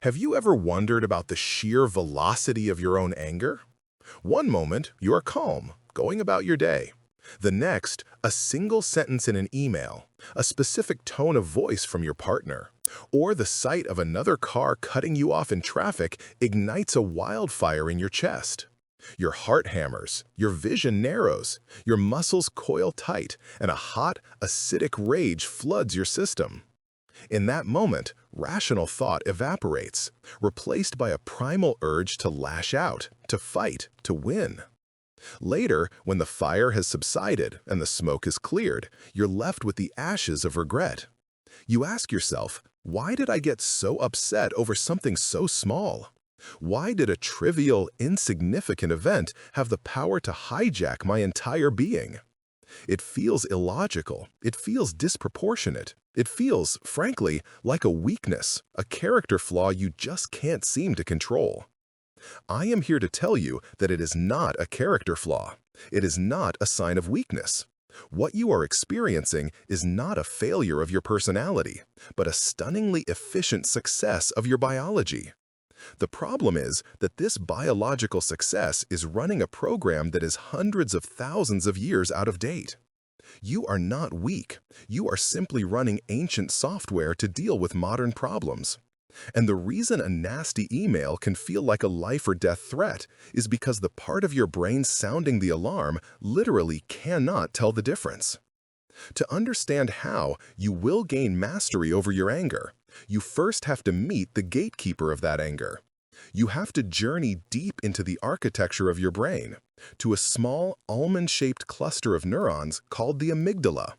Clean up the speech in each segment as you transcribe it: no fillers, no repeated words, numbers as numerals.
Have you ever wondered about the sheer velocity of your own anger? One moment, you are calm, going about your day. The next, a single sentence in an email, a specific tone of voice from your partner, or the sight of another car cutting you off in traffic ignites a wildfire in your chest. Your heart hammers, your vision narrows, your muscles coil tight, and a hot, acidic rage floods your system. In that moment, rational thought evaporates, replaced by a primal urge to lash out, to fight, to win. Later, when the fire has subsided and the smoke is cleared, you're left with the ashes of regret. You ask yourself, why did I get so upset over something so small? Why did a trivial, insignificant event have the power to hijack my entire being? It feels illogical. It feels disproportionate. It feels, frankly, like a weakness, a character flaw you just can't seem to control. I am here to tell you that it is not a character flaw. It is not a sign of weakness. What you are experiencing is not a failure of your personality, but a stunningly efficient success of your biology. The problem is that this biological success is running a program that is hundreds of thousands of years out of date. You are not weak. You are simply running ancient software to deal with modern problems. And the reason a nasty email can feel like a life or death threat is because the part of your brain sounding the alarm literally cannot tell the difference. To understand how you will gain mastery over your anger, you first have to meet the gatekeeper of that anger. You have to journey deep into the architecture of your brain, to a small, almond-shaped cluster of neurons called the amygdala.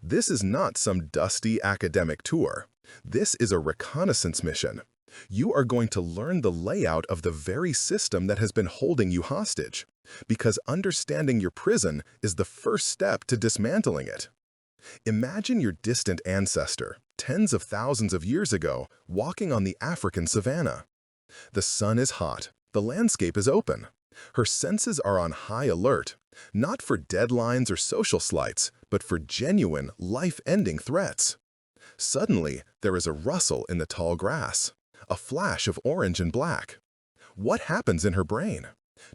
This is not some dusty academic tour. This is a reconnaissance mission. You are going to learn the layout of the very system that has been holding you hostage, because understanding your prison is the first step to dismantling it. Imagine your distant ancestor, tens of thousands of years ago, walking on the African savanna. The sun is hot. The landscape is open. Her senses are on high alert, not for deadlines or social slights, but for genuine, life-ending threats. Suddenly, there is a rustle in the tall grass, a flash of orange and black. What happens in her brain?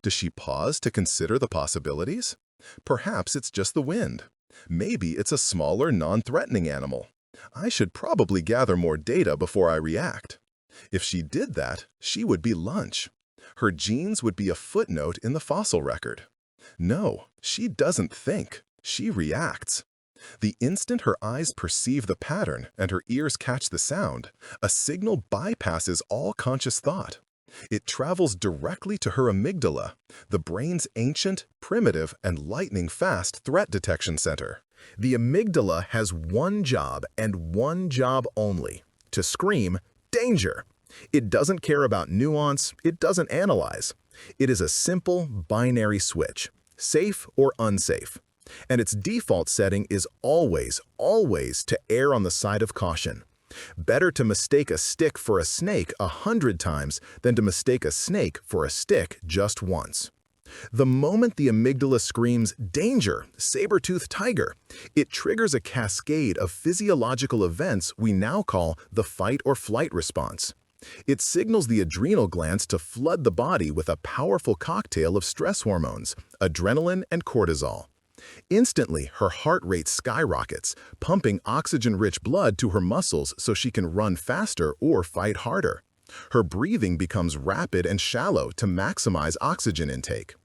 Does she pause to consider the possibilities? Perhaps it's just the wind. Maybe it's a smaller, non-threatening animal. I should probably gather more data before I react. If she did that, she would be lunch. Her genes would be a footnote in the fossil record. No, she doesn't think. She reacts. The instant her eyes perceive the pattern and her ears catch the sound, a signal bypasses all conscious thought. It travels directly to her amygdala, the brain's ancient, primitive, and lightning-fast threat detection center. The amygdala has one job and one job only: to scream, "Danger!" It doesn't care about nuance, it doesn't analyze. It is a simple binary switch, safe or unsafe. And its default setting is always, always to err on the side of caution. Better to mistake a stick for a snake 100 times than to mistake a snake for a stick just once. The moment the amygdala screams, "Danger! Saber-toothed tiger!" it triggers a cascade of physiological events we now call the fight or flight response. It signals the adrenal glands to flood the body with a powerful cocktail of stress hormones, adrenaline and cortisol. Instantly, her heart rate skyrockets, pumping oxygen-rich blood to her muscles so she can run faster or fight harder. Her breathing becomes rapid and shallow to maximize oxygen intake.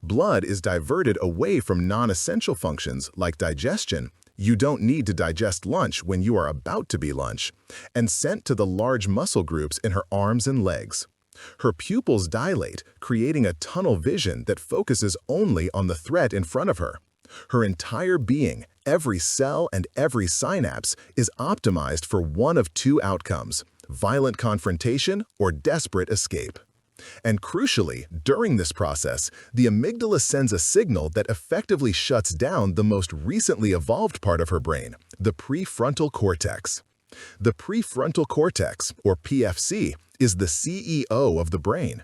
Blood is diverted away from non-essential functions like digestion. You don't need to digest lunch when you are about to be lunch, and sent to the large muscle groups in her arms and legs. Her pupils dilate, creating a tunnel vision that focuses only on the threat in front of her. Her entire being, every cell and every synapse, is optimized for one of two outcomes: violent confrontation or desperate escape. And crucially, during this process, the amygdala sends a signal that effectively shuts down the most recently evolved part of her brain, the prefrontal cortex. The prefrontal cortex, or PFC, is the CEO of the brain.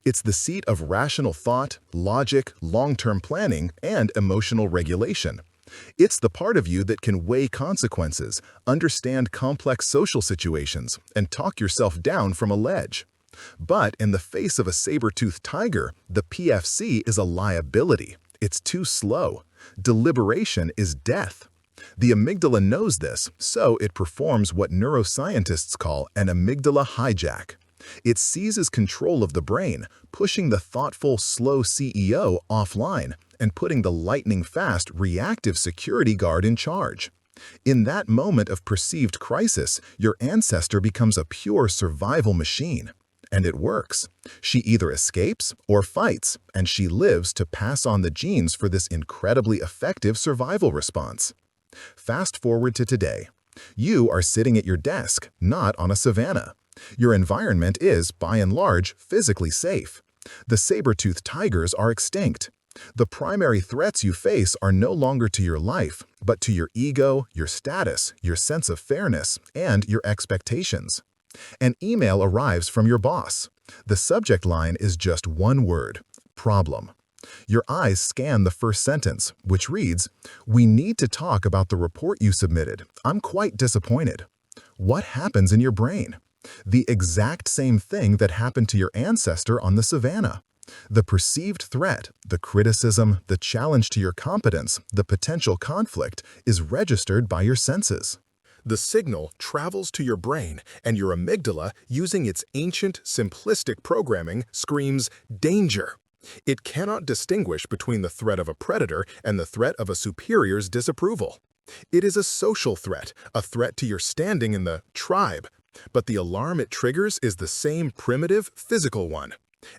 It's the seat of rational thought, logic, long-term planning, and emotional regulation. It's the part of you that can weigh consequences, understand complex social situations, and talk yourself down from a ledge. But in the face of a saber-toothed tiger, the PFC is a liability. It's too slow. Deliberation is death. The amygdala knows this, so it performs what neuroscientists call an amygdala hijack. It seizes control of the brain, pushing the thoughtful, slow CEO offline and putting the lightning-fast, reactive security guard in charge. In that moment of perceived crisis, your ancestor becomes a pure survival machine. And it works. She either escapes or fights, and she lives to pass on the genes for this incredibly effective survival response. Fast forward to today. You are sitting at your desk, not on a savanna. Your environment is, by and large, physically safe. The saber-toothed tigers are extinct. The primary threats you face are no longer to your life, but to your ego, your status, your sense of fairness, and your expectations. An email arrives from your boss. The subject line is just one word: problem. Your eyes scan the first sentence, which reads, "We need to talk about the report you submitted. I'm quite disappointed." What happens in your brain? The exact same thing that happened to your ancestor on the savannah. The perceived threat, the criticism, the challenge to your competence, the potential conflict is registered by your senses. The signal travels to your brain, and your amygdala, using its ancient, simplistic programming, screams, "Danger!" It cannot distinguish between the threat of a predator and the threat of a superior's disapproval. It is a social threat, a threat to your standing in the tribe. But the alarm it triggers is the same primitive, physical one.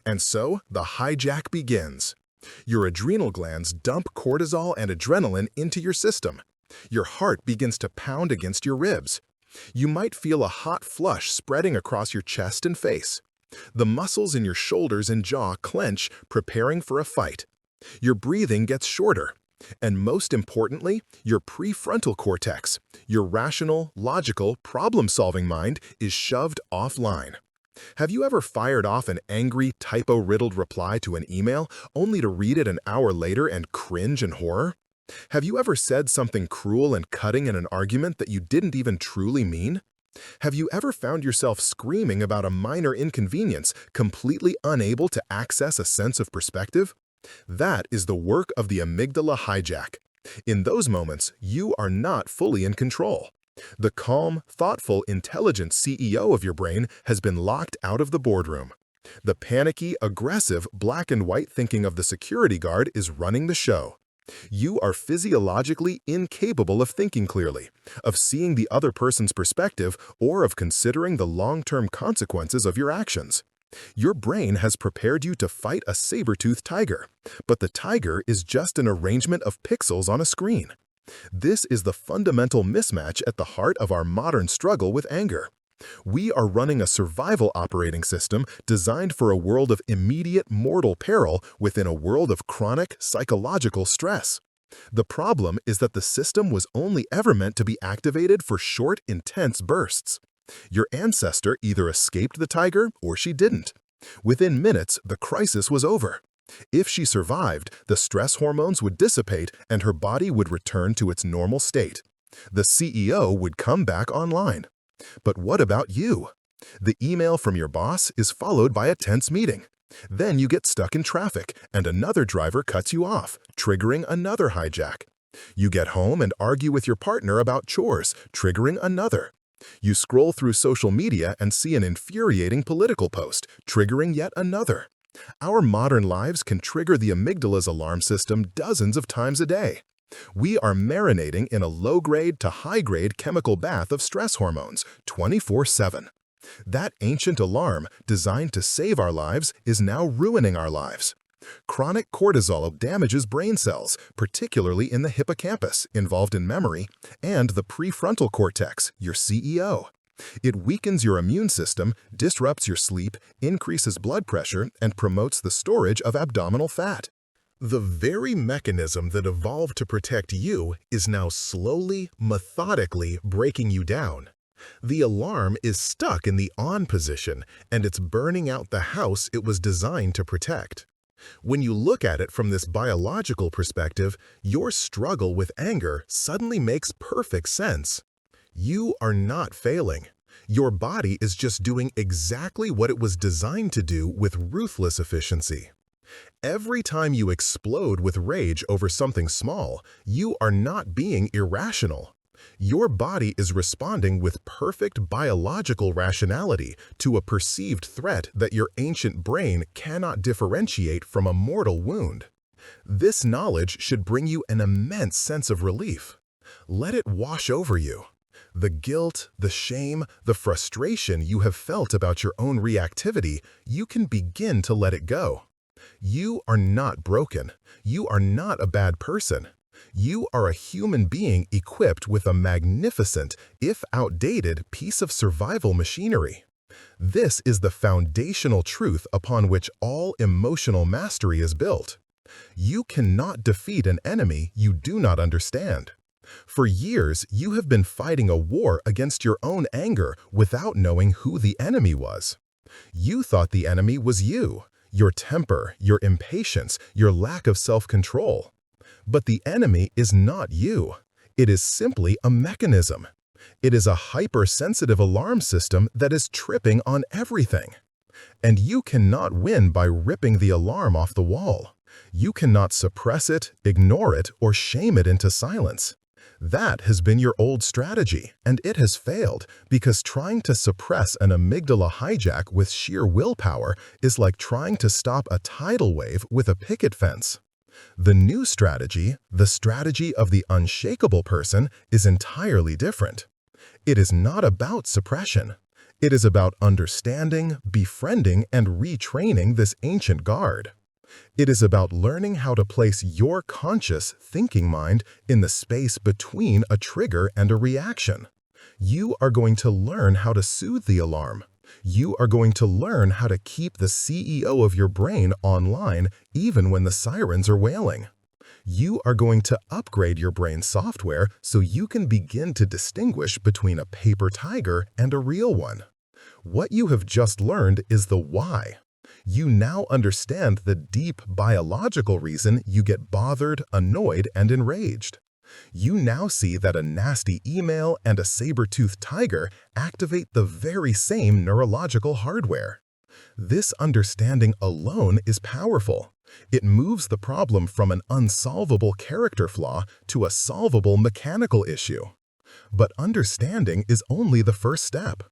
And so, the hijack begins. Your adrenal glands dump cortisol and adrenaline into your system. Your heart begins to pound against your ribs. You might feel a hot flush spreading across your chest and face. The muscles in your shoulders and jaw clench, preparing for a fight. Your breathing gets shorter. And most importantly, your prefrontal cortex, your rational, logical, problem-solving mind, is shoved offline. Have you ever fired off an angry, typo-riddled reply to an email only to read it an hour later and cringe in horror? Have you ever said something cruel and cutting in an argument that you didn't even truly mean? Have you ever found yourself screaming about a minor inconvenience, completely unable to access a sense of perspective? That is the work of the amygdala hijack. In those moments, you are not fully in control. The calm, thoughtful, intelligent CEO of your brain has been locked out of the boardroom. The panicky, aggressive, black and white thinking of the security guard is running the show. You are physiologically incapable of thinking clearly, of seeing the other person's perspective, or of considering the long-term consequences of your actions. Your brain has prepared you to fight a saber-toothed tiger, but the tiger is just an arrangement of pixels on a screen. This is the fundamental mismatch at the heart of our modern struggle with anger. We are running a survival operating system designed for a world of immediate mortal peril within a world of chronic psychological stress. The problem is that the system was only ever meant to be activated for short, intense bursts. Your ancestor either escaped the tiger or she didn't. Within minutes, the crisis was over. If she survived, the stress hormones would dissipate and her body would return to its normal state. The CEO would come back online. But what about you? The email from your boss is followed by a tense meeting. Then you get stuck in traffic and another driver cuts you off, triggering another hijack. You get home and argue with your partner about chores, triggering another. You scroll through social media and see an infuriating political post, triggering yet another. Our modern lives can trigger the amygdala's alarm system dozens of times a day. We are marinating in a low-grade to high-grade chemical bath of stress hormones 24/7. That ancient alarm, designed to save our lives, is now ruining our lives. Chronic cortisol damages brain cells, particularly in the hippocampus, involved in memory, and the prefrontal cortex, your CEO. It weakens your immune system, disrupts your sleep, increases blood pressure, and promotes the storage of abdominal fat. The very mechanism that evolved to protect you is now slowly, methodically breaking you down. The alarm is stuck in the on position, and it's burning out the house it was designed to protect. When you look at it from this biological perspective, your struggle with anger suddenly makes perfect sense. You are not failing. Your body is just doing exactly what it was designed to do with ruthless efficiency. Every time you explode with rage over something small, you are not being irrational. Your body is responding with perfect biological rationality to a perceived threat that your ancient brain cannot differentiate from a mortal wound. This knowledge should bring you an immense sense of relief. Let it wash over you. The guilt, the shame, the frustration you have felt about your own reactivity, you can begin to let it go. You are not broken. You are not a bad person. You are a human being equipped with a magnificent, if outdated, piece of survival machinery. This is the foundational truth upon which all emotional mastery is built. You cannot defeat an enemy you do not understand. For years, you have been fighting a war against your own anger without knowing who the enemy was. You thought the enemy was you, your temper, your impatience, your lack of self-control. But the enemy is not you. It is simply a mechanism. It is a hypersensitive alarm system that is tripping on everything. And you cannot win by ripping the alarm off the wall. You cannot suppress it, ignore it, or shame it into silence. That has been your old strategy, and it has failed because trying to suppress an amygdala hijack with sheer willpower is like trying to stop a tidal wave with a picket fence. The new strategy, the strategy of the unshakable person, is entirely different. It is not about suppression. It is about understanding, befriending, and retraining this ancient guard. It is about learning how to place your conscious, thinking mind in the space between a trigger and a reaction. You are going to learn how to soothe the alarm. You are going to learn how to keep the CEO of your brain online even when the sirens are wailing. You are going to upgrade your brain software so you can begin to distinguish between a paper tiger and a real one. What you have just learned is the why. You now understand the deep biological reason you get bothered, annoyed, and enraged. You now see that a nasty email and a saber-toothed tiger activate the very same neurological hardware. This understanding alone is powerful. It moves the problem from an unsolvable character flaw to a solvable mechanical issue. But understanding is only the first step.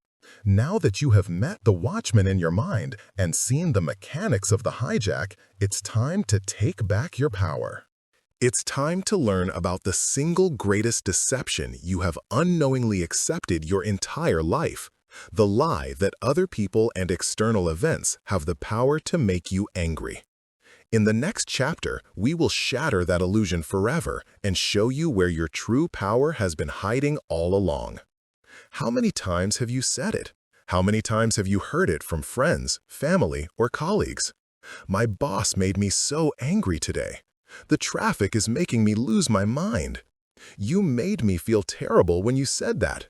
Now that you have met the watchman in your mind and seen the mechanics of the hijack, it's time to take back your power. It's time to learn about the single greatest deception you have unknowingly accepted your entire life, the lie that other people and external events have the power to make you angry. In the next chapter, we will shatter that illusion forever and show you where your true power has been hiding all along. How many times have you said it? How many times have you heard it from friends, family, or colleagues? My boss made me so angry today. The traffic is making me lose my mind. You made me feel terrible when you said that.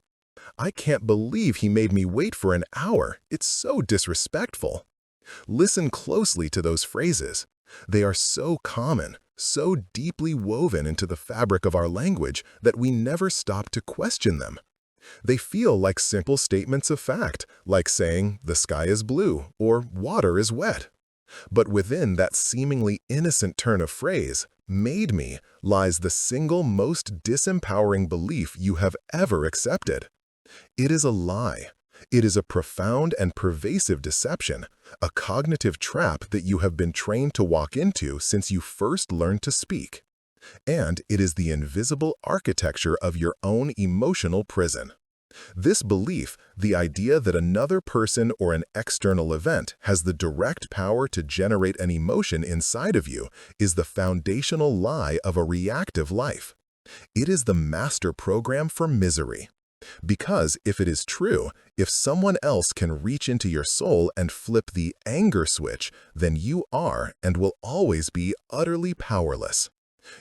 I can't believe he made me wait for an hour. It's so disrespectful. Listen closely to those phrases. They are so common, so deeply woven into the fabric of our language that we never stop to question them. They feel like simple statements of fact, like saying, "The sky is blue," or "Water is wet." But within that seemingly innocent turn of phrase, "made me," lies the single most disempowering belief you have ever accepted. It is a lie. It is a profound and pervasive deception, a cognitive trap that you have been trained to walk into since you first learned to speak. And it is the invisible architecture of your own emotional prison. This belief, the idea that another person or an external event has the direct power to generate an emotion inside of you, is the foundational lie of a reactive life. It is the master program for misery. Because if it is true, if someone else can reach into your soul and flip the anger switch, then you are and will always be utterly powerless.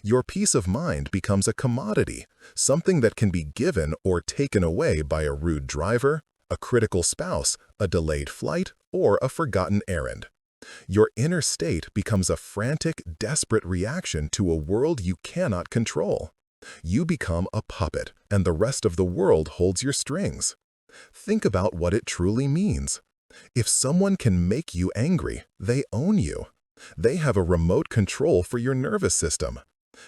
Your peace of mind becomes a commodity, something that can be given or taken away by a rude driver, a critical spouse, a delayed flight, or a forgotten errand. Your inner state becomes a frantic, desperate reaction to a world you cannot control. You become a puppet, and the rest of the world holds your strings. Think about what it truly means. If someone can make you angry, they own you. They have a remote control for your nervous system.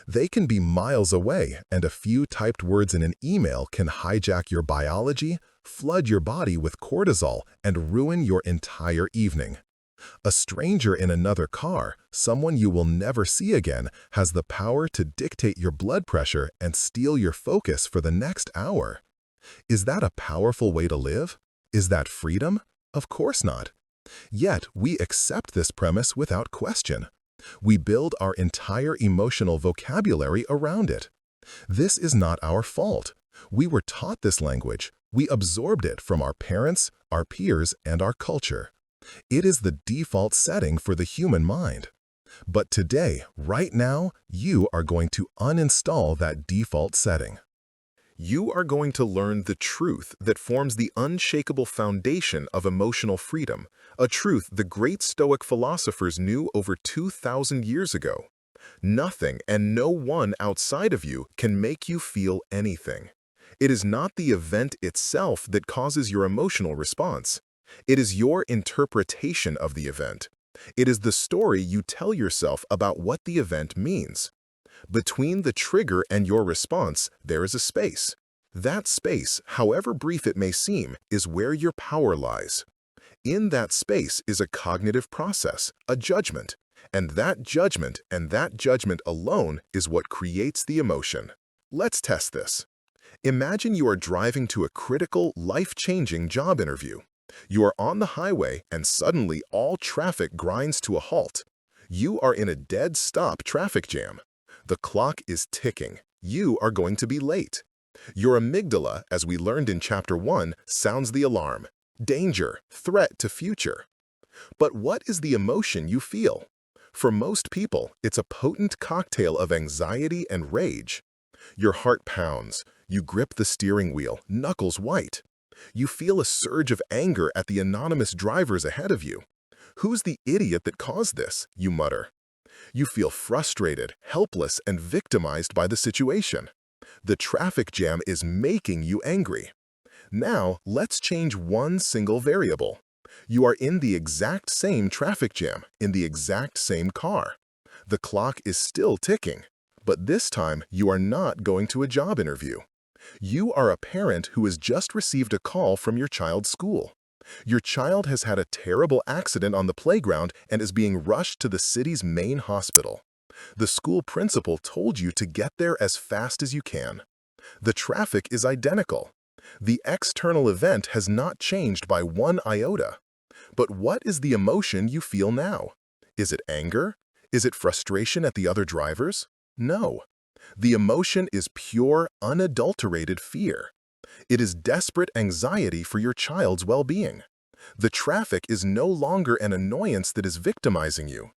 They can be miles away, and a few typed words in an email can hijack your biology, flood your body with cortisol, and ruin your entire evening. A stranger in another car, someone you will never see again, has the power to dictate your blood pressure and steal your focus for the next hour. Is that a powerful way to live? Is that freedom? Of course not. Yet, we accept this premise without question. We build our entire emotional vocabulary around it. This is not our fault. We were taught this language. We absorbed it from our parents, our peers, and our culture. It is the default setting for the human mind. But today, right now, you are going to uninstall that default setting. You are going to learn the truth that forms the unshakable foundation of emotional freedom, a truth the great Stoic philosophers knew over 2,000 years ago. Nothing and no one outside of you can make you feel anything. It is not the event itself that causes your emotional response. It is your interpretation of the event. It is the story you tell yourself about what the event means. Between the trigger and your response, there is a space. That space, however brief it may seem, is where your power lies. In that space is a cognitive process, a judgment, and that judgment alone is what creates the emotion. Let's test this. Imagine you are driving to a critical, life-changing job interview. You are on the highway and suddenly all traffic grinds to a halt. You are in a dead-stop traffic jam. The clock is ticking. You are going to be late. Your amygdala, as we learned in Chapter 1, sounds the alarm. Danger, threat to future. But what is the emotion you feel? For most people, it's a potent cocktail of anxiety and rage. Your heart pounds. You grip the steering wheel, knuckles white. You feel a surge of anger at the anonymous drivers ahead of you. Who's the idiot that caused this? You mutter. You feel frustrated, helpless, and victimized by the situation. The traffic jam is making you angry. Now, let's change one single variable. You are in the exact same traffic jam, in the exact same car. The clock is still ticking, but this time you are not going to a job interview. You are a parent who has just received a call from your child's school. Your child has had a terrible accident on the playground and is being rushed to the city's main hospital. The school principal told you to get there as fast as you can. The traffic is identical. The external event has not changed by one iota. But what is the emotion you feel now? Is it anger? Is it frustration at the other drivers? No. The emotion is pure, unadulterated fear. It is desperate anxiety for your child's well-being. The traffic is no longer an annoyance that is victimizing you.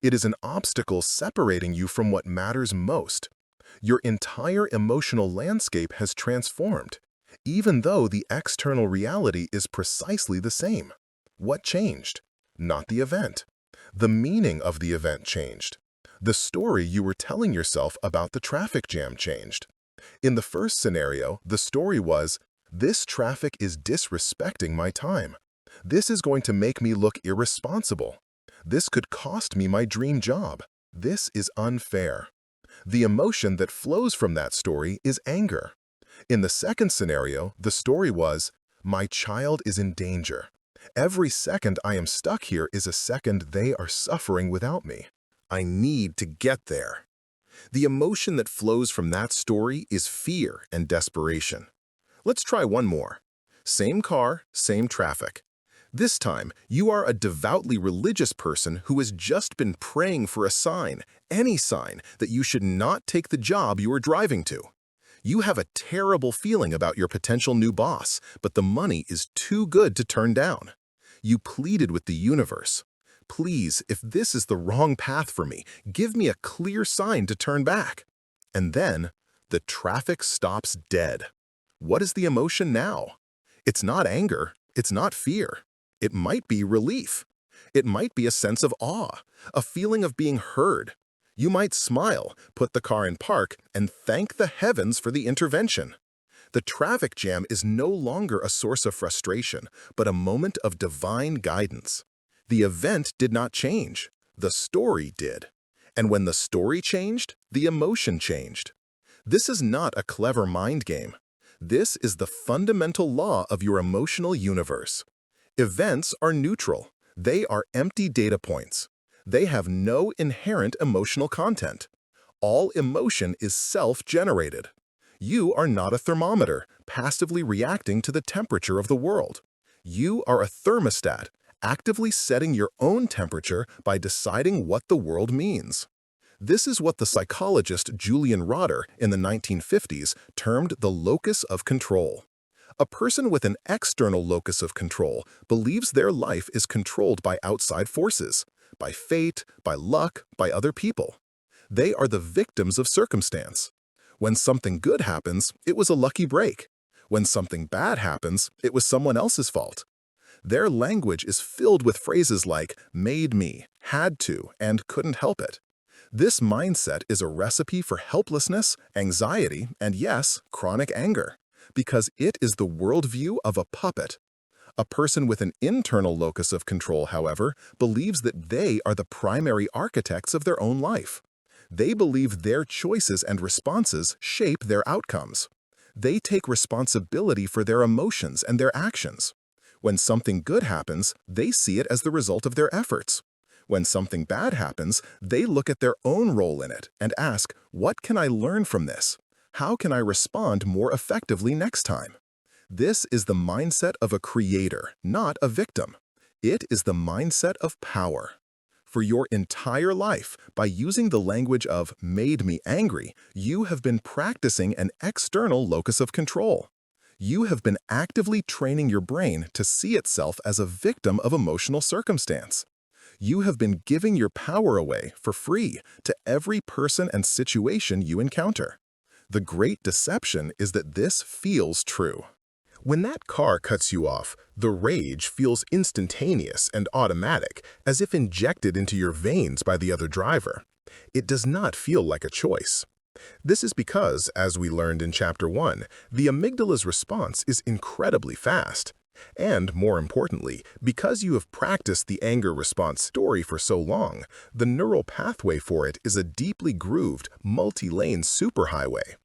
It is an obstacle separating you from what matters most. Your entire emotional landscape has transformed, even though the external reality is precisely the same. What changed? Not the event. The meaning of the event changed. The story you were telling yourself about the traffic jam changed. In the first scenario, the story was, "This traffic is disrespecting my time. This is going to make me look irresponsible. This could cost me my dream job. This is unfair." The emotion that flows from that story is anger. In the second scenario, the story was, "My child is in danger. Every second I am stuck here is a second they are suffering without me. I need to get there." The emotion that flows from that story is fear and desperation. Let's try one more. Same car, same traffic. This time, you are a devoutly religious person who has just been praying for a sign, any sign, that you should not take the job you are driving to. You have a terrible feeling about your potential new boss, but the money is too good to turn down. You pleaded with the universe. "Please, if this is the wrong path for me, give me a clear sign to turn back." And then, the traffic stops dead. What is the emotion now? It's not anger. It's not fear. It might be relief. It might be a sense of awe, a feeling of being heard. You might smile, put the car in park, and thank the heavens for the intervention. The traffic jam is no longer a source of frustration, but a moment of divine guidance. The event did not change. The story did. And when the story changed, the emotion changed. This is not a clever mind game. This is the fundamental law of your emotional universe. Events are neutral. They are empty data points. They have no inherent emotional content. All emotion is self-generated. You are not a thermometer, passively reacting to the temperature of the world. You are a thermostat, actively setting your own temperature by deciding what the world means. This is what the psychologist Julian Rotter in the 1950s termed the locus of control. A person with an external locus of control believes their life is controlled by outside forces, by fate, by luck, by other people. They are the victims of circumstance. When something good happens, it was a lucky break. When something bad happens, it was someone else's fault. Their language is filled with phrases like made me, had to, and couldn't help it. This mindset is a recipe for helplessness, anxiety, and yes, chronic anger, because it is the worldview of a puppet. A person with an internal locus of control, however, believes that they are the primary architects of their own life. They believe their choices and responses shape their outcomes. They take responsibility for their emotions and their actions. When something good happens, they see it as the result of their efforts. When something bad happens, they look at their own role in it and ask, what can I learn from this? How can I respond more effectively next time? This is the mindset of a creator, not a victim. It is the mindset of power. For your entire life, by using the language of made me angry, you have been practicing an external locus of control. You have been actively training your brain to see itself as a victim of emotional circumstance. You have been giving your power away for free to every person and situation you encounter. The great deception is that this feels true. When that car cuts you off, the rage feels instantaneous and automatic, as if injected into your veins by the other driver. It does not feel like a choice. This is because, as we learned in Chapter 1, the amygdala's response is incredibly fast. And, more importantly, because you have practiced the anger response story for so long, the neural pathway for it is a deeply grooved, multi-lane superhighway.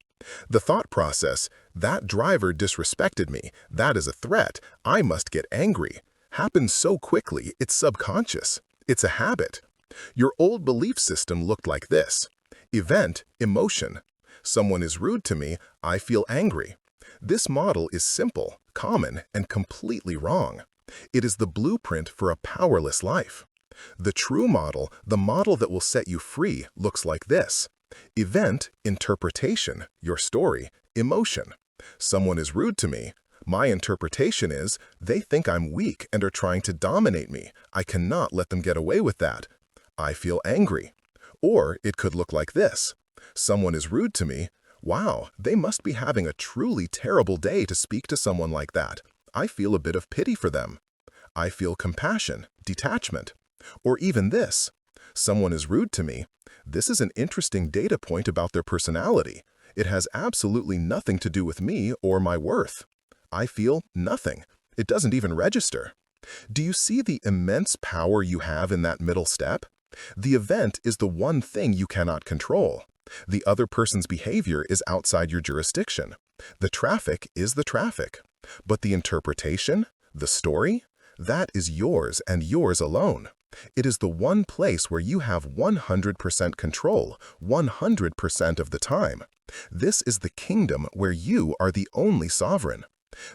The thought process, that driver disrespected me, that is a threat, I must get angry, happens so quickly it's subconscious. It's a habit. Your old belief system looked like this. Event, emotion. Someone is rude to me, I feel angry. This model is simple, common, and completely wrong. It is the blueprint for a powerless life. The true model, the model that will set you free, looks like this. Event, interpretation, your story, emotion. Someone is rude to me. My interpretation is, they think I'm weak and are trying to dominate me. I cannot let them get away with that. I feel angry. Or it could look like this. Someone is rude to me. Wow, they must be having a truly terrible day to speak to someone like that. I feel a bit of pity for them. I feel compassion, detachment. Or even this. Someone is rude to me. This is an interesting data point about their personality. It has absolutely nothing to do with me or my worth. I feel nothing. It doesn't even register. Do you see the immense power you have in that middle step? The event is the one thing you cannot control. The other person's behavior is outside your jurisdiction. The traffic is the traffic. But the interpretation, the story, that is yours and yours alone. It is the one place where you have 100% control, 100% of the time. This is the kingdom where you are the only sovereign.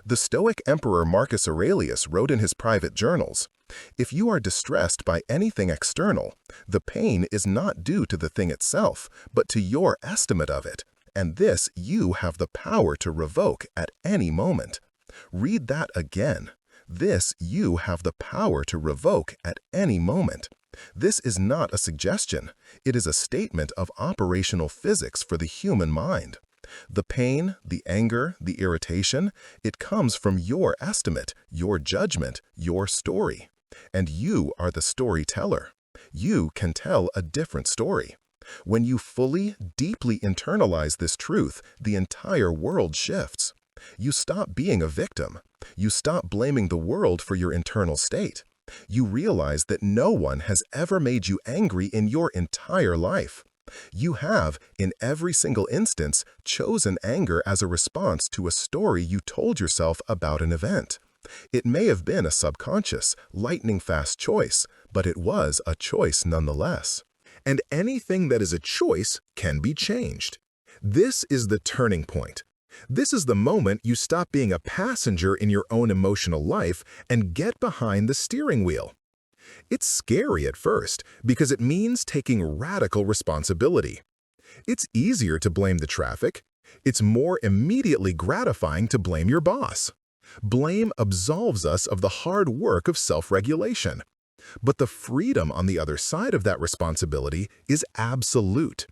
The Stoic Emperor Marcus Aurelius wrote in his private journals, "If you are distressed by anything external, the pain is not due to the thing itself, but to your estimate of it, and this you have the power to revoke at any moment." Read that again. This you have the power to revoke at any moment. This is not a suggestion. It is a statement of operational physics for the human mind. The pain, the anger, the irritation, it comes from your estimate, your judgment, your story. And you are the storyteller. You can tell a different story. When you fully, deeply internalize this truth, the entire world shifts. You stop being a victim. You stop blaming the world for your internal state. You realize that no one has ever made you angry in your entire life. You have, in every single instance, chosen anger as a response to a story you told yourself about an event. It may have been a subconscious, lightning-fast choice, but it was a choice nonetheless. And anything that is a choice can be changed. This is the turning point. This is the moment you stop being a passenger in your own emotional life and get behind the steering wheel. It's scary at first because it means taking radical responsibility. It's easier to blame the traffic. It's more immediately gratifying to blame your boss. Blame absolves us of the hard work of self-regulation. But the freedom on the other side of that responsibility is absolute.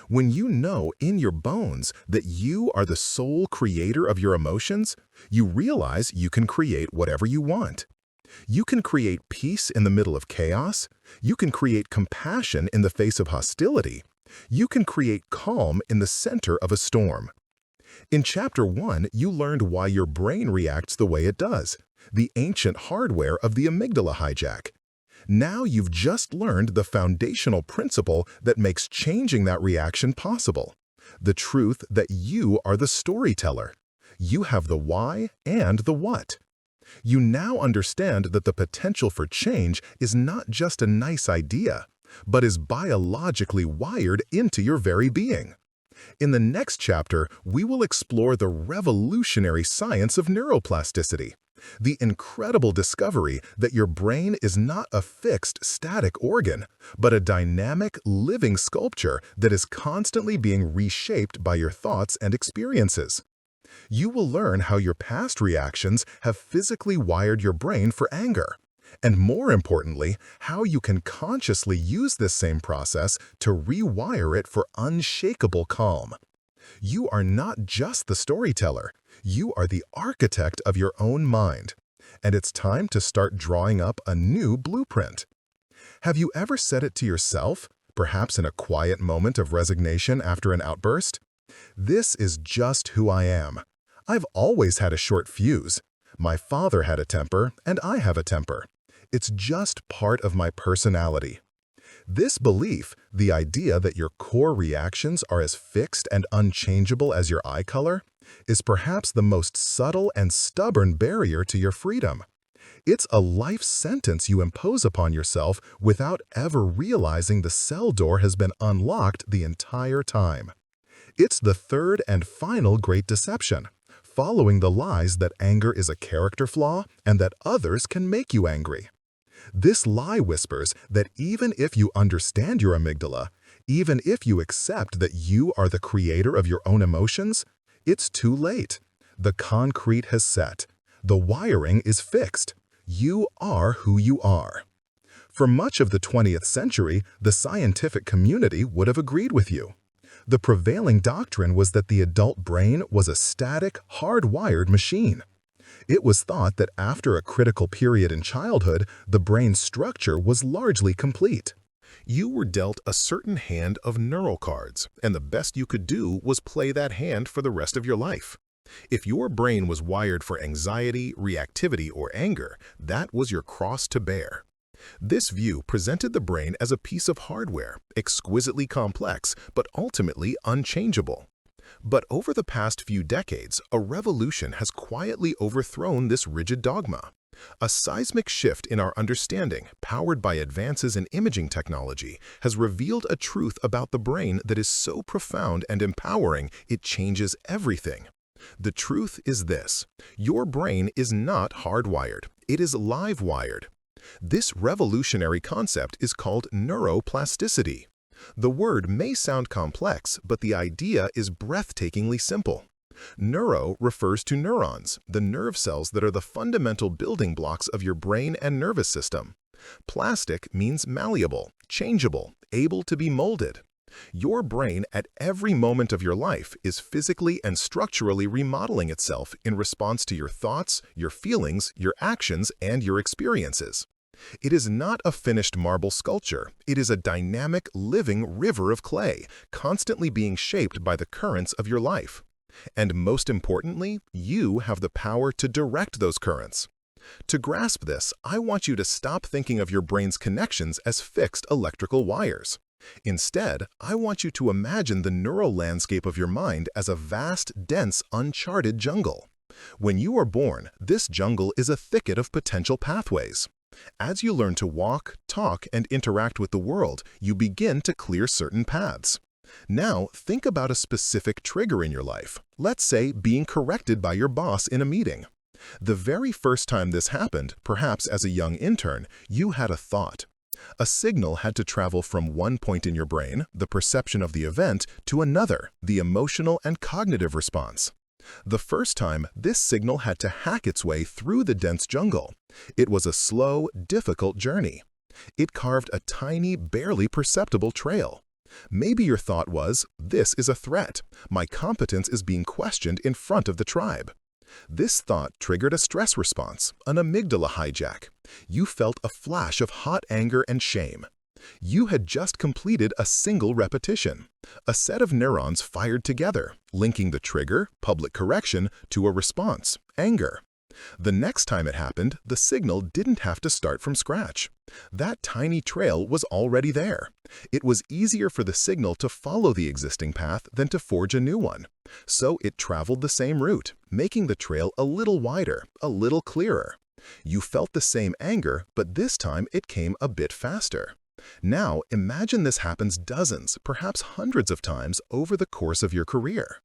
When you know in your bones that you are the sole creator of your emotions, you realize you can create whatever you want. You can create peace in the middle of chaos. You can create compassion in the face of hostility. You can create calm in the center of a storm. In Chapter 1, you learned why your brain reacts the way it does, the ancient hardware of the amygdala hijack. Now you've just learned the foundational principle that makes changing that reaction possible. The truth that you are the storyteller. You have the why and the what. You now understand that the potential for change is not just a nice idea, but is biologically wired into your very being. In the next chapter, we will explore the revolutionary science of neuroplasticity, the incredible discovery that your brain is not a fixed, static organ, but a dynamic, living sculpture that is constantly being reshaped by your thoughts and experiences. You will learn how your past reactions have physically wired your brain for anger, and more importantly, how you can consciously use this same process to rewire it for unshakable calm. You are not just the storyteller, you are the architect of your own mind, and it's time to start drawing up a new blueprint. Have you ever said it to yourself, perhaps in a quiet moment of resignation after an outburst? This is just who I am. I've always had a short fuse. My father had a temper, and I have a temper. It's just part of my personality. This belief, the idea that your core reactions are as fixed and unchangeable as your eye color, is perhaps the most subtle and stubborn barrier to your freedom. It's a life sentence you impose upon yourself without ever realizing the cell door has been unlocked the entire time. It's the third and final great deception, following the lies that anger is a character flaw and that others can make you angry. This lie whispers that even if you understand your amygdala, even if you accept that you are the creator of your own emotions, it's too late. The concrete has set. The wiring is fixed. You are who you are. For much of the 20th century, the scientific community would have agreed with you. The prevailing doctrine was that the adult brain was a static, hardwired machine. It was thought that after a critical period in childhood, the brain's structure was largely complete. You were dealt a certain hand of neural cards, and the best you could do was play that hand for the rest of your life. If your brain was wired for anxiety, reactivity, or anger, that was your cross to bear. This view presented the brain as a piece of hardware, exquisitely complex, but ultimately unchangeable. But over the past few decades, a revolution has quietly overthrown this rigid dogma. A seismic shift in our understanding, powered by advances in imaging technology, has revealed a truth about the brain that is so profound and empowering it changes everything. The truth is this: your brain is not hardwired, it is live-wired. This revolutionary concept is called neuroplasticity. The word may sound complex, but the idea is breathtakingly simple. Neuro refers to neurons, the nerve cells that are the fundamental building blocks of your brain and nervous system. Plastic means malleable, changeable, able to be molded. Your brain at every moment of your life is physically and structurally remodeling itself in response to your thoughts, your feelings, your actions, and your experiences. It is not a finished marble sculpture. It is a dynamic, living river of clay, constantly being shaped by the currents of your life. And most importantly, you have the power to direct those currents. To grasp this, I want you to stop thinking of your brain's connections as fixed electrical wires. Instead, I want you to imagine the neural landscape of your mind as a vast, dense, uncharted jungle. When you are born, this jungle is a thicket of potential pathways. As you learn to walk, talk, and interact with the world, you begin to clear certain paths. Now, think about a specific trigger in your life. Let's say being corrected by your boss in a meeting. The very first time this happened, perhaps as a young intern, you had a thought. A signal had to travel from one point in your brain, the perception of the event, to another, the emotional and cognitive response. The first time, this signal had to hack its way through the dense jungle. It was a slow, difficult journey. It carved a tiny, barely perceptible trail. Maybe your thought was, "This is a threat. My competence is being questioned in front of the tribe." This thought triggered a stress response, an amygdala hijack. You felt a flash of hot anger and shame. You had just completed a single repetition. A set of neurons fired together, linking the trigger, public correction, to a response, anger. The next time it happened, the signal didn't have to start from scratch. That tiny trail was already there. It was easier for the signal to follow the existing path than to forge a new one. So it traveled the same route, making the trail a little wider, a little clearer. You felt the same anger, but this time it came a bit faster. Now, imagine this happens dozens, perhaps hundreds of times over the course of your career.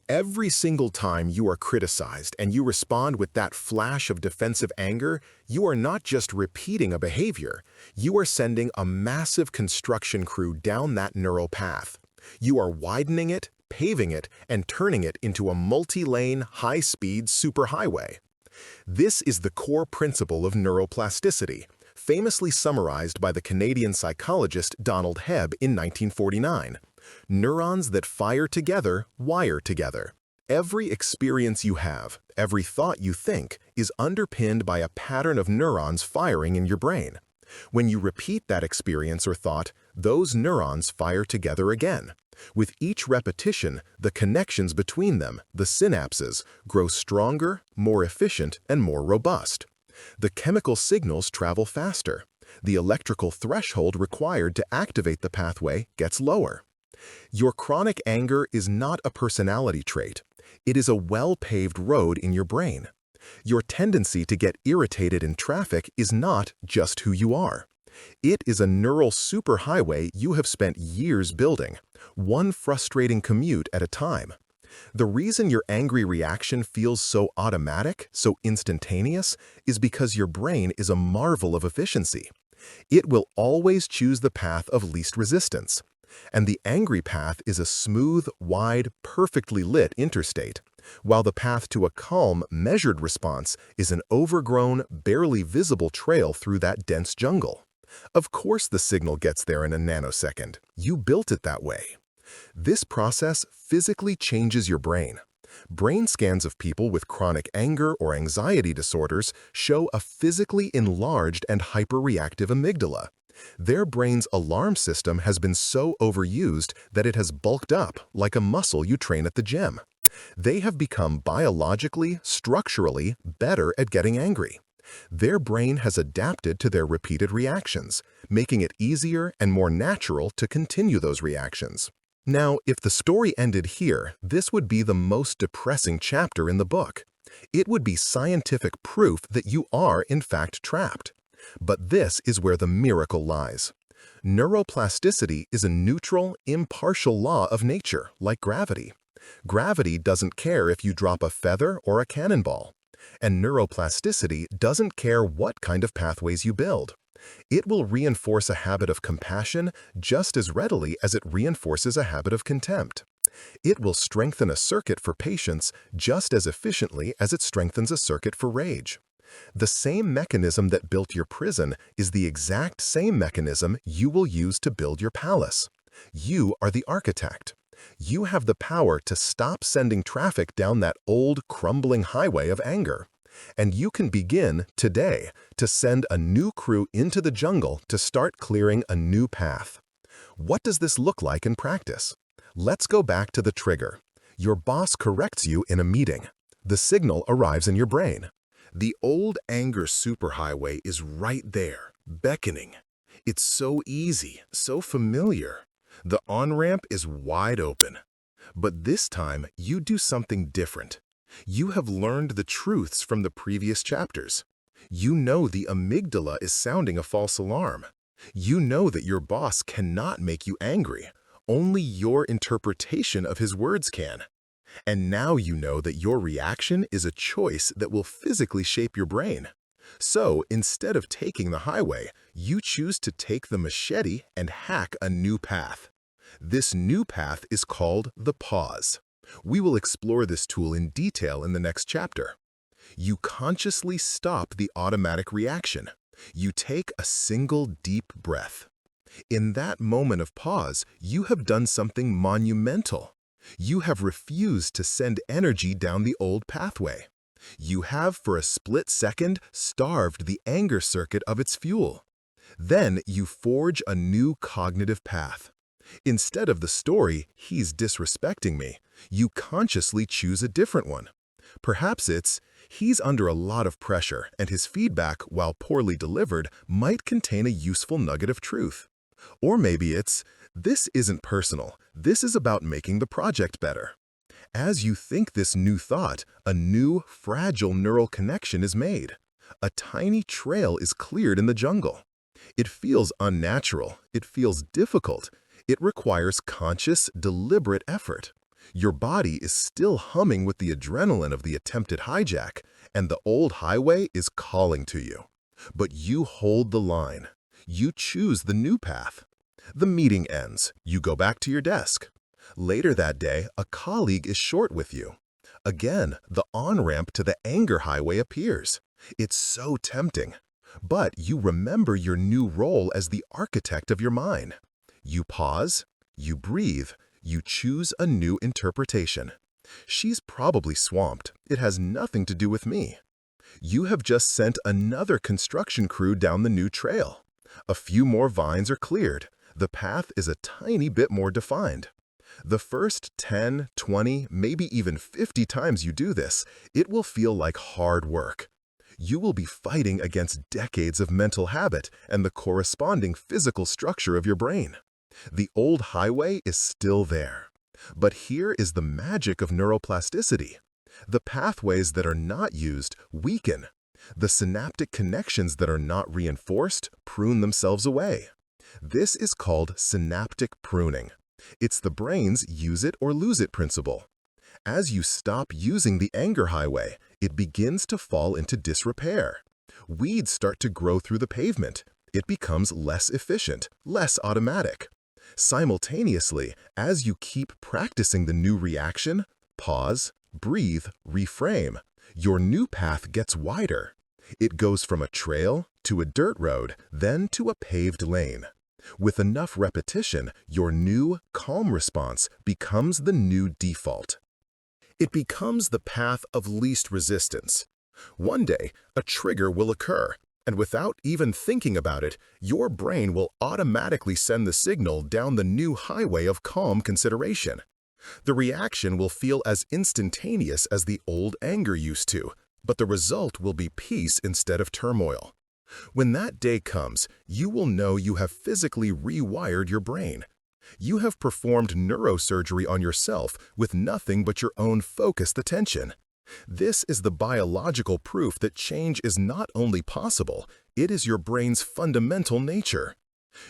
Every single time you are criticized and you respond with that flash of defensive anger, you are not just repeating a behavior, you are sending a massive construction crew down that neural path. You are widening it, paving it, and turning it into a multi-lane, high-speed superhighway. This is the core principle of neuroplasticity, famously summarized by the Canadian psychologist Donald Hebb in 1949. Neurons that fire together, wire together. Every experience you have, every thought you think, is underpinned by a pattern of neurons firing in your brain. When you repeat that experience or thought, those neurons fire together again. With each repetition, the connections between them, the synapses, grow stronger, more efficient, and more robust. The chemical signals travel faster. The electrical threshold required to activate the pathway gets lower. Your chronic anger is not a personality trait. It is a well-paved road in your brain. Your tendency to get irritated in traffic is not just who you are. It is a neural superhighway you have spent years building, one frustrating commute at a time. The reason your angry reaction feels so automatic, so instantaneous, is because your brain is a marvel of efficiency. It will always choose the path of least resistance. And the angry path is a smooth, wide, perfectly lit interstate, while the path to a calm, measured response is an overgrown, barely visible trail through that dense jungle. Of course the signal gets there in a nanosecond. You built it that way. This process physically changes your brain. Brain scans of people with chronic anger or anxiety disorders show a physically enlarged and hyperreactive amygdala. Their brain's alarm system has been so overused that it has bulked up like a muscle you train at the gym. They have become biologically, structurally better at getting angry. Their brain has adapted to their repeated reactions, making it easier and more natural to continue those reactions. Now, if the story ended here, this would be the most depressing chapter in the book. It would be scientific proof that you are, in fact, trapped. But this is where the miracle lies. Neuroplasticity is a neutral, impartial law of nature, like gravity. Gravity doesn't care if you drop a feather or a cannonball. And neuroplasticity doesn't care what kind of pathways you build. It will reinforce a habit of compassion just as readily as it reinforces a habit of contempt. It will strengthen a circuit for patience just as efficiently as it strengthens a circuit for rage. The same mechanism that built your prison is the exact same mechanism you will use to build your palace. You are the architect. You have the power to stop sending traffic down that old, crumbling highway of anger. And you can begin today to send a new crew into the jungle to start clearing a new path. What does this look like in practice? Let's go back to the trigger. Your boss corrects you in a meeting. The signal arrives in your brain. The old anger superhighway is right there, beckoning. It's so easy, so familiar. The on-ramp is wide open. But this time, you do something different. You have learned the truths from the previous chapters. You know the amygdala is sounding a false alarm. You know that your boss cannot make you angry. Only your interpretation of his words can. And now you know that your reaction is a choice that will physically shape your brain. So, instead of taking the highway, you choose to take the machete and hack a new path. This new path is called the pause. We will explore this tool in detail in the next chapter. You consciously stop the automatic reaction. You take a single deep breath. In that moment of pause, you have done something monumental. You have refused to send energy down the old pathway. You have, for a split second, starved the anger circuit of its fuel. Then you forge a new cognitive path. Instead of the story, "He's disrespecting me," you consciously choose a different one. Perhaps it's, "He's under a lot of pressure, and his feedback, while poorly delivered, might contain a useful nugget of truth." Or maybe it's, "This isn't personal. This is about making the project better." As you think this new thought, a new, fragile neural connection is made. A tiny trail is cleared in the jungle. It feels unnatural. It feels difficult. It requires conscious, deliberate effort. Your body is still humming with the adrenaline of the attempted hijack, and the old highway is calling to you. But you hold the line. You choose the new path. The meeting ends. You go back to your desk. Later that day, a colleague is short with you. Again, the on-ramp to the anger highway appears. It's so tempting. But you remember your new role as the architect of your mind. You pause, you breathe, you choose a new interpretation. "She's probably swamped. It has nothing to do with me." You have just sent another construction crew down the new trail. A few more vines are cleared. The path is a tiny bit more defined. The first 10, 20, maybe even 50 times you do this, it will feel like hard work. You will be fighting against decades of mental habit and the corresponding physical structure of your brain. The old highway is still there. But here is the magic of neuroplasticity. The pathways that are not used weaken. The synaptic connections that are not reinforced prune themselves away. This is called synaptic pruning. It's the brain's use it or lose it principle. As you stop using the anger highway, it begins to fall into disrepair. Weeds start to grow through the pavement. It becomes less efficient, less automatic. Simultaneously, as you keep practicing the new reaction, pause, breathe, reframe, your new path gets wider. It goes from a trail to a dirt road, then to a paved lane. With enough repetition, your new, calm response becomes the new default. It becomes the path of least resistance. One day, a trigger will occur, and without even thinking about it, your brain will automatically send the signal down the new highway of calm consideration. The reaction will feel as instantaneous as the old anger used to, but the result will be peace instead of turmoil. When that day comes, you will know you have physically rewired your brain. You have performed neurosurgery on yourself with nothing but your own focused attention. This is the biological proof that change is not only possible, it is your brain's fundamental nature.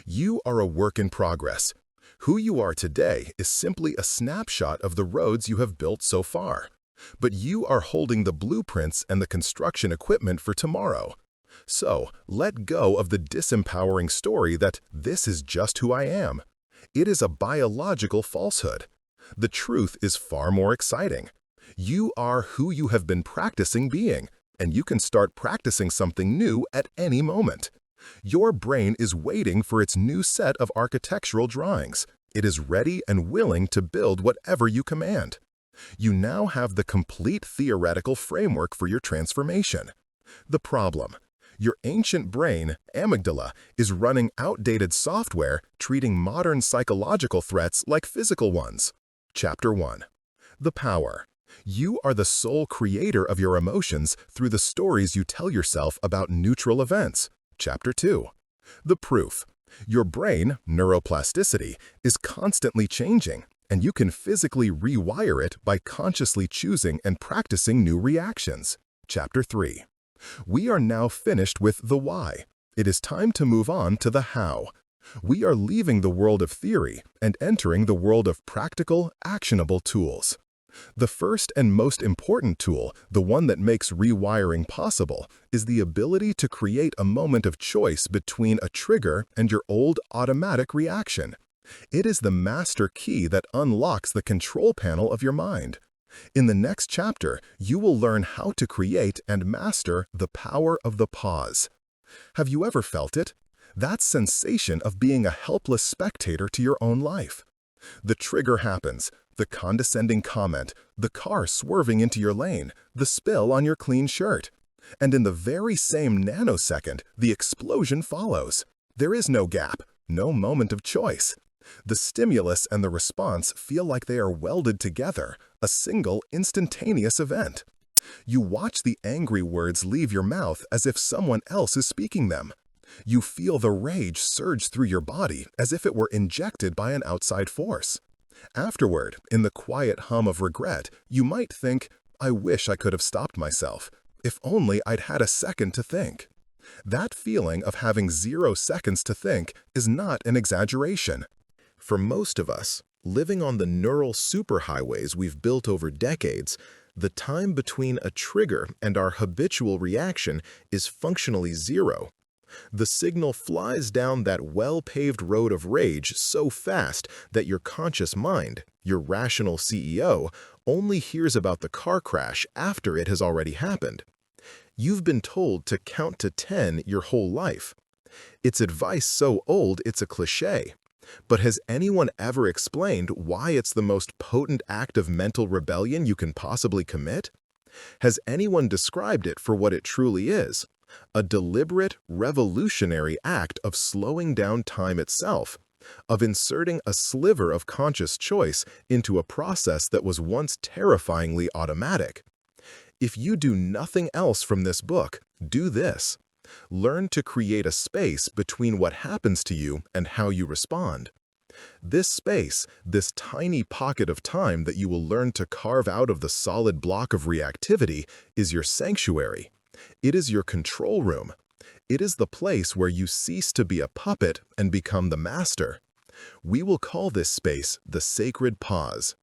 You are a work in progress. Who you are today is simply a snapshot of the roads you have built so far. But you are holding the blueprints and the construction equipment for tomorrow. So, let go of the disempowering story that this is just who I am. It is a biological falsehood. The truth is far more exciting. You are who you have been practicing being, and you can start practicing something new at any moment. Your brain is waiting for its new set of architectural drawings. It is ready and willing to build whatever you command. You now have the complete theoretical framework for your transformation. The problem: your ancient brain, amygdala, is running outdated software, treating modern psychological threats like physical ones. Chapter 1. The Power. You are the sole creator of your emotions through the stories you tell yourself about neutral events. Chapter 2. The Proof. Your brain, neuroplasticity, is constantly changing, and you can physically rewire it by consciously choosing and practicing new reactions. Chapter 3. We are now finished with the why. It is time to move on to the how. We are leaving the world of theory and entering the world of practical, actionable tools. The first and most important tool, the one that makes rewiring possible, is the ability to create a moment of choice between a trigger and your old automatic reaction. It is the master key that unlocks the control panel of your mind. In the next chapter, you will learn how to create and master the power of the pause. Have you ever felt it? That sensation of being a helpless spectator to your own life. The trigger happens, the condescending comment, the car swerving into your lane, the spill on your clean shirt. And in the very same nanosecond, the explosion follows. There is no gap, no moment of choice. The stimulus and the response feel like they are welded together, a single, instantaneous event. You watch the angry words leave your mouth as if someone else is speaking them. You feel the rage surge through your body as if it were injected by an outside force. Afterward, in the quiet hum of regret, you might think, "I wish I could have stopped myself. If only I'd had a second to think." That feeling of having 0 seconds to think is not an exaggeration. For most of us, living on the neural superhighways we've built over decades, the time between a trigger and our habitual reaction is functionally 0. The signal flies down that well-paved road of rage so fast that your conscious mind, your rational CEO, only hears about the car crash after it has already happened. You've been told to count to 10 your whole life. It's advice so old it's a cliché. But has anyone ever explained why it's the most potent act of mental rebellion you can possibly commit? Has anyone described it for what it truly is? A deliberate, revolutionary act of slowing down time itself, of inserting a sliver of conscious choice into a process that was once terrifyingly automatic. If you do nothing else from this book, do this. Learn to create a space between what happens to you and how you respond. This space, this tiny pocket of time that you will learn to carve out of the solid block of reactivity, is your sanctuary. It is your control room. It is the place where you cease to be a puppet and become the master. We will call this space the sacred pause.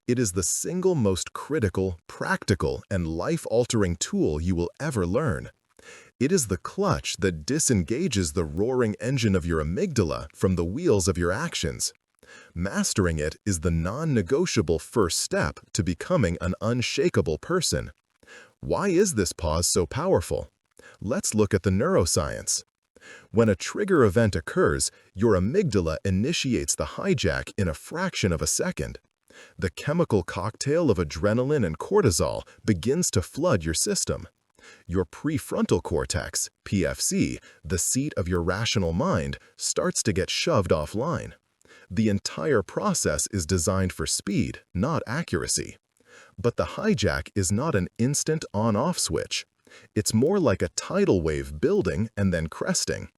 It is the single most critical, practical, and life-altering tool you will ever learn. It is the clutch that disengages the roaring engine of your amygdala from the wheels of your actions. Mastering it is the non-negotiable first step to becoming an unshakable person. Why is this pause so powerful? Let's look at the neuroscience. When a trigger event occurs, your amygdala initiates the hijack in a fraction of a second. The chemical cocktail of adrenaline and cortisol begins to flood your system. Your prefrontal cortex, PFC, the seat of your rational mind, starts to get shoved offline. The entire process is designed for speed, not accuracy. But the hijack is not an instant on-off switch. It's more like a tidal wave building and then cresting.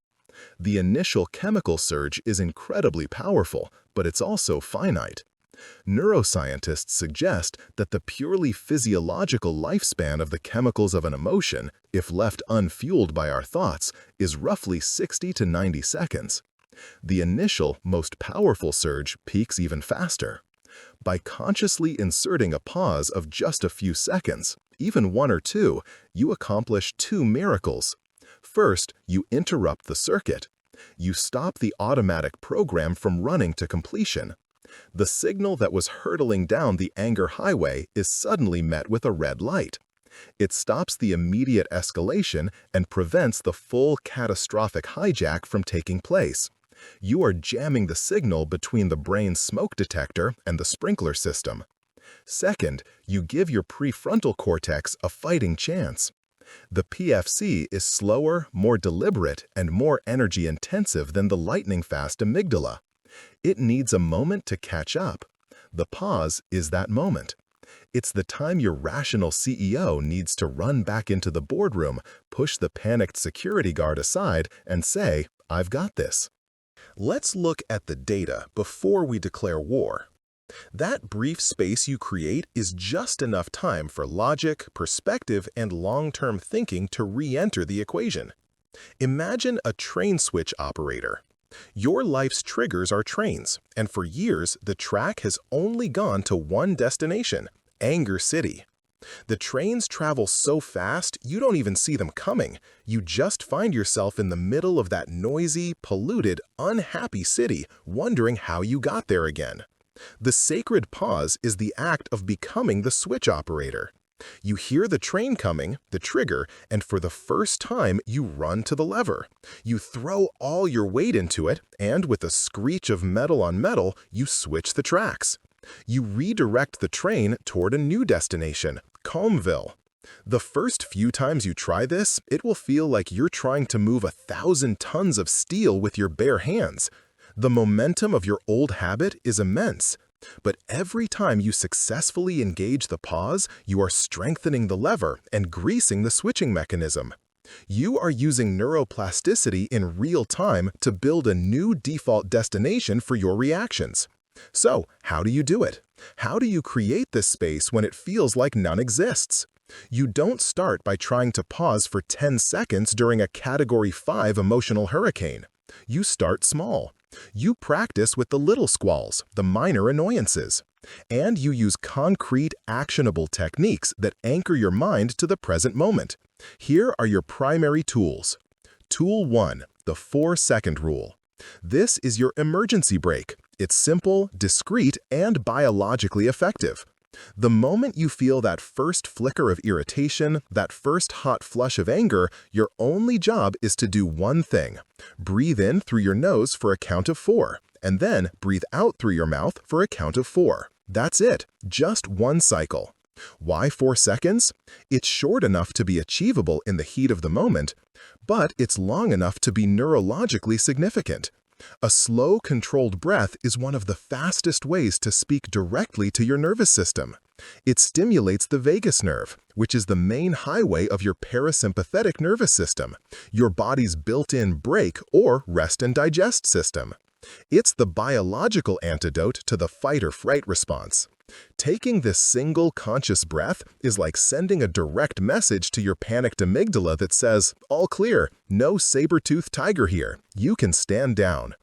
The initial chemical surge is incredibly powerful, but it's also finite. Neuroscientists suggest that the purely physiological lifespan of the chemicals of an emotion, if left unfueled by our thoughts, is roughly 60 to 90 seconds. The initial, most powerful surge peaks even faster. By consciously inserting a pause of just a few seconds, even 1 or 2, you accomplish 2 miracles. First, you interrupt the circuit. You stop the automatic program from running to completion. The signal that was hurtling down the anger highway is suddenly met with a red light. It stops the immediate escalation and prevents the full catastrophic hijack from taking place. You are jamming the signal between the brain's smoke detector and the sprinkler system. Second, you give your prefrontal cortex a fighting chance. The PFC is slower, more deliberate, and more energy-intensive than the lightning-fast amygdala. It needs a moment to catch up. The pause is that moment. It's the time your rational CEO needs to run back into the boardroom, push the panicked security guard aside, and say, "I've got this." Let's look at the data before we declare war. That brief space you create is just enough time for logic, perspective, and long-term thinking to re-enter the equation. Imagine a train switch operator. Your life's triggers are trains, and for years, the track has only gone to one destination, Anger City. The trains travel so fast, you don't even see them coming. You just find yourself in the middle of that noisy, polluted, unhappy city, wondering how you got there again. The sacred pause is the act of becoming the switch operator. You hear the train coming, the trigger, and for the first time, you run to the lever. You throw all your weight into it, and with a screech of metal on metal, you switch the tracks. You redirect the train toward a new destination, Calmville. The first few times you try this, it will feel like you're trying to move 1,000 tons of steel with your bare hands. The momentum of your old habit is immense. But every time you successfully engage the pause, you are strengthening the lever and greasing the switching mechanism. You are using neuroplasticity in real time to build a new default destination for your reactions. So, how do you do it? How do you create this space when it feels like none exists? You don't start by trying to pause for 10 seconds during a Category 5 emotional hurricane. You start small. You practice with the little squalls, the minor annoyances. And you use concrete, actionable techniques that anchor your mind to the present moment. Here are your primary tools. Tool 1, the 4-second rule. This is your emergency brake. It's simple, discreet, and biologically effective. The moment you feel that first flicker of irritation, that first hot flush of anger, your only job is to do one thing. Breathe in through your nose for a count of 4, and then breathe out through your mouth for a count of 4. That's it, just one cycle. Why 4 seconds? It's short enough to be achievable in the heat of the moment, but it's long enough to be neurologically significant. A slow, controlled breath is one of the fastest ways to speak directly to your nervous system. It stimulates the vagus nerve, which is the main highway of your parasympathetic nervous system, your body's built-in brake or rest and digest system. It's the biological antidote to the fight-or-fright response. Taking this single conscious breath is like sending a direct message to your panicked amygdala that says, "All clear, no saber-toothed tiger here, you can stand down."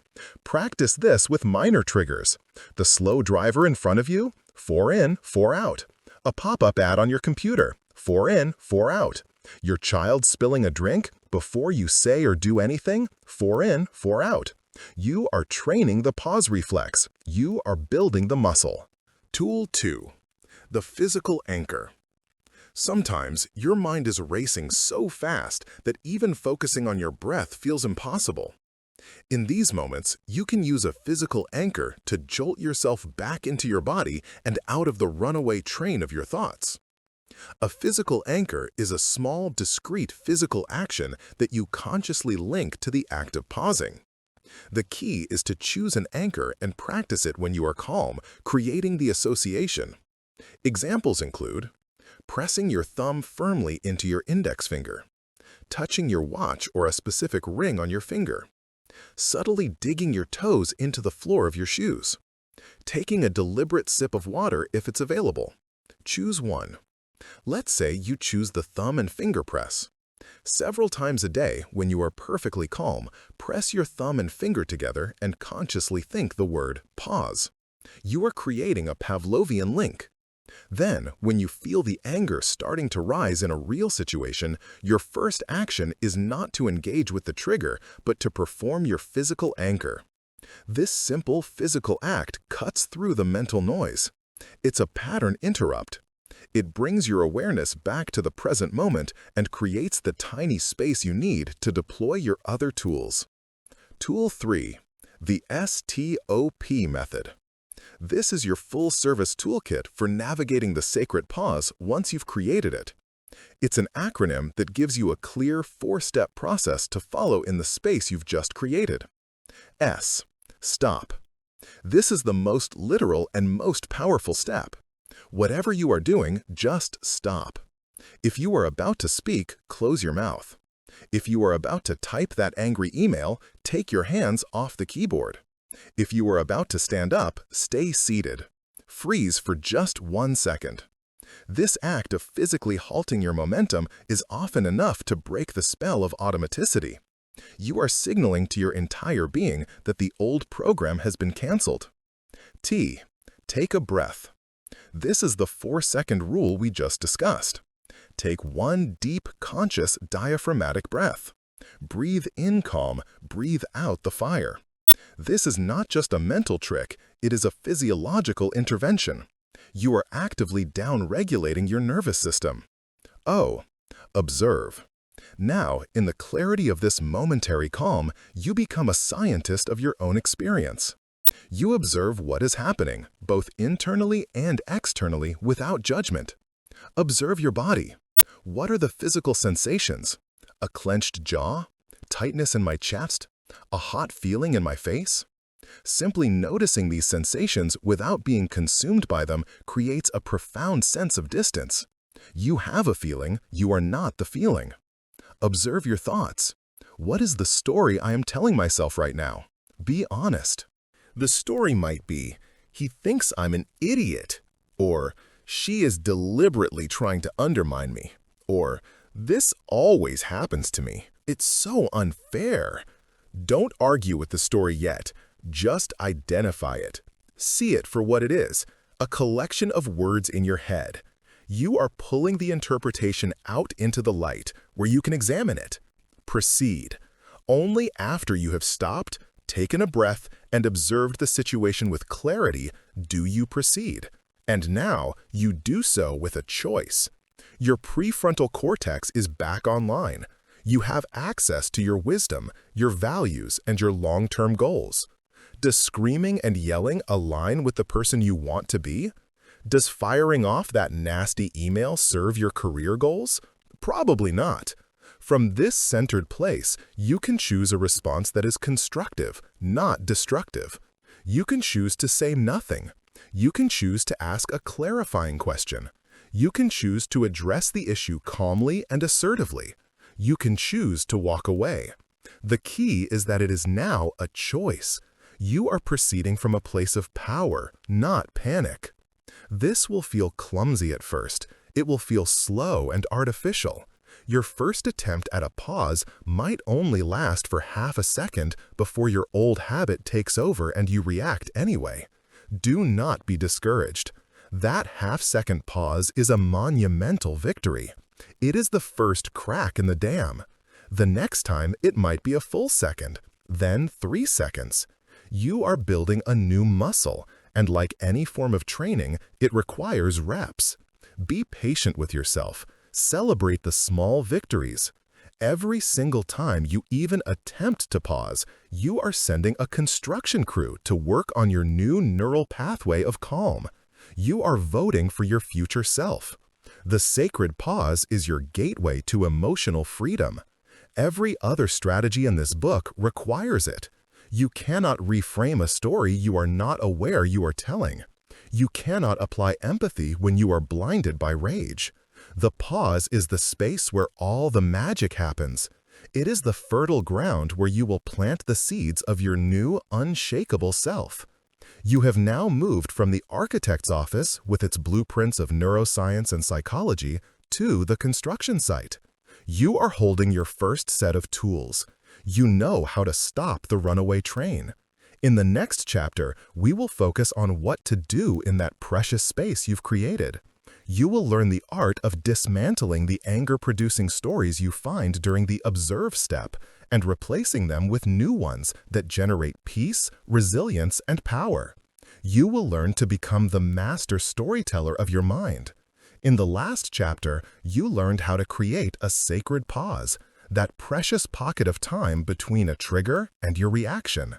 Practice this with minor triggers. The slow driver in front of you, 4 in, 4 out. A pop-up ad on your computer, 4 in, 4 out. Your child spilling a drink, before you say or do anything, 4 in, 4 out. You are training the pause reflex. You are building the muscle. Tool 2, the physical anchor. Sometimes your mind is racing so fast that even focusing on your breath feels impossible. In these moments, you can use a physical anchor to jolt yourself back into your body and out of the runaway train of your thoughts. A physical anchor is a small, discrete physical action that you consciously link to the act of pausing. The key is to choose an anchor and practice it when you are calm, creating the association. Examples include pressing your thumb firmly into your index finger, touching your watch or a specific ring on your finger, subtly digging your toes into the floor of your shoes, taking a deliberate sip of water if it's available. Choose one. Let's say you choose the thumb and finger press. Several times a day, when you are perfectly calm, press your thumb and finger together and consciously think the word pause. You are creating a Pavlovian link. Then, when you feel the anger starting to rise in a real situation, your first action is not to engage with the trigger, but to perform your physical anchor. This simple physical act cuts through the mental noise. It's a pattern interrupt. It brings your awareness back to the present moment and creates the tiny space you need to deploy your other tools. Tool 3, the STOP method. This is your full-service toolkit for navigating the sacred pause once you've created it. It's an acronym that gives you a clear 4-step process to follow in the space you've just created. S. Stop. This is the most literal and most powerful step. Whatever you are doing, just stop. If you are about to speak, close your mouth. If you are about to type that angry email, take your hands off the keyboard. If you are about to stand up, stay seated. Freeze for just 1 second. This act of physically halting your momentum is often enough to break the spell of automaticity. You are signaling to your entire being that the old program has been canceled. T. Take a breath. This is the 4-second rule we just discussed. Take 1 deep, conscious, diaphragmatic breath. Breathe in calm, breathe out the fire. This is not just a mental trick, it is a physiological intervention. You are actively down-regulating your nervous system. O. Observe. Now, in the clarity of this momentary calm, you become a scientist of your own experience. You observe what is happening, both internally and externally, without judgment. Observe your body. What are the physical sensations? A clenched jaw? Tightness in my chest? A hot feeling in my face? Simply noticing these sensations without being consumed by them creates a profound sense of distance. You have a feeling, you are not the feeling. Observe your thoughts. What is the story I am telling myself right now? Be honest. The story might be, he thinks I'm an idiot, or she is deliberately trying to undermine me, or this always happens to me. It's so unfair. Don't argue with the story yet. Just identify it. See it for what it is, a collection of words in your head. You are pulling the interpretation out into the light where you can examine it. Proceed. Only after you have stopped, taken a breath, and observed the situation with clarity do you proceed. And now you do so with a choice. Your prefrontal cortex is back online. You have access to your wisdom, your values, and your long-term goals. Does screaming and yelling align with the person you want to be? Does firing off that nasty email serve your career goals? Probably not. From this centered place, you can choose a response that is constructive, not destructive. You can choose to say nothing. You can choose to ask a clarifying question. You can choose to address the issue calmly and assertively. You can choose to walk away. The key is that it is now a choice. You are proceeding from a place of power, not panic. This will feel clumsy at first. It will feel slow and artificial. Your first attempt at a pause might only last for half a second before your old habit takes over and you react anyway. Do not be discouraged. That half-second pause is a monumental victory. It is the first crack in the dam. The next time, it might be a full second, then 3 seconds. You are building a new muscle, and like any form of training, it requires reps. Be patient with yourself. Celebrate the small victories. Every single time you even attempt to pause, you are sending a construction crew to work on your new neural pathway of calm. You are voting for your future self. The sacred pause is your gateway to emotional freedom. Every other strategy in this book requires it. You cannot reframe a story you are not aware you are telling. You cannot apply empathy when you are blinded by rage. The pause is the space where all the magic happens. It is the fertile ground where you will plant the seeds of your new, unshakable self. You have now moved from the architect's office with its blueprints of neuroscience and psychology to the construction site. You are holding your first set of tools. You know how to stop the runaway train. In the next chapter, we will focus on what to do in that precious space you've created. You will learn the art of dismantling the anger-producing stories you find during the observe step and replacing them with new ones that generate peace, resilience, and power. You will learn to become the master storyteller of your mind. In the last chapter, you learned how to create a sacred pause, that precious pocket of time between a trigger and your reaction.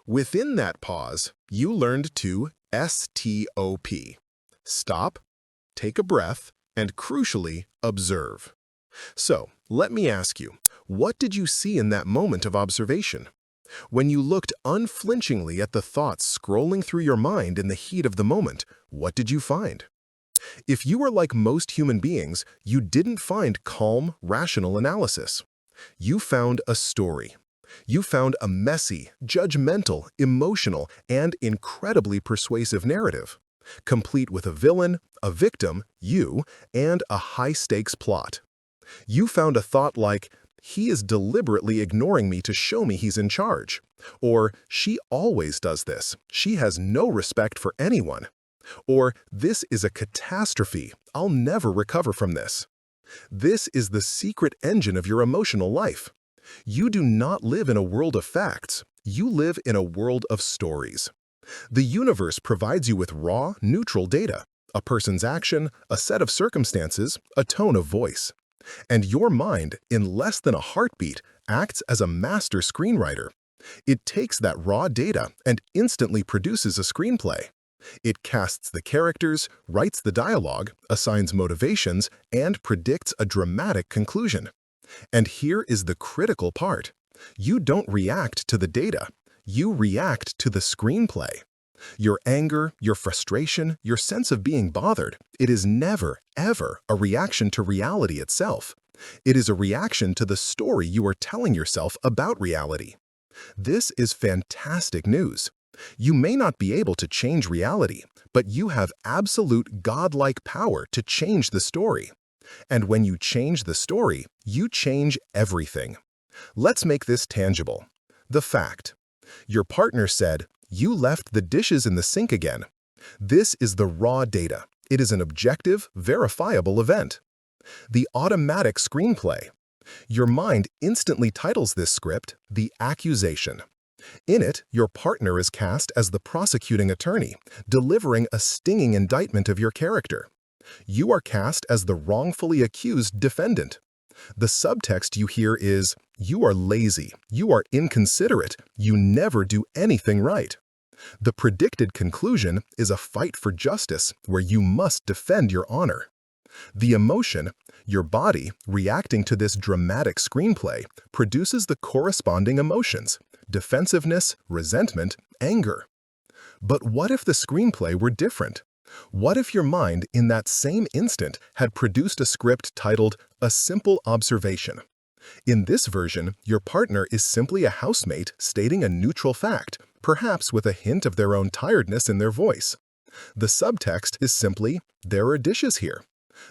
Within that pause, you learned to STOP. Stop, take a breath, and crucially, observe. So, let me ask you, what did you see in that moment of observation? When you looked unflinchingly at the thoughts scrolling through your mind in the heat of the moment, what did you find? If you were like most human beings, you didn't find calm, rational analysis. You found a story. You found a messy, judgmental, emotional, and incredibly persuasive narrative, complete with a villain, a victim, you, and a high-stakes plot. You found a thought like, "He is deliberately ignoring me to show me he's in charge," or "She always does this. She has no respect for anyone," or "This is a catastrophe. I'll never recover from this." This is the secret engine of your emotional life. You do not live in a world of facts. You live in a world of stories. The universe provides you with raw, neutral data, a person's action, a set of circumstances, a tone of voice. And your mind, in less than a heartbeat, acts as a master screenwriter. It takes that raw data and instantly produces a screenplay. It casts the characters, writes the dialogue, assigns motivations, and predicts a dramatic conclusion. And here is the critical part. You don't react to the data. You react to the screenplay. Your anger, your frustration, your sense of being bothered, it is never, ever a reaction to reality itself. It is a reaction to the story you are telling yourself about reality. This is fantastic news. You may not be able to change reality, but you have absolute godlike power to change the story. And when you change the story, you change everything. Let's make this tangible. The fact. Your partner said, "You left the dishes in the sink again." This is the raw data. It is an objective, verifiable event. The automatic screenplay. Your mind instantly titles this script, "The Accusation." In it, your partner is cast as the prosecuting attorney, delivering a stinging indictment of your character. You are cast as the wrongfully accused defendant. The subtext you hear is, "You are lazy, you are inconsiderate, you never do anything right." The predicted conclusion is a fight for justice where you must defend your honor. The emotion, your body, reacting to this dramatic screenplay, produces the corresponding emotions: defensiveness, resentment, anger. But what if the screenplay were different? What if your mind, in that same instant, had produced a script titled "A Simple Observation"? In this version, your partner is simply a housemate stating a neutral fact, perhaps with a hint of their own tiredness in their voice. The subtext is simply, "There are dishes here."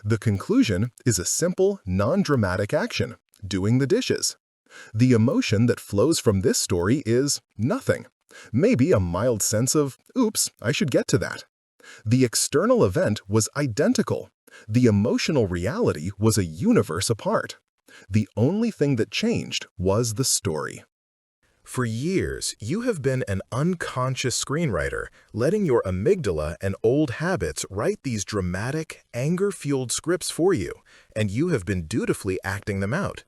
The conclusion is a simple, non-dramatic action: doing the dishes. The emotion that flows from this story is nothing. Maybe a mild sense of, "Oops, I should get to that." The external event was identical. The emotional reality was a universe apart. The only thing that changed was the story. For years, you have been an unconscious screenwriter, letting your amygdala and old habits write these dramatic, anger-fueled scripts for you, and you have been dutifully acting them out.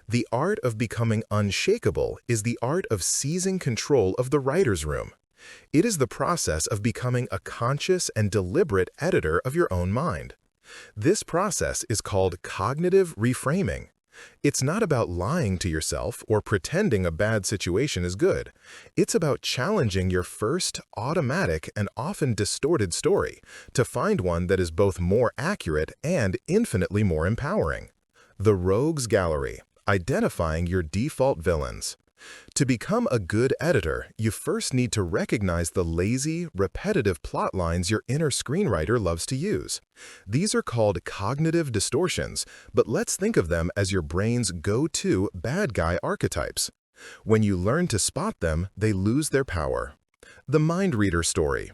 The art of becoming unshakable is the art of seizing control of the writer's room. It is the process of becoming a conscious and deliberate editor of your own mind. This process is called cognitive reframing. It's not about lying to yourself or pretending a bad situation is good. It's about challenging your first, automatic, and often distorted story to find one that is both more accurate and infinitely more empowering. The Rogues Gallery, identifying your default villains. To become a good editor, you first need to recognize the lazy, repetitive plot lines your inner screenwriter loves to use. These are called cognitive distortions, but let's think of them as your brain's go-to bad guy archetypes. When you learn to spot them, they lose their power. The mind reader story.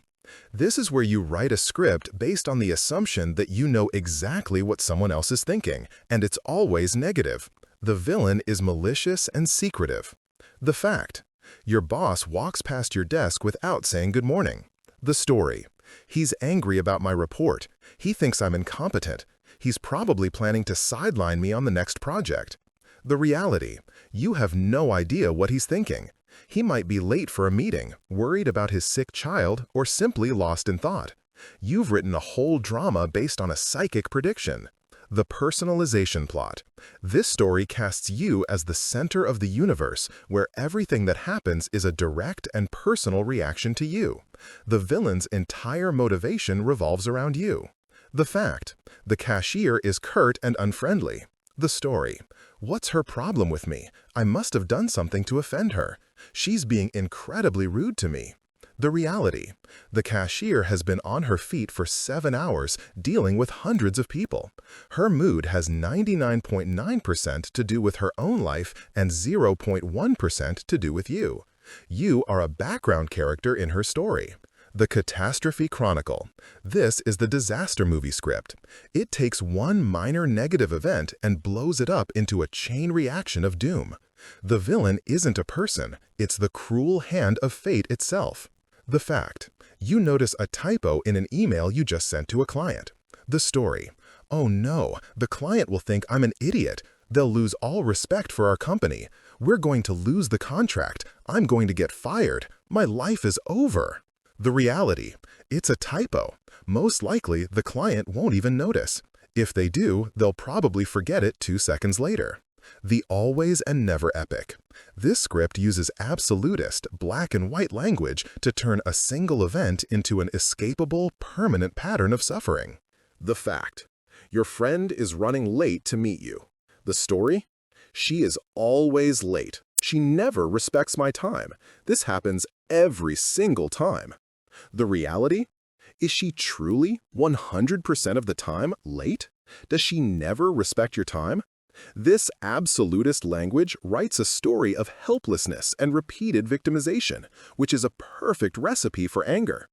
This is where you write a script based on the assumption that you know exactly what someone else is thinking, and it's always negative. The villain is malicious and secretive. The fact. Your boss walks past your desk without saying good morning. The story. He's angry about my report. He thinks I'm incompetent. He's probably planning to sideline me on the next project. The reality. You have no idea what he's thinking. He might be late for a meeting, worried about his sick child, or simply lost in thought. You've written a whole drama based on a psychic prediction. The personalization plot. This story casts you as the center of the universe, where everything that happens is a direct and personal reaction to you. The villain's entire motivation revolves around you. The fact. The cashier is curt and unfriendly. The story. What's her problem with me? I must have done something to offend her. She's being incredibly rude to me. The reality. The cashier has been on her feet for 7 hours dealing with hundreds of people. Her mood has 99.9% to do with her own life and 0.1% to do with you. You are a background character in her story. The Catastrophe Chronicle. This is the disaster movie script. It takes one minor negative event and blows it up into a chain reaction of doom. The villain isn't a person, it's the cruel hand of fate itself. The fact. You notice a typo in an email you just sent to a client. The story. Oh no, the client will think I'm an idiot. They'll lose all respect for our company. We're going to lose the contract. I'm going to get fired. My life is over. The reality. It's a typo. Most likely, the client won't even notice. If they do, they'll probably forget it 2 seconds later. The always and never epic. This script uses absolutist, black and white language to turn a single event into an escapable, permanent pattern of suffering. The fact. Your friend is running late to meet you. The story? She is always late. She never respects my time. This happens every single time. The reality? Is she truly 100% of the time late? Does she never respect your time? This absolutist language writes a story of helplessness and repeated victimization, which is a perfect recipe for anger.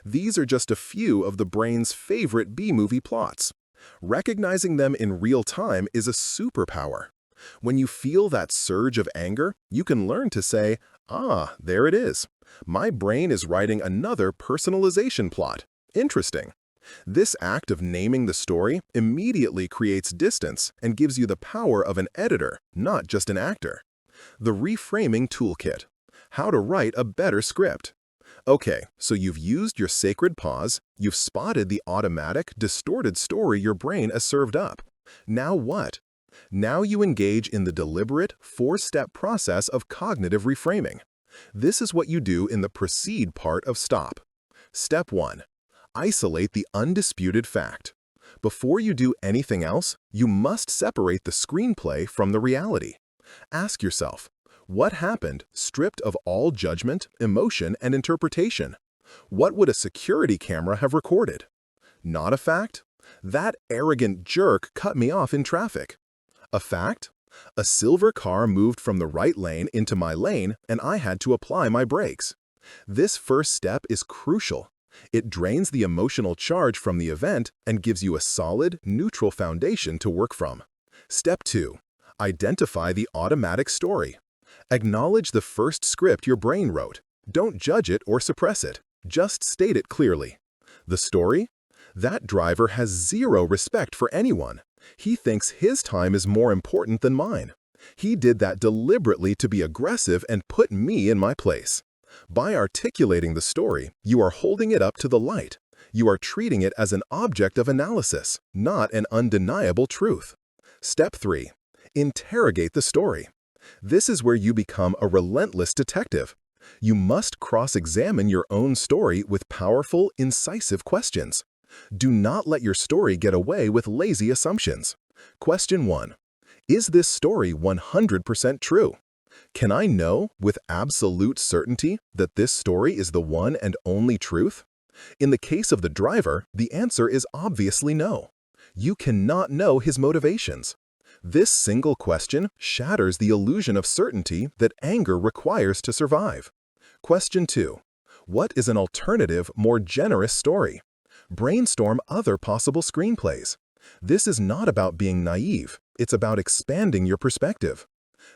These are just a few of the brain's favorite B-movie plots. Recognizing them in real time is a superpower. When you feel that surge of anger, you can learn to say, "Ah, there it is. My brain is writing another personalization plot. Interesting." This act of naming the story immediately creates distance and gives you the power of an editor, not just an actor. The Reframing Toolkit. How to write a better script. Okay, so you've used your sacred pause, you've spotted the automatic, distorted story your brain has served up. Now what? Now you engage in the deliberate, 4-step process of cognitive reframing. This is what you do in the proceed part of STOP. Step 1. Isolate the undisputed fact. Before you do anything else, you must separate the screenplay from the reality. Ask yourself, what happened stripped of all judgment, emotion, and interpretation? What would a security camera have recorded? Not a fact? That arrogant jerk cut me off in traffic. A fact? A silver car moved from the right lane into my lane and I had to apply my brakes. This first step is crucial. It drains the emotional charge from the event and gives you a solid, neutral foundation to work from. Step 2. Identify the automatic story. Acknowledge the first script your brain wrote. Don't judge it or suppress it. Just state it clearly. The story? That driver has zero respect for anyone. He thinks his time is more important than mine. He did that deliberately to be aggressive and put me in my place. By articulating the story, you are holding it up to the light. You are treating it as an object of analysis, not an undeniable truth. Step 3. Interrogate the story. This is where you become a relentless detective. You must cross-examine your own story with powerful, incisive questions. Do not let your story get away with lazy assumptions. Question 1. Is this story 100% true? Can I know with absolute certainty that this story is the one and only truth? In the case of the driver, the answer is obviously no. You cannot know his motivations. This single question shatters the illusion of certainty that anger requires to survive. Question 2. What is an alternative, more generous story? Brainstorm other possible screenplays. This is not about being naive, it's about expanding your perspective.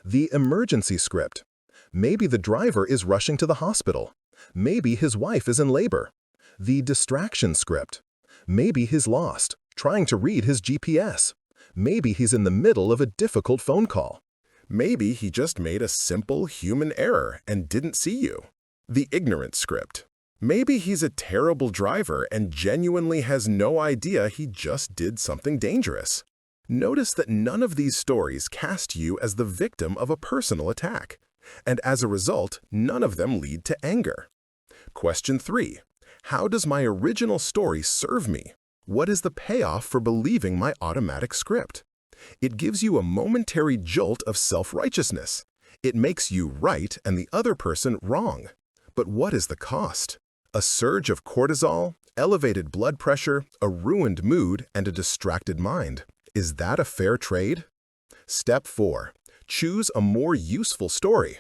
The emergency script. Maybe the driver is rushing to the hospital. Maybe his wife is in labor. The distraction script. Maybe he's lost, trying to read his GPS. Maybe he's in the middle of a difficult phone call. Maybe he just made a simple human error and didn't see you. The ignorant script. Maybe he's a terrible driver and genuinely has no idea he just did something dangerous. Notice that none of these stories cast you as the victim of a personal attack, and as a result, none of them lead to anger. Question 3. How does my original story serve me? What is the payoff for believing my automatic script? It gives you a momentary jolt of self-righteousness. It makes you right and the other person wrong. But what is the cost? A surge of cortisol, elevated blood pressure, a ruined mood, and a distracted mind. Is that a fair trade? Step 4. Choose a more useful story.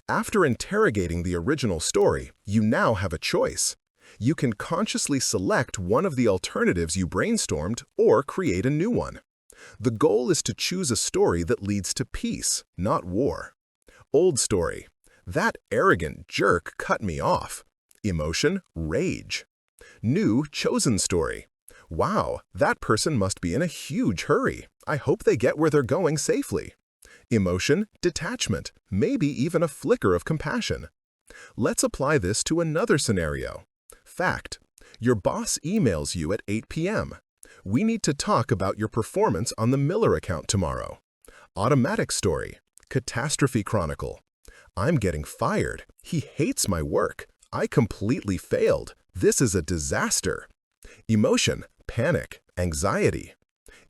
After interrogating the original story, you now have a choice. You can consciously select one of the alternatives you brainstormed or create a new one. The goal is to choose a story that leads to peace, not war. Old story. That arrogant jerk cut me off. Emotion, rage. New, chosen story. Wow, that person must be in a huge hurry. I hope they get where they're going safely. Emotion, detachment, maybe even a flicker of compassion. Let's apply this to another scenario. Fact. Your boss emails you at 8 p.m. We need to talk about your performance on the Miller account tomorrow. Automatic story. Catastrophe chronicle. I'm getting fired. He hates my work. I completely failed. This is a disaster. Emotion, panic, anxiety.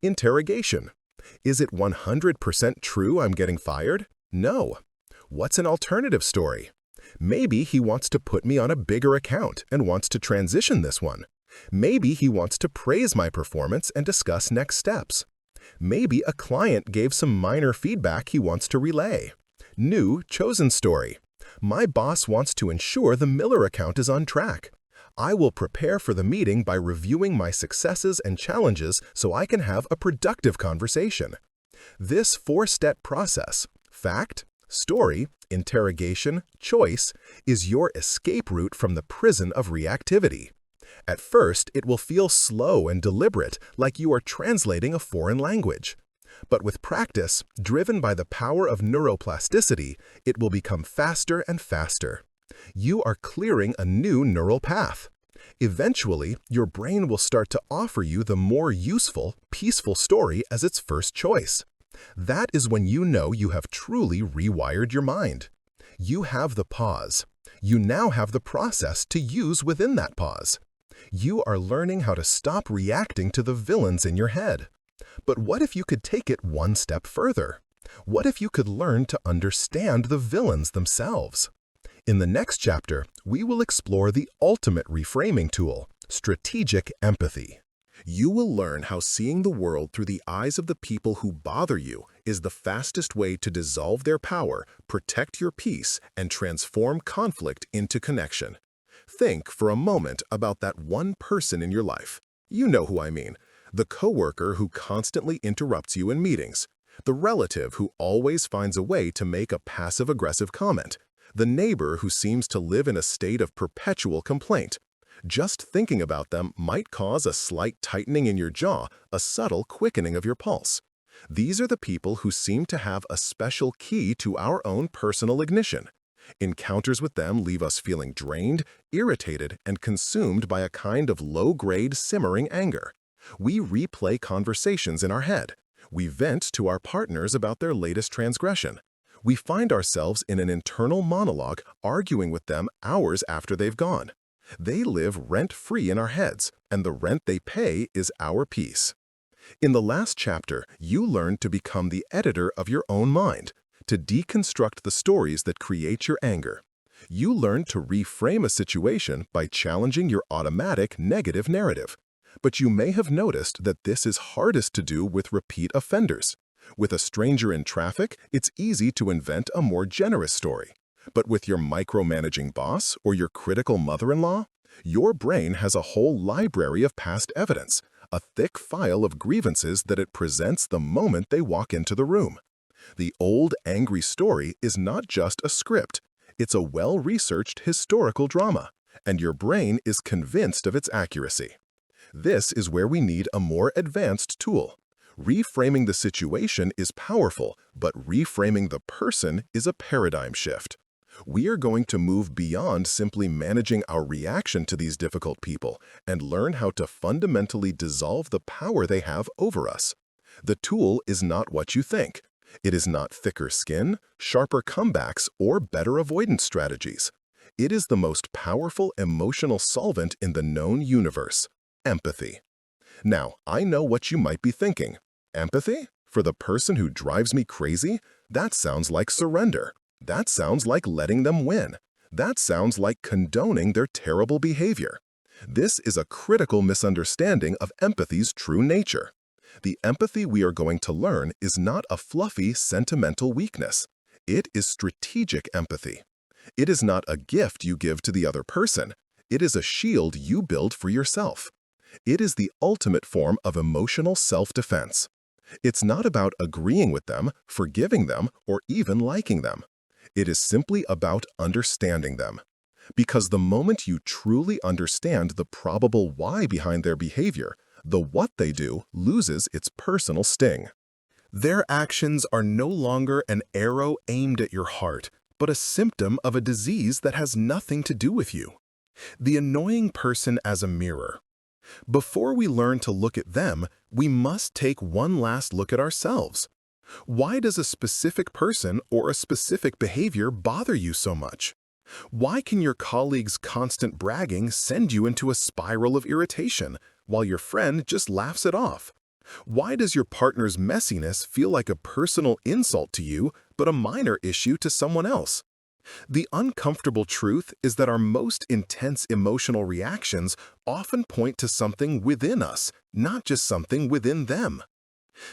Interrogation. Is it 100% true I'm getting fired? No. What's an alternative story? Maybe he wants to put me on a bigger account and wants to transition this one. Maybe he wants to praise my performance and discuss next steps. Maybe a client gave some minor feedback he wants to relay. New, chosen story. My boss wants to ensure the Miller account is on track. I will prepare for the meeting by reviewing my successes and challenges so I can have a productive conversation. This 4-step process, fact, story, interrogation, choice, is your escape route from the prison of reactivity. At first, it will feel slow and deliberate, like you are translating a foreign language. But with practice, driven by the power of neuroplasticity, it will become faster and faster. You are clearing a new neural path. Eventually, your brain will start to offer you the more useful, peaceful story as its first choice. That is when you know you have truly rewired your mind. You have the pause. You now have the process to use within that pause. You are learning how to stop reacting to the villains in your head. But what if you could take it one step further? What if you could learn to understand the villains themselves? In the next chapter, we will explore the ultimate reframing tool, strategic empathy. You will learn how seeing the world through the eyes of the people who bother you is the fastest way to dissolve their power, protect your peace, and transform conflict into connection. Think for a moment about that one person in your life. You know who I mean. The coworker who constantly interrupts you in meetings. The relative who always finds a way to make a passive-aggressive comment. The neighbor who seems to live in a state of perpetual complaint. Just thinking about them might cause a slight tightening in your jaw, a subtle quickening of your pulse. These are the people who seem to have a special key to our own personal ignition. Encounters with them leave us feeling drained, irritated, and consumed by a kind of low-grade simmering anger. We replay conversations in our head. We vent to our partners about their latest transgression. We find ourselves in an internal monologue arguing with them hours after they've gone. They live rent-free in our heads, and the rent they pay is our peace. In the last chapter, you learned to become the editor of your own mind, to deconstruct the stories that create your anger. You learned to reframe a situation by challenging your automatic negative narrative. But you may have noticed that this is hardest to do with repeat offenders. With a stranger in traffic, it's easy to invent a more generous story. But with your micromanaging boss or your critical mother-in-law, your brain has a whole library of past evidence, a thick file of grievances that it presents the moment they walk into the room. The old angry story is not just a script, it's a well-researched historical drama, and your brain is convinced of its accuracy. This is where we need a more advanced tool. Reframing the situation is powerful, but reframing the person is a paradigm shift. We are going to move beyond simply managing our reaction to these difficult people and learn how to fundamentally dissolve the power they have over us. The tool is not what you think. It is not thicker skin, sharper comebacks, or better avoidance strategies. It is the most powerful emotional solvent in the known universe: empathy. Now, I know what you might be thinking. Empathy? For the person who drives me crazy? That sounds like surrender. That sounds like letting them win. That sounds like condoning their terrible behavior. This is a critical misunderstanding of empathy's true nature. The empathy we are going to learn is not a fluffy, sentimental weakness. It is strategic empathy. It is not a gift you give to the other person. It is a shield you build for yourself. It is the ultimate form of emotional self-defense. It's not about agreeing with them, forgiving them, or even liking them. It is simply about understanding them. Because the moment you truly understand the probable why behind their behavior, the what they do loses its personal sting. Their actions are no longer an arrow aimed at your heart, but a symptom of a disease that has nothing to do with you. The annoying person as a mirror. Before we learn to look at them, we must take one last look at ourselves. Why does a specific person or a specific behavior bother you so much? Why can your colleague's constant bragging send you into a spiral of irritation, while your friend just laughs it off? Why does your partner's messiness feel like a personal insult to you, but a minor issue to someone else? The uncomfortable truth is that our most intense emotional reactions often point to something within us, not just something within them.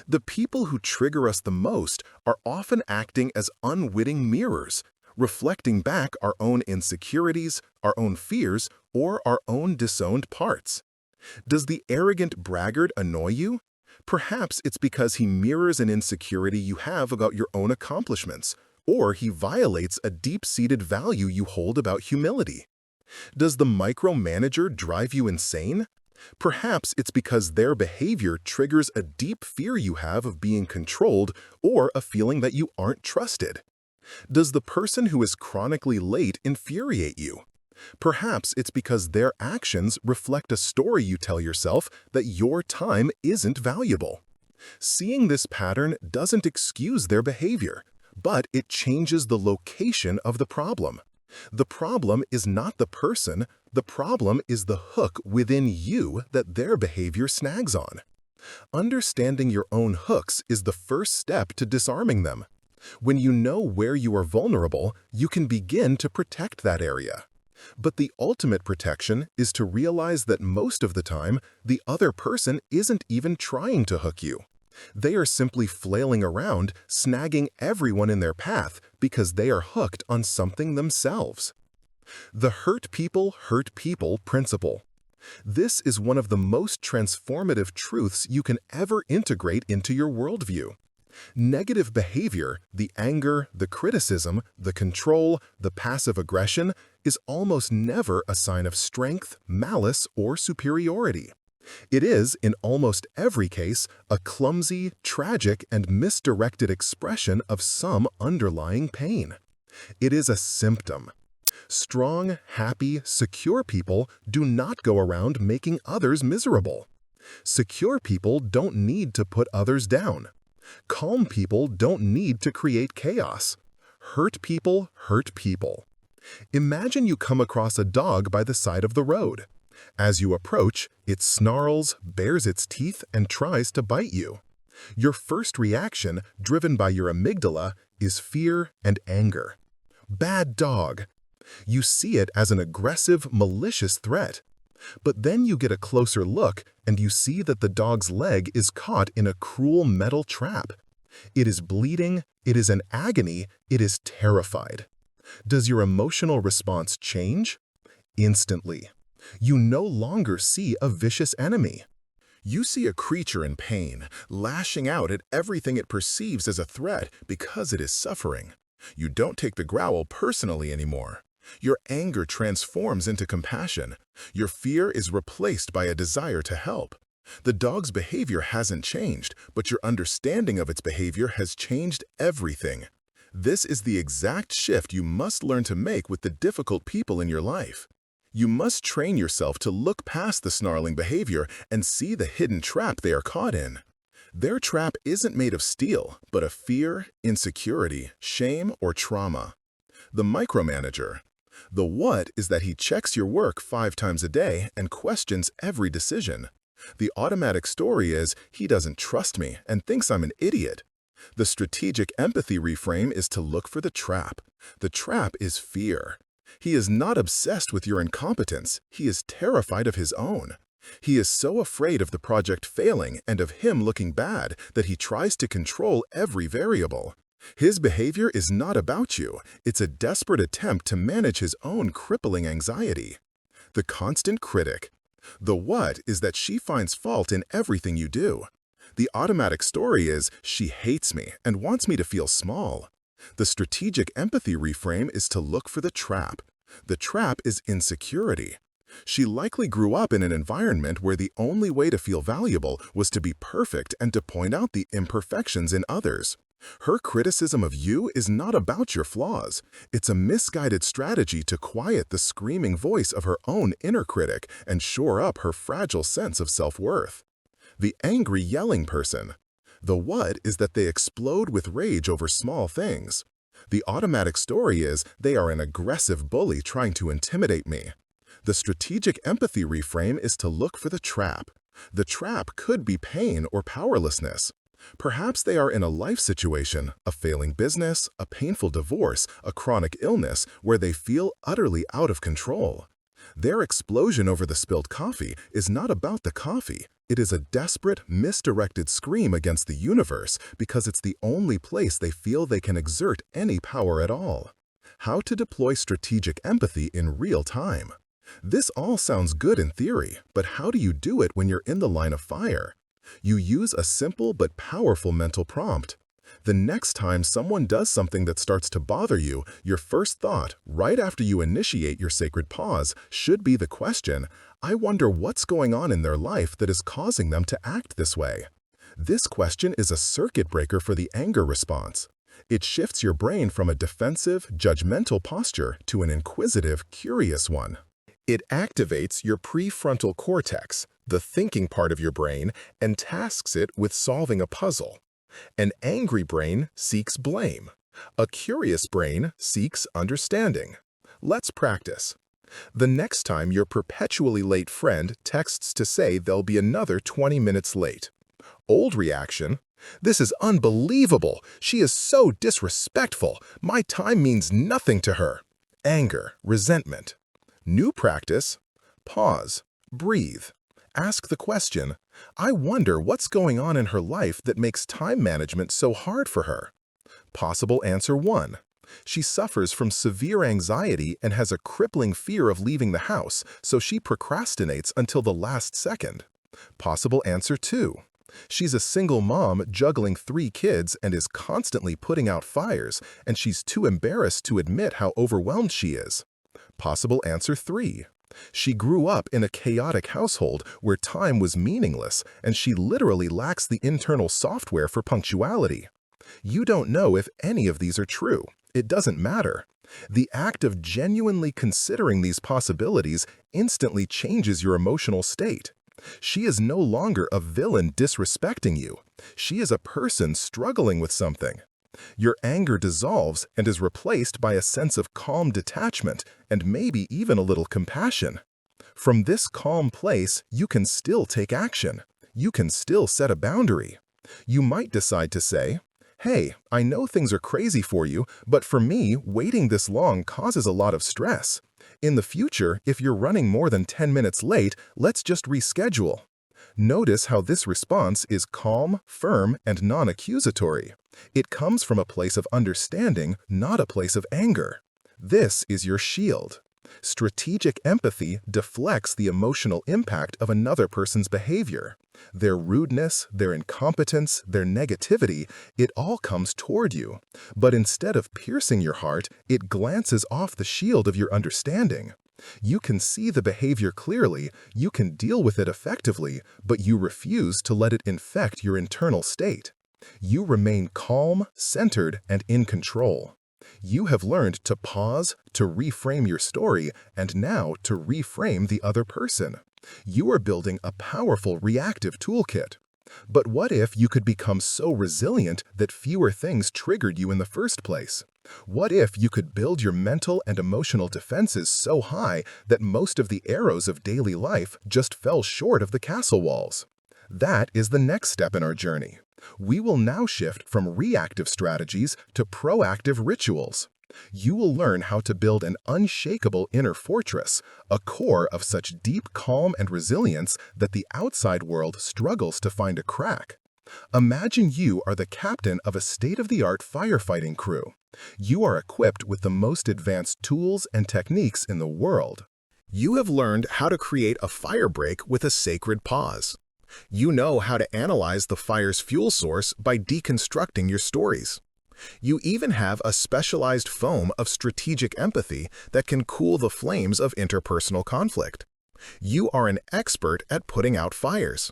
The people who trigger us the most are often acting as unwitting mirrors, reflecting back our own insecurities, our own fears, or our own disowned parts. Does the arrogant braggart annoy you? Perhaps it's because he mirrors an insecurity you have about your own accomplishments, or he violates a deep-seated value you hold about humility. Does the micromanager drive you insane? Perhaps it's because their behavior triggers a deep fear you have of being controlled or a feeling that you aren't trusted. Does the person who is chronically late infuriate you? Perhaps it's because their actions reflect a story you tell yourself that your time isn't valuable. Seeing this pattern doesn't excuse their behavior, but it changes the location of the problem. The problem is not the person, the problem is the hook within you that their behavior snags on. Understanding your own hooks is the first step to disarming them. When you know where you are vulnerable, you can begin to protect that area. But the ultimate protection is to realize that most of the time, the other person isn't even trying to hook you. They are simply flailing around, snagging everyone in their path because they are hooked on something themselves. The hurt people principle. This is one of the most transformative truths you can ever integrate into your worldview. Negative behavior, the anger, the criticism, the control, the passive aggression, is almost never a sign of strength, malice, or superiority. It is, in almost every case, a clumsy, tragic, and misdirected expression of some underlying pain. It is a symptom. Strong, happy, secure people do not go around making others miserable. Secure people don't need to put others down. Calm people don't need to create chaos. Hurt people hurt people. Imagine you come across a dog by the side of the road. As you approach, it snarls, bares its teeth, and tries to bite you. Your first reaction, driven by your amygdala, is fear and anger. Bad dog. You see it as an aggressive, malicious threat. But then you get a closer look and you see that the dog's leg is caught in a cruel metal trap. It is bleeding, it is in agony, it is terrified. Does your emotional response change? Instantly. You no longer see a vicious enemy. You see a creature in pain, lashing out at everything it perceives as a threat because it is suffering. You don't take the growl personally anymore. Your anger transforms into compassion. Your fear is replaced by a desire to help. The dog's behavior hasn't changed, but your understanding of its behavior has changed everything. This is the exact shift you must learn to make with the difficult people in your life. You must train yourself to look past the snarling behavior and see the hidden trap they are caught in. Their trap isn't made of steel, but of fear, insecurity, shame, or trauma. The micromanager. The what is that he checks your work 5 times a day and questions every decision. The automatic story is, he doesn't trust me and thinks I'm an idiot. The strategic empathy reframe is to look for the trap. The trap is fear. He is not obsessed with your incompetence, he is terrified of his own. He is so afraid of the project failing and of him looking bad that he tries to control every variable. His behavior is not about you, it's a desperate attempt to manage his own crippling anxiety. The constant critic. The what is that she finds fault in everything you do. The automatic story is, she hates me and wants me to feel small. The strategic empathy reframe is to look for the trap. The trap is insecurity. She likely grew up in an environment where the only way to feel valuable was to be perfect and to point out the imperfections in others. Her criticism of you is not about your flaws. It's a misguided strategy to quiet the screaming voice of her own inner critic and shore up her fragile sense of self-worth. The angry yelling person. The what is that they explode with rage over small things. The automatic story is, they are an aggressive bully trying to intimidate me. The strategic empathy reframe is to look for the trap. The trap could be pain or powerlessness. Perhaps they are in a life situation, a failing business, a painful divorce, a chronic illness, where they feel utterly out of control. Their explosion over the spilled coffee is not about the coffee. It is a desperate, misdirected scream against the universe because it's the only place they feel they can exert any power at all. How to deploy strategic empathy in real time. This all sounds good in theory, but how do you do it when you're in the line of fire? You use a simple but powerful mental prompt. The next time someone does something that starts to bother you, your first thought, right after you initiate your sacred pause, should be the question, I wonder what's going on in their life that is causing them to act this way. This question is a circuit breaker for the anger response. It shifts your brain from a defensive, judgmental posture to an inquisitive, curious one. It activates your prefrontal cortex, the thinking part of your brain, and tasks it with solving a puzzle. An angry brain seeks blame. A curious brain seeks understanding. Let's practice. The next time your perpetually late friend texts to say they'll be another 20 minutes late. Old reaction, this is unbelievable. She is so disrespectful. My time means nothing to her. Anger, resentment. New practice, pause, breathe. Ask the question, I wonder what's going on in her life that makes time management so hard for her. Possible answer 1. She suffers from severe anxiety and has a crippling fear of leaving the house, so she procrastinates until the last second. Possible answer 2. She's a single mom juggling 3 kids and is constantly putting out fires, and she's too embarrassed to admit how overwhelmed she is. Possible answer 3. She grew up in a chaotic household where time was meaningless, and she literally lacks the internal software for punctuality. You don't know if any of these are true. It doesn't matter. The act of genuinely considering these possibilities instantly changes your emotional state. She is no longer a villain disrespecting you. She is a person struggling with something. Your anger dissolves and is replaced by a sense of calm detachment and maybe even a little compassion. From this calm place, you can still take action. You can still set a boundary. You might decide to say, hey, I know things are crazy for you, but for me, waiting this long causes a lot of stress. In the future, if you're running more than 10 minutes late, let's just reschedule. Notice how this response is calm, firm, and non-accusatory. It comes from a place of understanding, not a place of anger. This is your shield. Strategic empathy deflects the emotional impact of another person's behavior. Their rudeness, their incompetence, their negativity, it all comes toward you. But instead of piercing your heart, it glances off the shield of your understanding. You can see the behavior clearly, you can deal with it effectively, but you refuse to let it infect your internal state. You remain calm, centered, and in control. You have learned to pause, to reframe your story, and now to reframe the other person. You are building a powerful reactive toolkit. But what if you could become so resilient that fewer things triggered you in the first place? What if you could build your mental and emotional defenses so high that most of the arrows of daily life just fell short of the castle walls? That is the next step in our journey. We will now shift from reactive strategies to proactive rituals. You will learn how to build an unshakable inner fortress, a core of such deep calm and resilience that the outside world struggles to find a crack. Imagine you are the captain of a state-of-the-art firefighting crew. You are equipped with the most advanced tools and techniques in the world. You have learned how to create a fire break with a sacred pause. You know how to analyze the fire's fuel source by deconstructing your stories. You even have a specialized foam of strategic empathy that can cool the flames of interpersonal conflict. You are an expert at putting out fires.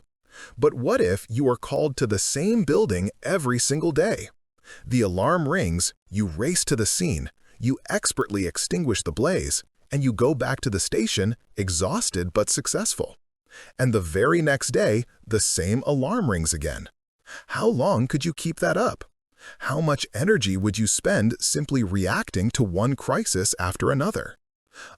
But what if you are called to the same building every single day? The alarm rings, you race to the scene, you expertly extinguish the blaze, and you go back to the station exhausted but successful. And the very next day, the same alarm rings again. How long could you keep that up? How much energy would you spend simply reacting to one crisis after another?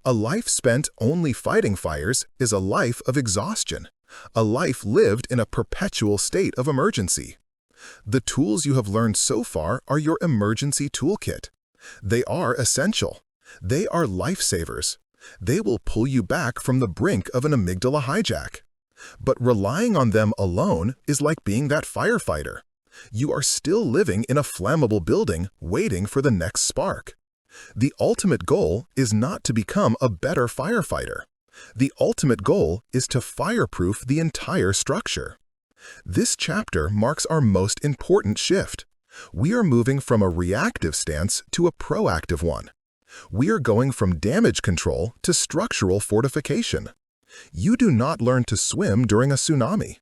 A life spent only fighting fires is a life of exhaustion, a life lived in a perpetual state of emergency. The tools you have learned so far are your emergency toolkit. They are essential. They are lifesavers. They will pull you back from the brink of an amygdala hijack. But relying on them alone is like being that firefighter. You are still living in a flammable building waiting for the next spark. The ultimate goal is not to become a better firefighter. The ultimate goal is to fireproof the entire structure. This chapter marks our most important shift. We are moving from a reactive stance to a proactive one. We are going from damage control to structural fortification. You do not learn to swim during a tsunami.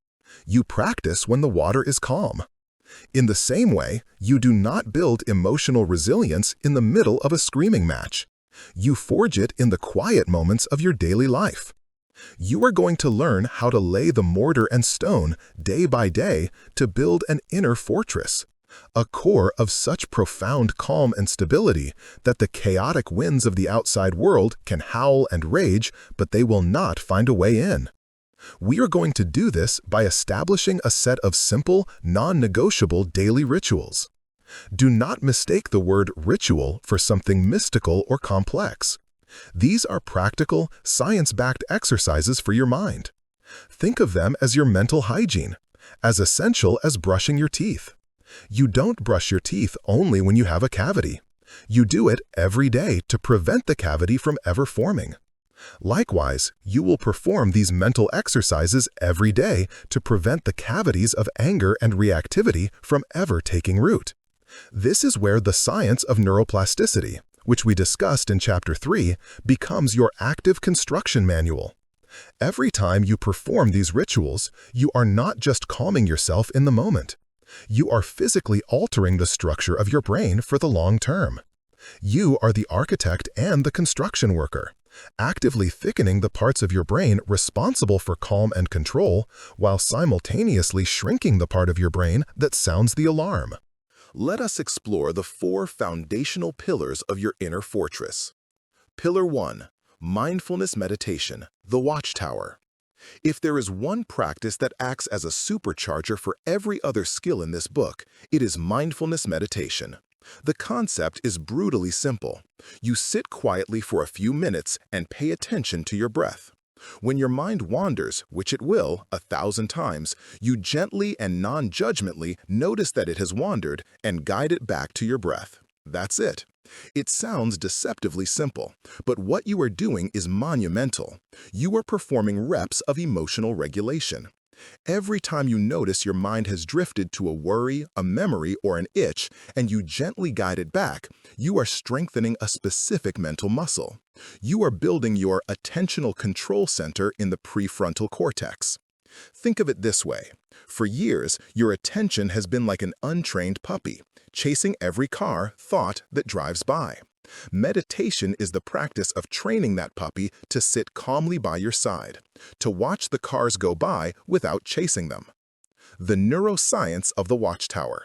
You practice when the water is calm. In the same way, you do not build emotional resilience in the middle of a screaming match. You forge it in the quiet moments of your daily life. You are going to learn how to lay the mortar and stone day by day to build an inner fortress, a core of such profound calm and stability that the chaotic winds of the outside world can howl and rage, but they will not find a way in. We are going to do this by establishing a set of simple, non-negotiable daily rituals. Do not mistake the word ritual for something mystical or complex. These are practical, science-backed exercises for your mind. Think of them as your mental hygiene, as essential as brushing your teeth. You don't brush your teeth only when you have a cavity. You do it every day to prevent the cavity from ever forming. Likewise, you will perform these mental exercises every day to prevent the cavities of anger and reactivity from ever taking root. This is where the science of neuroplasticity, which we discussed in Chapter 3, becomes your active construction manual. Every time you perform these rituals, you are not just calming yourself in the moment. You are physically altering the structure of your brain for the long term. You are the architect and the construction worker, actively thickening the parts of your brain responsible for calm and control, while simultaneously shrinking the part of your brain that sounds the alarm. Let us explore the 4 foundational pillars of your inner fortress. Pillar 1. Mindfulness meditation, the watchtower. If there is one practice that acts as a supercharger for every other skill in this book, it is mindfulness meditation. The concept is brutally simple. You sit quietly for a few minutes and pay attention to your breath. When your mind wanders, which it will 1,000 times, you gently and non-judgmentally notice that it has wandered and guide it back to your breath. That's it. It sounds deceptively simple, but what you are doing is monumental. You are performing reps of emotional regulation. Every time you notice your mind has drifted to a worry, a memory, or an itch, and you gently guide it back, you are strengthening a specific mental muscle. You are building your attentional control center in the prefrontal cortex. Think of it this way. For years, your attention has been like an untrained puppy, chasing every car, thought that drives by. Meditation is the practice of training that puppy to sit calmly by your side, to watch the cars go by without chasing them. The neuroscience of the watchtower.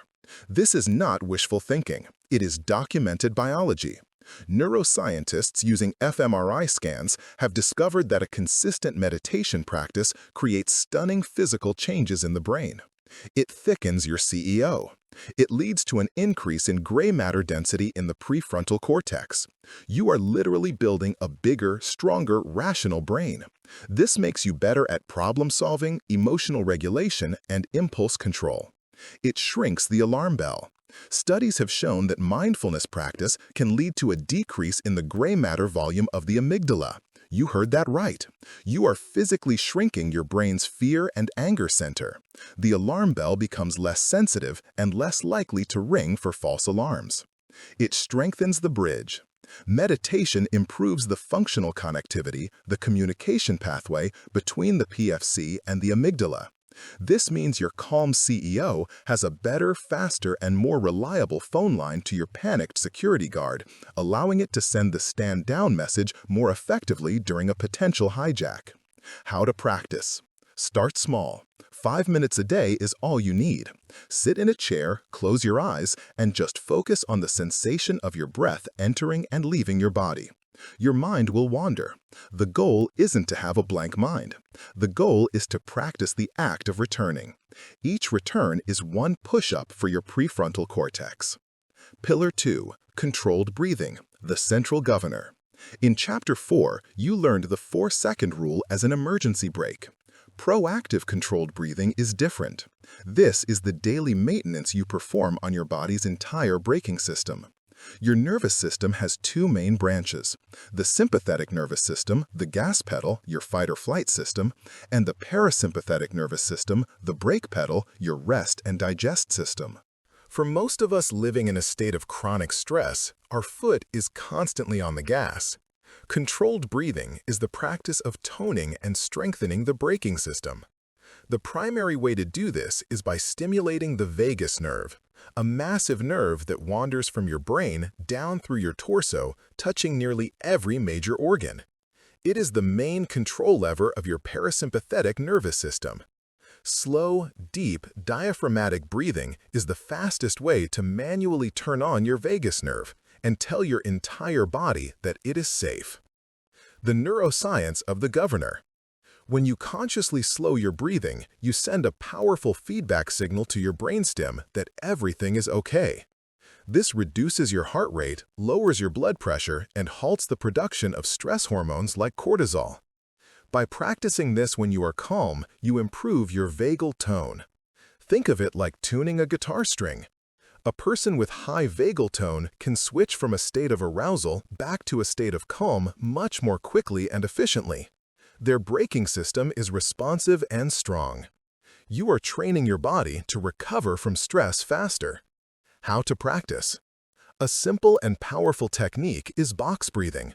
This is not wishful thinking. It is documented biology. Neuroscientists using fMRI scans have discovered that a consistent meditation practice creates stunning physical changes in the brain. It thickens your CEO. It leads to an increase in gray matter density in the prefrontal cortex. You are literally building a bigger, stronger, rational brain. This makes you better at problem solving, emotional regulation, and impulse control. It shrinks the alarm bell. Studies have shown that mindfulness practice can lead to a decrease in the gray matter volume of the amygdala. You heard that right. You are physically shrinking your brain's fear and anger center. The alarm bell becomes less sensitive and less likely to ring for false alarms. It strengthens the bridge. Meditation improves the functional connectivity, the communication pathway between the PFC and the amygdala. This means your calm CEO has a better, faster, and more reliable phone line to your panicked security guard, allowing it to send the stand down message more effectively during a potential hijack. How to practice. Start small. 5 minutes a day is all you need. Sit in a chair, close your eyes, and just focus on the sensation of your breath entering and leaving your body. Your mind will wander. The goal isn't to have a blank mind. The goal is to practice the act of returning. Each return is one push-up for your prefrontal cortex. Pillar 2. Controlled breathing, the central governor. In Chapter 4, you learned the 4-second rule as an emergency brake. Proactive controlled breathing is different. This is the daily maintenance you perform on your body's entire braking system. Your nervous system has 2 main branches: the sympathetic nervous system, the gas pedal, your fight or flight system, and the parasympathetic nervous system, the brake pedal, your rest and digest system. For most of us living in a state of chronic stress, our foot is constantly on the gas. Controlled breathing is the practice of toning and strengthening the braking system. The primary way to do this is by stimulating the vagus nerve, a massive nerve that wanders from your brain down through your torso, touching nearly every major organ. It is the main control lever of your parasympathetic nervous system. Slow, deep, diaphragmatic breathing is the fastest way to manually turn on your vagus nerve and tell your entire body that it is safe. The neuroscience of the governor. When you consciously slow your breathing, you send a powerful feedback signal to your brainstem that everything is okay. This reduces your heart rate, lowers your blood pressure, and halts the production of stress hormones like cortisol. By practicing this when you are calm, you improve your vagal tone. Think of it like tuning a guitar string. A person with high vagal tone can switch from a state of arousal back to a state of calm much more quickly and efficiently. Their braking system is responsive and strong. You are training your body to recover from stress faster. How to practice. A simple and powerful technique is box breathing.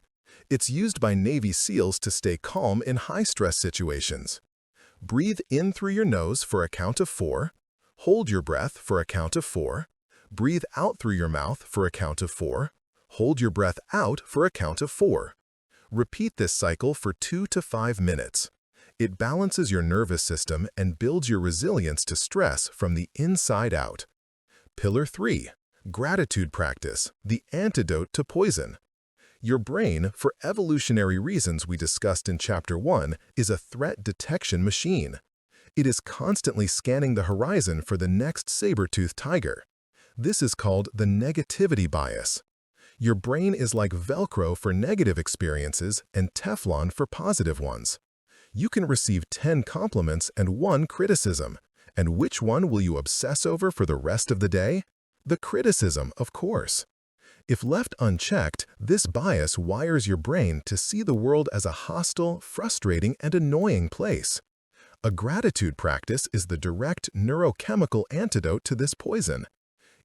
It's used by Navy SEALs to stay calm in high-stress situations. Breathe in through your nose for a count of 4. Hold your breath for a count of 4. Breathe out through your mouth for a count of 4. Hold your breath out for a count of 4. Repeat this cycle for 2 to 5 minutes. It balances your nervous system and builds your resilience to stress from the inside out. Pillar 3. Gratitude practice, the antidote to poison. Your brain, for evolutionary reasons we discussed in Chapter 1, is a threat detection machine. It is constantly scanning the horizon for the next saber-toothed tiger. This is called the negativity bias. Your brain is like Velcro for negative experiences and Teflon for positive ones. You can receive 10 compliments and 1 criticism. And which one will you obsess over for the rest of the day? The criticism, of course. If left unchecked, this bias wires your brain to see the world as a hostile, frustrating, and annoying place. A gratitude practice is the direct neurochemical antidote to this poison.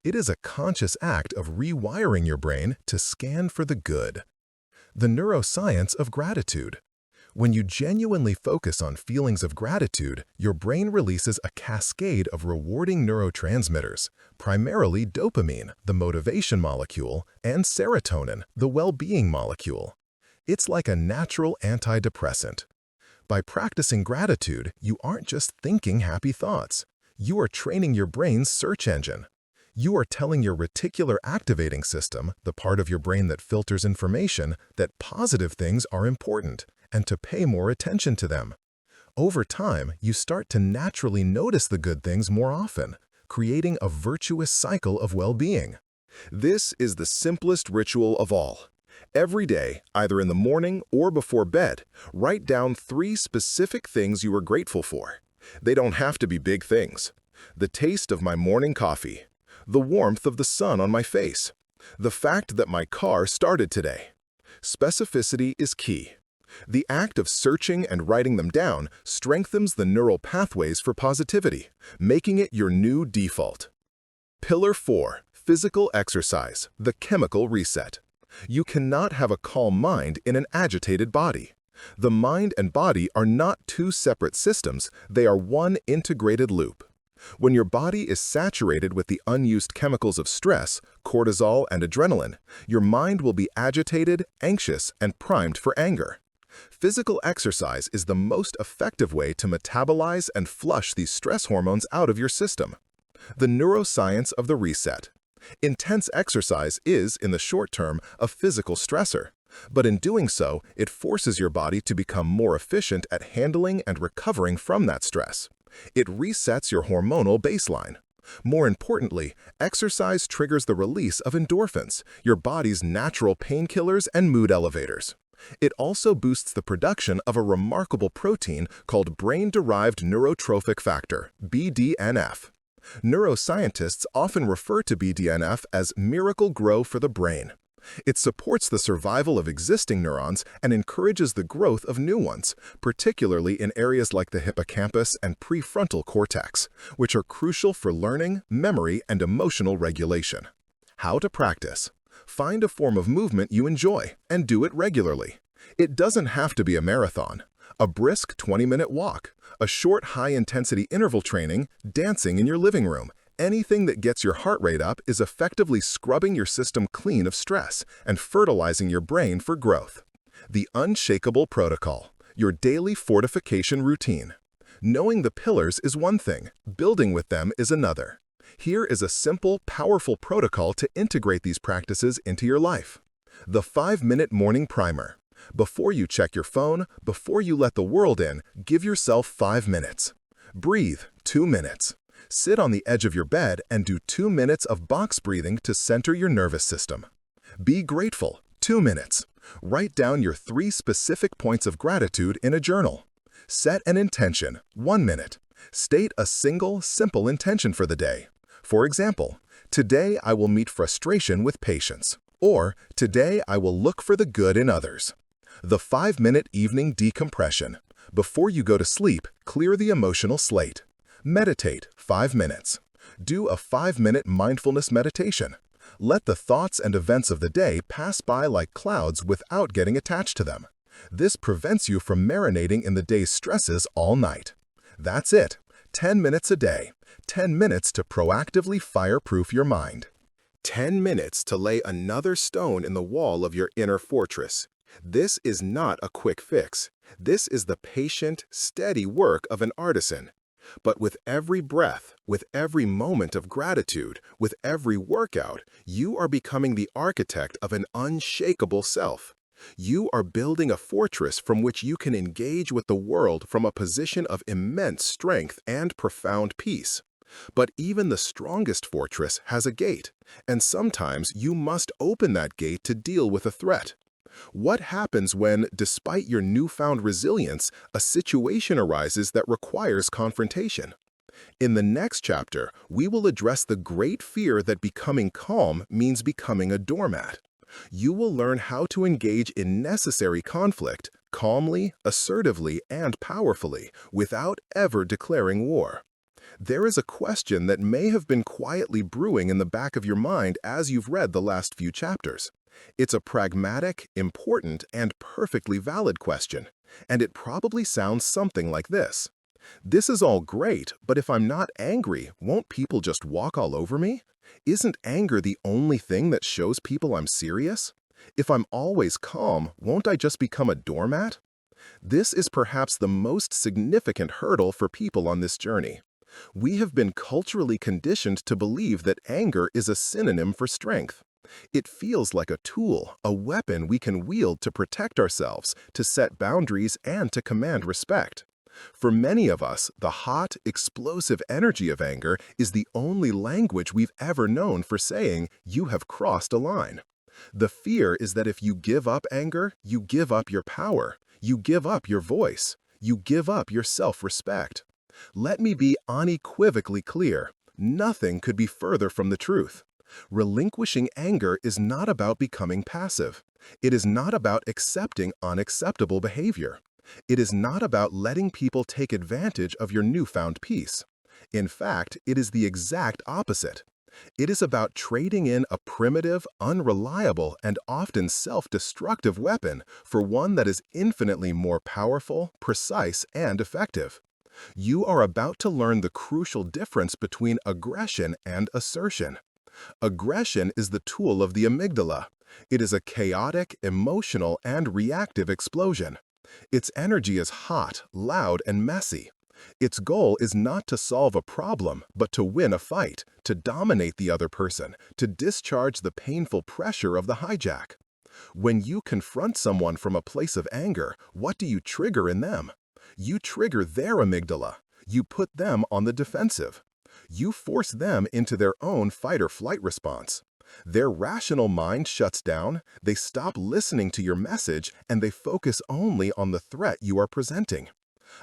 It is a conscious act of rewiring your brain to scan for the good. The neuroscience of gratitude. When you genuinely focus on feelings of gratitude, your brain releases a cascade of rewarding neurotransmitters, primarily dopamine, the motivation molecule, and serotonin, the well-being molecule. It's like a natural antidepressant. By practicing gratitude, you aren't just thinking happy thoughts. You are training your brain's search engine. You are telling your reticular activating system, the part of your brain that filters information, that positive things are important, and to pay more attention to them. Over time, you start to naturally notice the good things more often, creating a virtuous cycle of well-being. This is the simplest ritual of all. Every day, either in the morning or before bed, write down 3 specific things you are grateful for. They don't have to be big things. The taste of my morning coffee. The warmth of the sun on my face. The fact that my car started today. Specificity is key. The act of searching and writing them down strengthens the neural pathways for positivity, making it your new default. Pillar 4. Physical exercise, the chemical reset. You cannot have a calm mind in an agitated body. The mind and body are not 2 separate systems, they are one integrated loop. When your body is saturated with the unused chemicals of stress, cortisol and adrenaline, your mind will be agitated, anxious, and primed for anger. Physical exercise is the most effective way to metabolize and flush these stress hormones out of your system. The neuroscience of the reset. Intense exercise is, in the short term, a physical stressor, but in doing so, it forces your body to become more efficient at handling and recovering from that stress. It resets your hormonal baseline. More importantly, exercise triggers the release of endorphins, your body's natural painkillers and mood elevators. It also boosts the production of a remarkable protein called brain-derived neurotrophic factor, BDNF. Neuroscientists often refer to BDNF as miracle grow for the brain. It supports the survival of existing neurons and encourages the growth of new ones, particularly in areas like the hippocampus and prefrontal cortex, which are crucial for learning, memory, and emotional regulation. How to practice. Find a form of movement you enjoy and do it regularly. It doesn't have to be a marathon. A brisk 20-minute walk, a short high-intensity interval training, dancing in your living room. Anything that gets your heart rate up is effectively scrubbing your system clean of stress and fertilizing your brain for growth. The unshakable protocol, your daily fortification routine. Knowing the pillars is one thing, building with them is another. Here is a simple, powerful protocol to integrate these practices into your life. The 5-minute morning primer. Before you check your phone, before you let the world in, give yourself 5 minutes. Breathe, 2 minutes. Sit on the edge of your bed and do 2 minutes of box breathing to center your nervous system. Be grateful, 2 minutes. Write down your 3 specific points of gratitude in a journal. Set an intention, 1 minute. State a single, simple intention for the day. For example, today I will meet frustration with patience. Or, today I will look for the good in others. The 5-minute evening decompression. Before you go to sleep, clear the emotional slate. Meditate, 5 minutes. Do a 5-minute mindfulness meditation. Let the thoughts and events of the day pass by like clouds without getting attached to them. This prevents you from marinating in the day's stresses all night. That's it. 10 minutes a day. 10 minutes to proactively fireproof your mind. 10 minutes to lay another stone in the wall of your inner fortress. This is not a quick fix. This is the patient, steady work of an artisan. But with every breath, with every moment of gratitude, with every workout, you are becoming the architect of an unshakable self. You are building a fortress from which you can engage with the world from a position of immense strength and profound peace. But even the strongest fortress has a gate, and sometimes you must open that gate to deal with a threat. What happens when, despite your newfound resilience, a situation arises that requires confrontation? In the next chapter, we will address the great fear that becoming calm means becoming a doormat. You will learn how to engage in necessary conflict, calmly, assertively, and powerfully, without ever declaring war. There is a question that may have been quietly brewing in the back of your mind as you've read the last few chapters. It's a pragmatic, important, and perfectly valid question, and it probably sounds something like this. This is all great, but if I'm not angry, won't people just walk all over me? Isn't anger the only thing that shows people I'm serious? If I'm always calm, won't I just become a doormat? This is perhaps the most significant hurdle for people on this journey. We have been culturally conditioned to believe that anger is a synonym for strength. It feels like a tool, a weapon we can wield to protect ourselves, to set boundaries, and to command respect. For many of us, the hot, explosive energy of anger is the only language we've ever known for saying, "You have crossed a line." The fear is that if you give up anger, you give up your power, you give up your voice, you give up your self-respect. Let me be unequivocally clear. Nothing could be further from the truth. Relinquishing anger is not about becoming passive. It is not about accepting unacceptable behavior. It is not about letting people take advantage of your newfound peace. In fact, it is the exact opposite. It is about trading in a primitive, unreliable, and often self-destructive weapon for one that is infinitely more powerful, precise, and effective. You are about to learn the crucial difference between aggression and assertion. Aggression is the tool of the amygdala. It is a chaotic, emotional, and reactive explosion. Its energy is hot, loud, and messy. Its goal is not to solve a problem, but to win a fight, to dominate the other person, to discharge the painful pressure of the hijack. When you confront someone from a place of anger, what do you trigger in them? You trigger their amygdala. You put them on the defensive. You force them into their own fight-or-flight response. Their rational mind shuts down, they stop listening to your message, and they focus only on the threat you are presenting.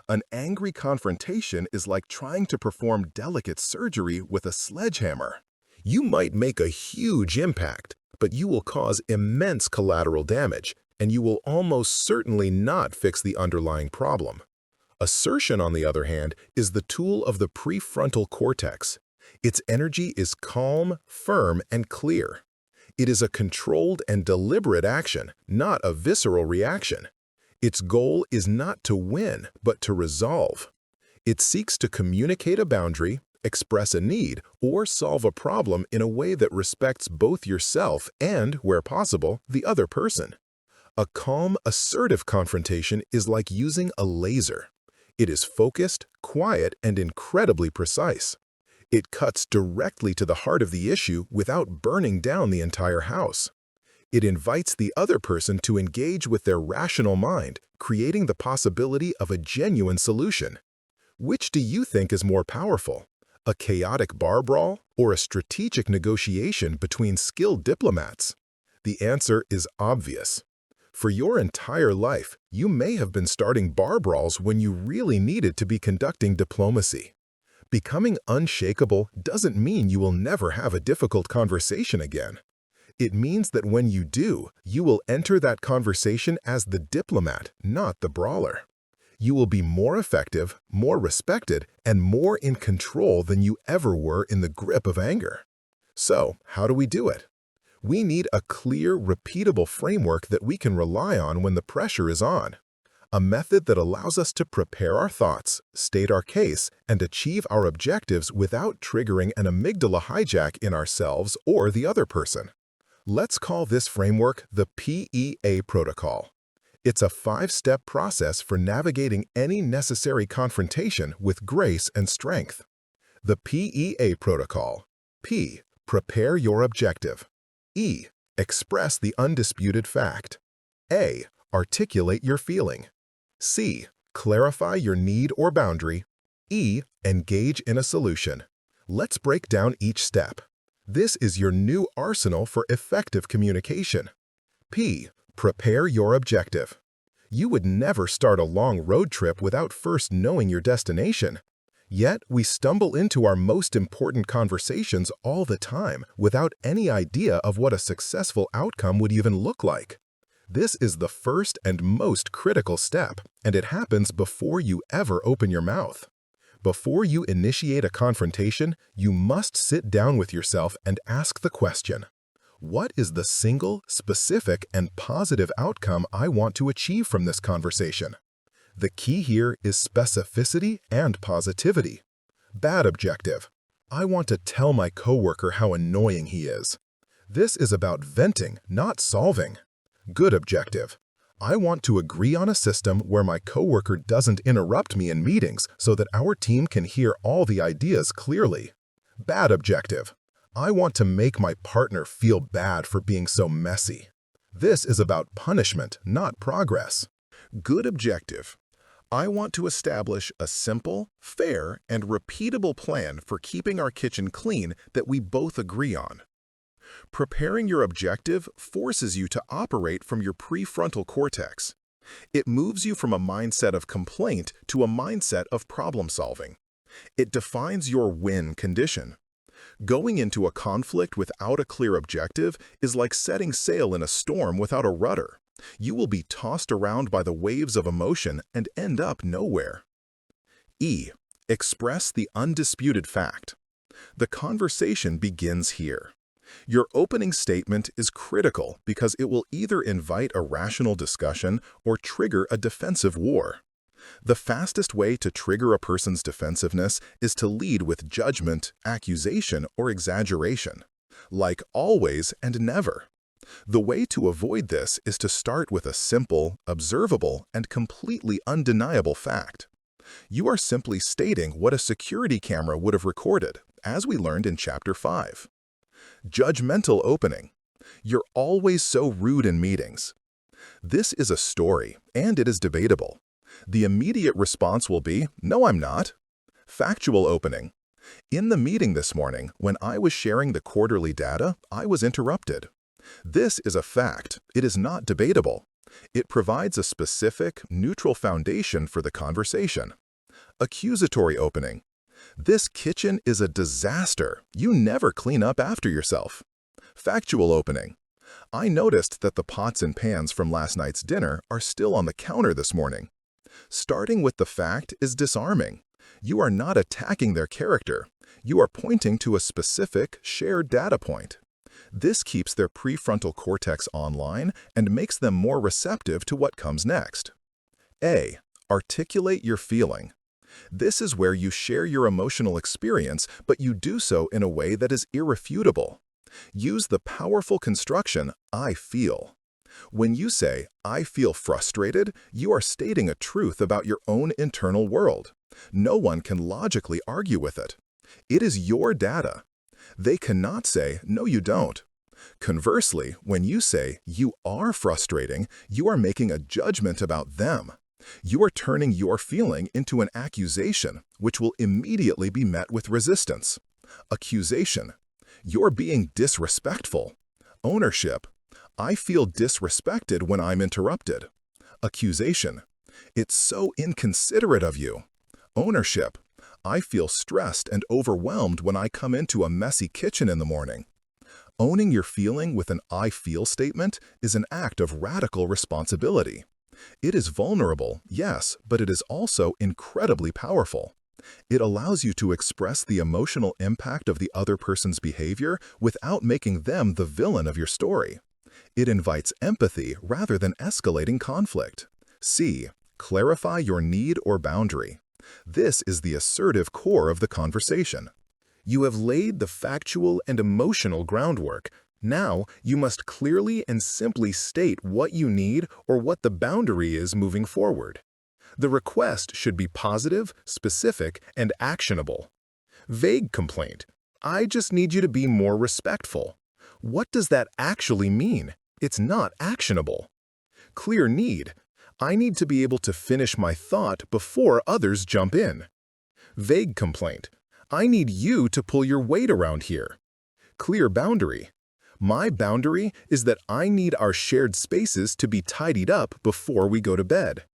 An angry confrontation is like trying to perform delicate surgery with a sledgehammer. You might make a huge impact, but you will cause immense collateral damage, and you will almost certainly not fix the underlying problem. Assertion, on the other hand, is the tool of the prefrontal cortex. Its energy is calm, firm, and clear. It is a controlled and deliberate action, not a visceral reaction. Its goal is not to win, but to resolve. It seeks to communicate a boundary, express a need, or solve a problem in a way that respects both yourself and, where possible, the other person. A calm, assertive confrontation is like using a laser. It is focused, quiet, and incredibly precise. It cuts directly to the heart of the issue without burning down the entire house. It invites the other person to engage with their rational mind, creating the possibility of a genuine solution. Which do you think is more powerful? A chaotic bar brawl or a strategic negotiation between skilled diplomats? The answer is obvious. For your entire life, you may have been starting bar brawls when you really needed to be conducting diplomacy. Becoming unshakable doesn't mean you will never have a difficult conversation again. It means that when you do, you will enter that conversation as the diplomat, not the brawler. You will be more effective, more respected, and more in control than you ever were in the grip of anger. So, how do we do it? We need a clear, repeatable framework that we can rely on when the pressure is on. A method that allows us to prepare our thoughts, state our case, and achieve our objectives without triggering an amygdala hijack in ourselves or the other person. Let's call this framework the PEA protocol. It's a 5-step process for navigating any necessary confrontation with grace and strength. The PEA protocol. P. Prepare your objective. E. Express the undisputed fact. A. Articulate your feeling. C. Clarify your need or boundary. E. Engage in a solution. Let's break down each step. This is your new arsenal for effective communication. P. Prepare your objective. You would never start a long road trip without first knowing your destination. Yet, we stumble into our most important conversations all the time without any idea of what a successful outcome would even look like. This is the first and most critical step, and it happens before you ever open your mouth. Before you initiate a confrontation, you must sit down with yourself and ask the question, what is the single, specific, and positive outcome I want to achieve from this conversation? The key here is specificity and positivity. Bad objective. I want to tell my coworker how annoying he is. This is about venting, not solving. Good objective. I want to agree on a system where my coworker doesn't interrupt me in meetings so that our team can hear all the ideas clearly. Bad objective. I want to make my partner feel bad for being so messy. This is about punishment, not progress. Good objective. I want to establish a simple, fair, and repeatable plan for keeping our kitchen clean that we both agree on. Preparing your objective forces you to operate from your prefrontal cortex. It moves you from a mindset of complaint to a mindset of problem-solving. It defines your win condition. Going into a conflict without a clear objective is like setting sail in a storm without a rudder. You will be tossed around by the waves of emotion and end up nowhere. E. Express the undisputed fact. The conversation begins here. Your opening statement is critical because it will either invite a rational discussion or trigger a defensive war. The fastest way to trigger a person's defensiveness is to lead with judgment, accusation, or exaggeration, like always and never. The way to avoid this is to start with a simple, observable, and completely undeniable fact. You are simply stating what a security camera would have recorded, as we learned in Chapter 5. Judgmental opening. You're always so rude in meetings. This is a story, and it is debatable. The immediate response will be, no, I'm not. Factual opening. In the meeting this morning, when I was sharing the quarterly data, I was interrupted. This is a fact. It is not debatable. It provides a specific, neutral foundation for the conversation. Accusatory opening. This kitchen is a disaster. You never clean up after yourself. Factual opening. I noticed that the pots and pans from last night's dinner are still on the counter this morning. Starting with the fact is disarming. You are not attacking their character. You are pointing to a specific, shared data point. This keeps their prefrontal cortex online and makes them more receptive to what comes next. A. Articulate your feeling. This is where you share your emotional experience, but you do so in a way that is irrefutable. Use the powerful construction, I feel. When you say, I feel frustrated, you are stating a truth about your own internal world. No one can logically argue with it. It is your data. They cannot say, no, you don't. Conversely, when you say, you are frustrating, you are making a judgment about them. You are turning your feeling into an accusation, which will immediately be met with resistance. Accusation. You're being disrespectful. Ownership. I feel disrespected when I'm interrupted. Accusation. It's so inconsiderate of you. Ownership. I feel stressed and overwhelmed when I come into a messy kitchen in the morning. Owning your feeling with an I feel statement is an act of radical responsibility. It is vulnerable, yes, but it is also incredibly powerful. It allows you to express the emotional impact of the other person's behavior without making them the villain of your story. It invites empathy rather than escalating conflict. C. Clarify your need or boundary. This is the assertive core of the conversation. You have laid the factual and emotional groundwork. Now, you must clearly and simply state what you need or what the boundary is moving forward. The request should be positive, specific, and actionable. Vague complaint. I just need you to be more respectful. What does that actually mean? It's not actionable. Clear need. I need to be able to finish my thought before others jump in. Vague complaint. I need you to pull your weight around here. Clear boundary. My boundary is that I need our shared spaces to be tidied up before we go to bed.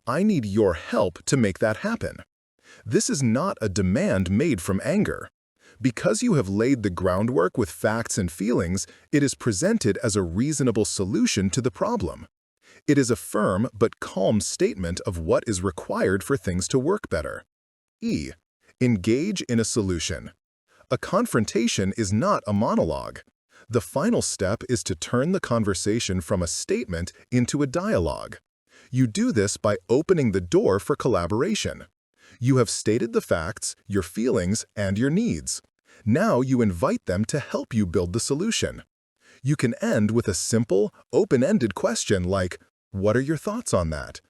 I need your help to make that happen. This is not a demand made from anger. Because you have laid the groundwork with facts and feelings, it is presented as a reasonable solution to the problem. It is a firm but calm statement of what is required for things to work better. E. Engage in a solution. A confrontation is not a monologue. The final step is to turn the conversation from a statement into a dialogue. You do this by opening the door for collaboration. You have stated the facts, your feelings, and your needs. Now you invite them to help you build the solution. You can end with a simple, open-ended question like, "What are your thoughts on that?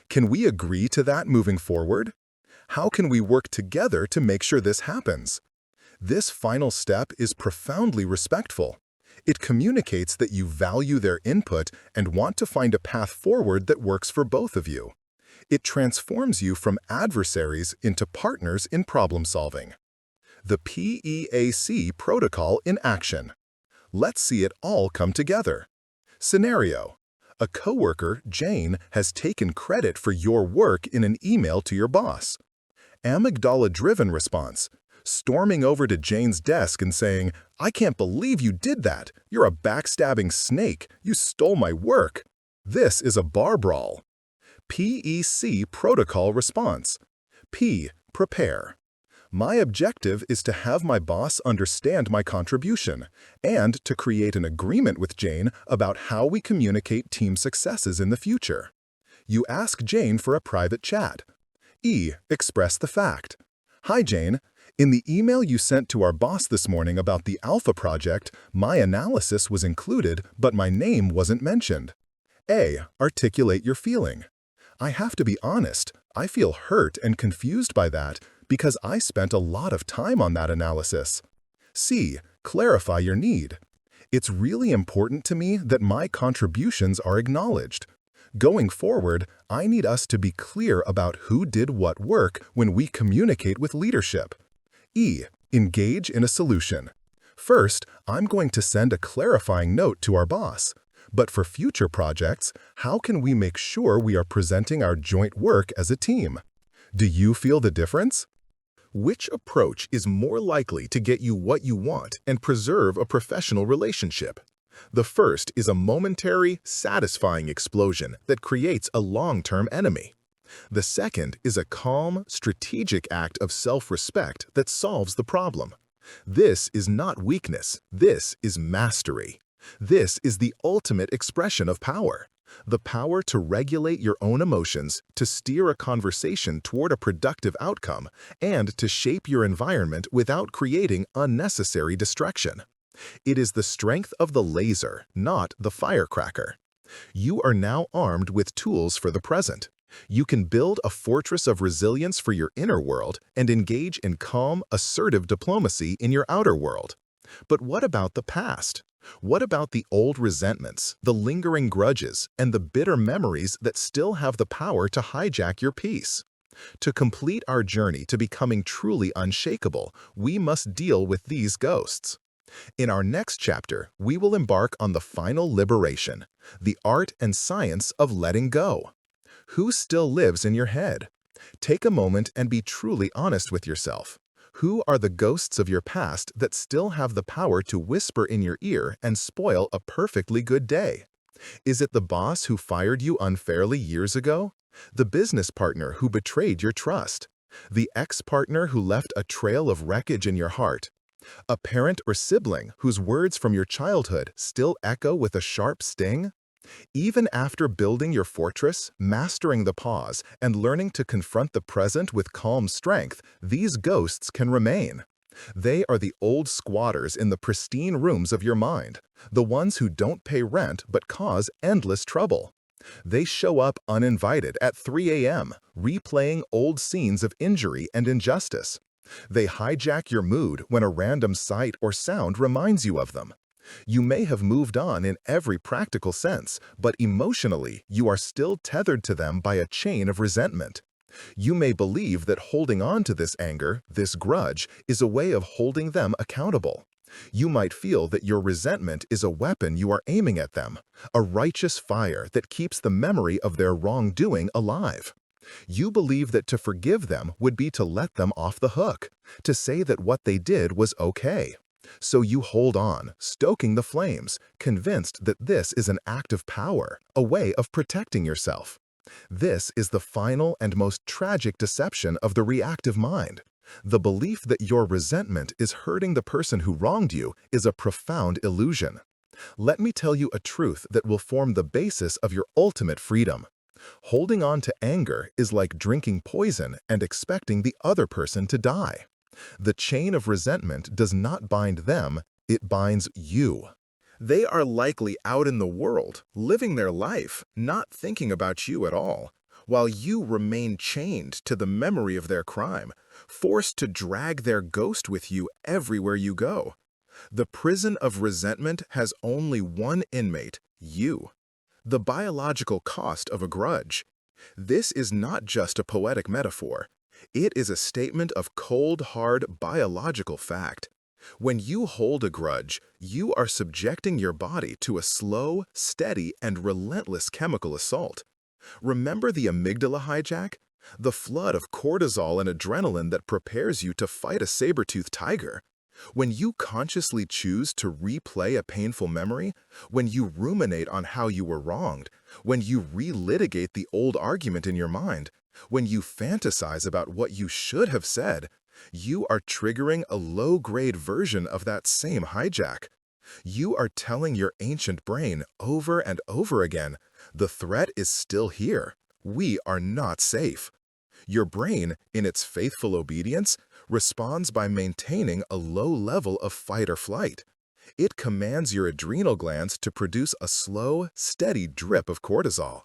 Can we agree to that moving forward? How can we work together to make sure this happens?" This final step is profoundly respectful. It communicates that you value their input and want to find a path forward that works for both of you. It transforms you from adversaries into partners in problem solving. The PEAC protocol in action. Let's see it all come together. Scenario: a coworker, Jane, has taken credit for your work in an email to your boss. Amygdala-driven response: storming over to Jane's desk and saying, "I can't believe you did that. You're a backstabbing snake. You stole my work." This is a bar brawl. PEC protocol response. P. Prepare. My objective is to have my boss understand my contribution and to create an agreement with Jane about how we communicate team successes in the future. You ask Jane for a private chat. E. Express the fact. "Hi, Jane. In the email you sent to our boss this morning about the Alpha project, my analysis was included, but my name wasn't mentioned." A. Articulate your feeling. "I have to be honest, I feel hurt and confused by that because I spent a lot of time on that analysis." C. Clarify your need. "It's really important to me that my contributions are acknowledged. Going forward, I need us to be clear about who did what work when we communicate with leadership." E. Engage in a solution. "First, I'm going to send a clarifying note to our boss. But for future projects, how can we make sure we are presenting our joint work as a team? Do you feel the difference?" Which approach is more likely to get you what you want and preserve a professional relationship? The first is a momentary, satisfying explosion that creates a long-term enemy. The second is a calm, strategic act of self-respect that solves the problem. This is not weakness. This is mastery. This is the ultimate expression of power. The power to regulate your own emotions, to steer a conversation toward a productive outcome, and to shape your environment without creating unnecessary distraction. It is the strength of the laser, not the firecracker. You are now armed with tools for the present. You can build a fortress of resilience for your inner world and engage in calm, assertive diplomacy in your outer world. But what about the past? What about the old resentments, the lingering grudges, and the bitter memories that still have the power to hijack your peace? To complete our journey to becoming truly unshakable, we must deal with these ghosts. In our next chapter, we will embark on the final liberation, the art and science of letting go. Who still lives in your head? Take a moment and be truly honest with yourself. Who are the ghosts of your past that still have the power to whisper in your ear and spoil a perfectly good day? Is it the boss who fired you unfairly years ago? The business partner who betrayed your trust? The ex-partner who left a trail of wreckage in your heart? A parent or sibling whose words from your childhood still echo with a sharp sting? Even after building your fortress, mastering the pause, and learning to confront the present with calm strength, these ghosts can remain. They are the old squatters in the pristine rooms of your mind, the ones who don't pay rent but cause endless trouble. They show up uninvited at 3 a.m., replaying old scenes of injury and injustice. They hijack your mood when a random sight or sound reminds you of them. You may have moved on in every practical sense, but emotionally, you are still tethered to them by a chain of resentment. You may believe that holding on to this anger, this grudge, is a way of holding them accountable. You might feel that your resentment is a weapon you are aiming at them, a righteous fire that keeps the memory of their wrongdoing alive. You believe that to forgive them would be to let them off the hook, to say that what they did was okay. So you hold on, stoking the flames, convinced that this is an act of power, a way of protecting yourself. This is the final and most tragic deception of the reactive mind. The belief that your resentment is hurting the person who wronged you is a profound illusion. Let me tell you a truth that will form the basis of your ultimate freedom. Holding on to anger is like drinking poison and expecting the other person to die. The chain of resentment does not bind them, it binds you. They are likely out in the world, living their life, not thinking about you at all, while you remain chained to the memory of their crime, forced to drag their ghost with you everywhere you go. The prison of resentment has only one inmate, you. The biological cost of a grudge. This is not just a poetic metaphor. It is a statement of cold, hard biological fact. When you hold a grudge, you are subjecting your body to a slow, steady, and relentless chemical assault. Remember the amygdala hijack? The flood of cortisol and adrenaline that prepares you to fight a saber-toothed tiger. When you consciously choose to replay a painful memory, when you ruminate on how you were wronged, when you relitigate the old argument in your mind, when you fantasize about what you should have said, you are triggering a low-grade version of that same hijack. You are telling your ancient brain over and over again, the threat is still here. We are not safe. Your brain, in its faithful obedience, responds by maintaining a low level of fight or flight. It commands your adrenal glands to produce a slow, steady drip of cortisol.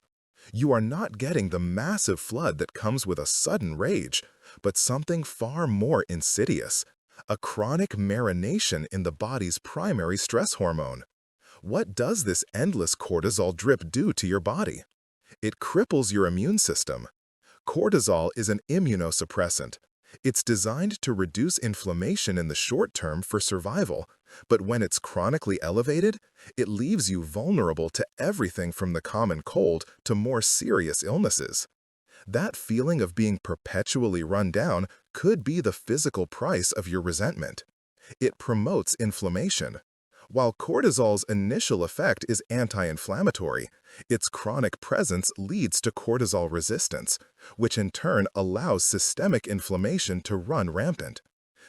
You are not getting the massive flood that comes with a sudden rage, but something far more insidious, a chronic marination in the body's primary stress hormone. What does this endless cortisol drip do to your body? It cripples your immune system. Cortisol is an immunosuppressant. It's designed to reduce inflammation in the short term for survival, but when it's chronically elevated, it leaves you vulnerable to everything from the common cold to more serious illnesses. That feeling of being perpetually run down could be the physical price of your resentment. It promotes inflammation. While cortisol's initial effect is anti-inflammatory, its chronic presence leads to cortisol resistance, which in turn allows systemic inflammation to run rampant.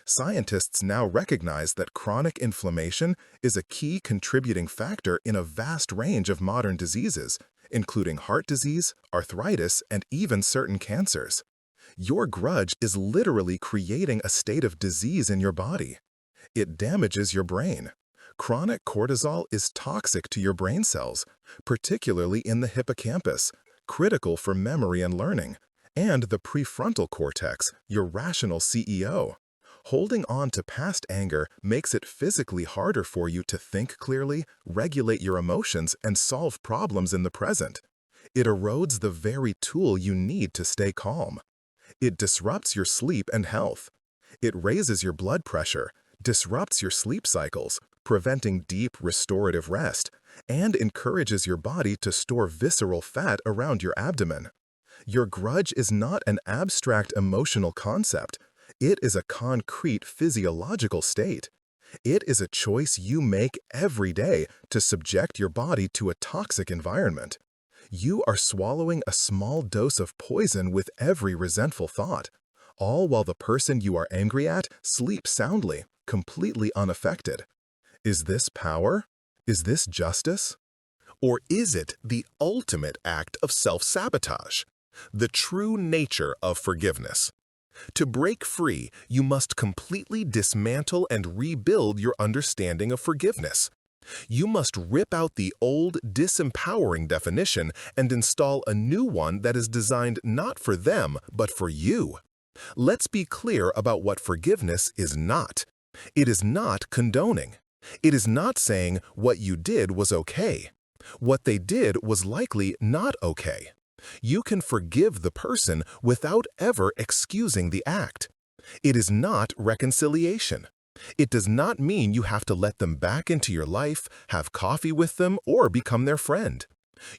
Scientists now recognize that chronic inflammation is a key contributing factor in a vast range of modern diseases, including heart disease, arthritis, and even certain cancers. Your grudge is literally creating a state of disease in your body. It damages your brain. Chronic cortisol is toxic to your brain cells, particularly in the hippocampus, critical for memory and learning, and the prefrontal cortex, your rational CEO. Holding on to past anger makes it physically harder for you to think clearly, regulate your emotions, and solve problems in the present. It erodes the very tool you need to stay calm. It disrupts your sleep and health. It raises your blood pressure, disrupts your sleep cycles, preventing deep restorative rest, and encourages your body to store visceral fat around your abdomen. Your grudge is not an abstract emotional concept. It is a concrete physiological state. It is a choice you make every day to subject your body to a toxic environment. You are swallowing a small dose of poison with every resentful thought, all while the person you are angry at sleeps soundly, completely unaffected. Is this power? Is this justice? Or is it the ultimate act of self-sabotage? The true nature of forgiveness. To break free, you must completely dismantle and rebuild your understanding of forgiveness. You must rip out the old, disempowering definition and install a new one that is designed not for them, but for you. Let's be clear about what forgiveness is not. It is not condoning. It is not saying what you did was okay. What they did was likely not okay. You can forgive the person without ever excusing the act. It is not reconciliation. It does not mean you have to let them back into your life, have coffee with them, or become their friend.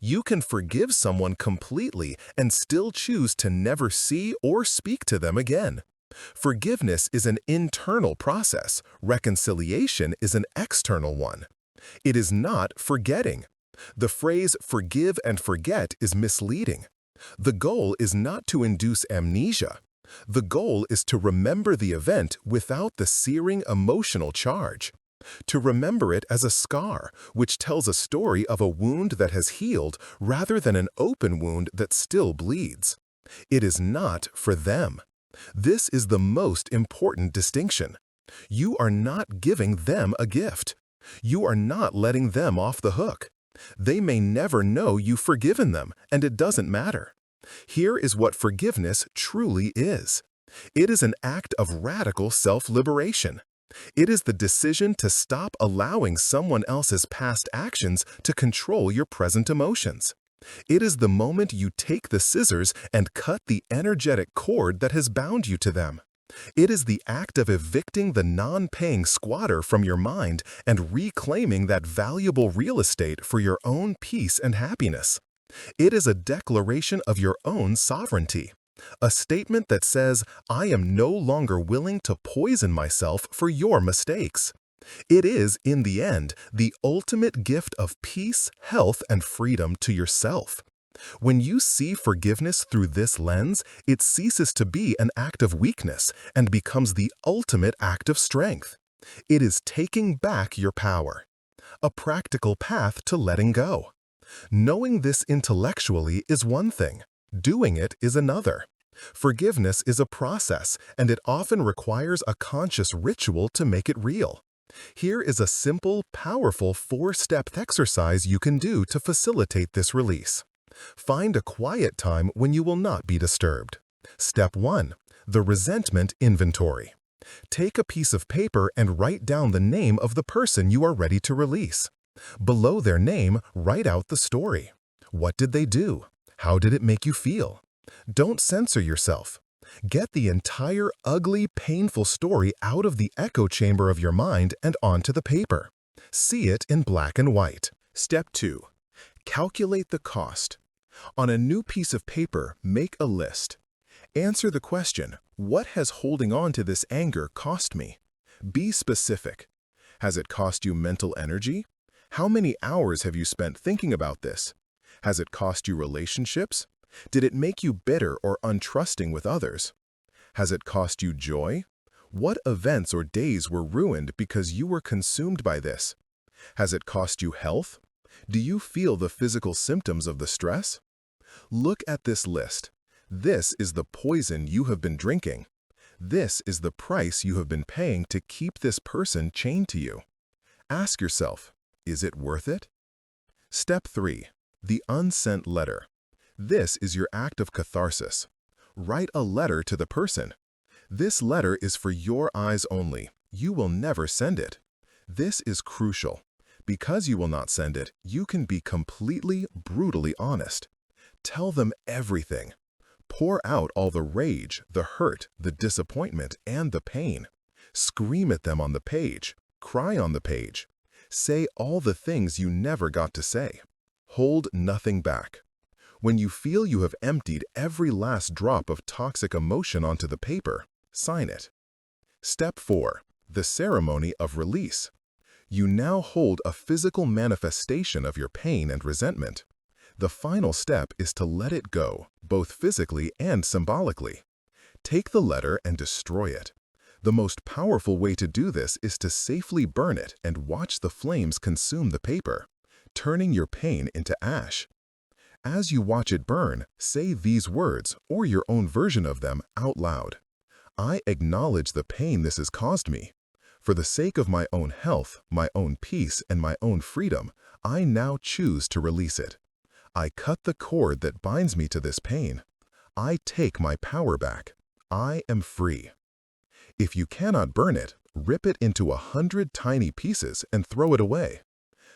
You can forgive someone completely and still choose to never see or speak to them again. Forgiveness is an internal process. Reconciliation is an external one. It is not forgetting. The phrase forgive and forget is misleading. The goal is not to induce amnesia. The goal is to remember the event without the searing emotional charge. To remember it as a scar, which tells a story of a wound that has healed rather than an open wound that still bleeds. It is not for them. This is the most important distinction. You are not giving them a gift. You are not letting them off the hook. They may never know you've forgiven them, and it doesn't matter. Here is what forgiveness truly is. It is an act of radical self-liberation. It is the decision to stop allowing someone else's past actions to control your present emotions. It is the moment you take the scissors and cut the energetic cord that has bound you to them. It is the act of evicting the non-paying squatter from your mind and reclaiming that valuable real estate for your own peace and happiness. It is a declaration of your own sovereignty. A statement that says, I am no longer willing to poison myself for your mistakes. It is, in the end, the ultimate gift of peace, health, and freedom to yourself. When you see forgiveness through this lens, it ceases to be an act of weakness and becomes the ultimate act of strength. It is taking back your power. A practical path to letting go. Knowing this intellectually is one thing. Doing it is another. Forgiveness is a process, and it often requires a conscious ritual to make it real. Here is a simple, powerful 4-step exercise you can do to facilitate this release. Find a quiet time when you will not be disturbed. Step 1. The resentment inventory. Take a piece of paper and write down the name of the person you are ready to release. Below their name, write out the story. What did they do? How did it make you feel? Don't censor yourself. Get the entire ugly, painful story out of the echo chamber of your mind and onto the paper. See it in black and white. Step 2. Calculate the cost. On a new piece of paper, make a list. Answer the question, what has holding on to this anger cost me? Be specific. Has it cost you mental energy? How many hours have you spent thinking about this? Has it cost you relationships? Did it make you bitter or untrusting with others? Has it cost you joy? What events or days were ruined because you were consumed by this? Has it cost you health? Do you feel the physical symptoms of the stress? Look at this list. This is the poison you have been drinking. This is the price you have been paying to keep this person chained to you. Ask yourself, is it worth it? Step 3. The unsent letter. This is your act of catharsis. Write a letter to the person. This letter is for your eyes only. You will never send it. This is crucial. Because you will not send it, you can be completely, brutally honest. Tell them everything. Pour out all the rage, the hurt, the disappointment, and the pain. Scream at them on the page. Cry on the page. Say all the things you never got to say. Hold nothing back. When you feel you have emptied every last drop of toxic emotion onto the paper, sign it. Step 4. The ceremony of release. You now hold a physical manifestation of your pain and resentment. The final step is to let it go, both physically and symbolically. Take the letter and destroy it. The most powerful way to do this is to safely burn it and watch the flames consume the paper, turning your pain into ash. As you watch it burn, say these words, or your own version of them, out loud. I acknowledge the pain this has caused me. For the sake of my own health, my own peace, and my own freedom, I now choose to release it. I cut the cord that binds me to this pain. I take my power back. I am free. If you cannot burn it, rip it into 100 tiny pieces and throw it away.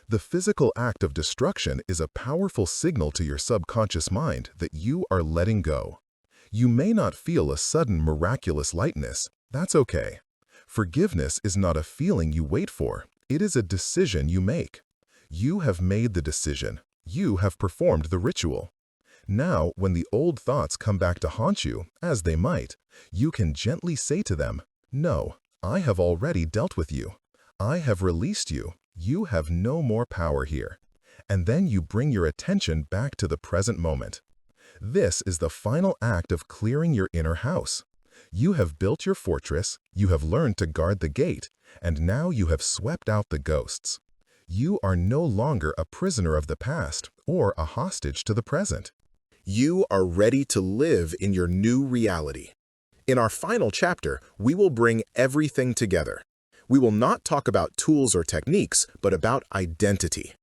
The physical act of destruction is a powerful signal to your subconscious mind that you are letting go. You may not feel a sudden miraculous lightness. That's okay. Forgiveness is not a feeling you wait for. It is a decision you make. You have made the decision. You have performed the ritual. Now, when the old thoughts come back to haunt you, as they might, you can gently say to them, "No, I have already dealt with you. I have released you. You have no more power here." And then you bring your attention back to the present moment. This is the final act of clearing your inner house. You have built your fortress, you have learned to guard the gate, and now you have swept out the ghosts. You are no longer a prisoner of the past or a hostage to the present. You are ready to live in your new reality. In our final chapter, we will bring everything together. We will not talk about tools or techniques, but about identity.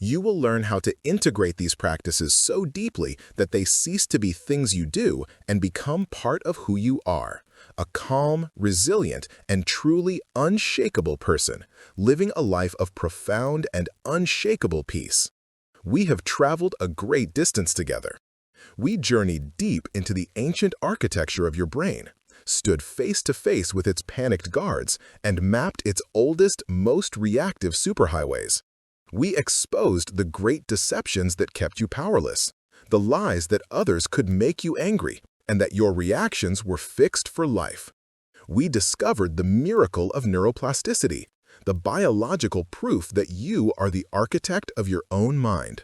You will learn how to integrate these practices so deeply that they cease to be things you do and become part of who you are, a calm, resilient, and truly unshakable person, living a life of profound and unshakable peace. We have traveled a great distance together. We journeyed deep into the ancient architecture of your brain, stood face to face with its panicked guards, and mapped its oldest, most reactive superhighways. We exposed the great deceptions that kept you powerless, the lies that others could make you angry, and that your reactions were fixed for life. We discovered the miracle of neuroplasticity, the biological proof that you are the architect of your own mind.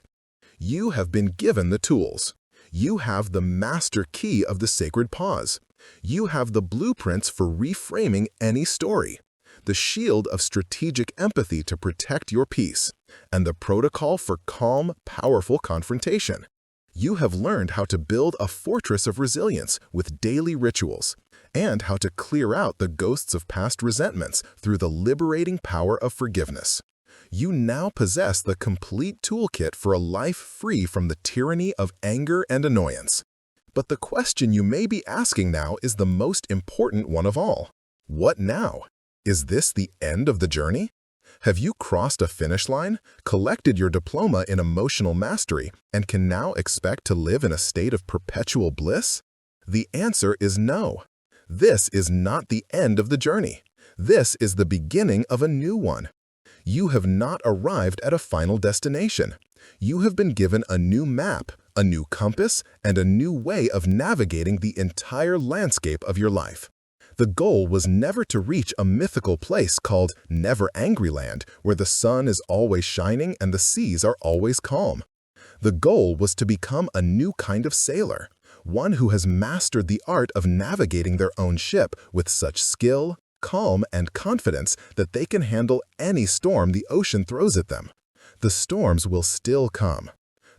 You have been given the tools. You have the master key of the sacred pause. You have the blueprints for reframing any story, the shield of strategic empathy to protect your peace, and the protocol for calm, powerful confrontation. You have learned how to build a fortress of resilience with daily rituals, and how to clear out the ghosts of past resentments through the liberating power of forgiveness. You now possess the complete toolkit for a life free from the tyranny of anger and annoyance. But the question you may be asking now is the most important one of all. What now? Is this the end of the journey? Have you crossed a finish line, collected your diploma in emotional mastery, and can now expect to live in a state of perpetual bliss? The answer is no. This is not the end of the journey. This is the beginning of a new one. You have not arrived at a final destination. You have been given a new map, a new compass, and a new way of navigating the entire landscape of your life. The goal was never to reach a mythical place called Never Angry Land, where the sun is always shining and the seas are always calm. The goal was to become a new kind of sailor, one who has mastered the art of navigating their own ship with such skill, calm, and confidence that they can handle any storm the ocean throws at them. The storms will still come.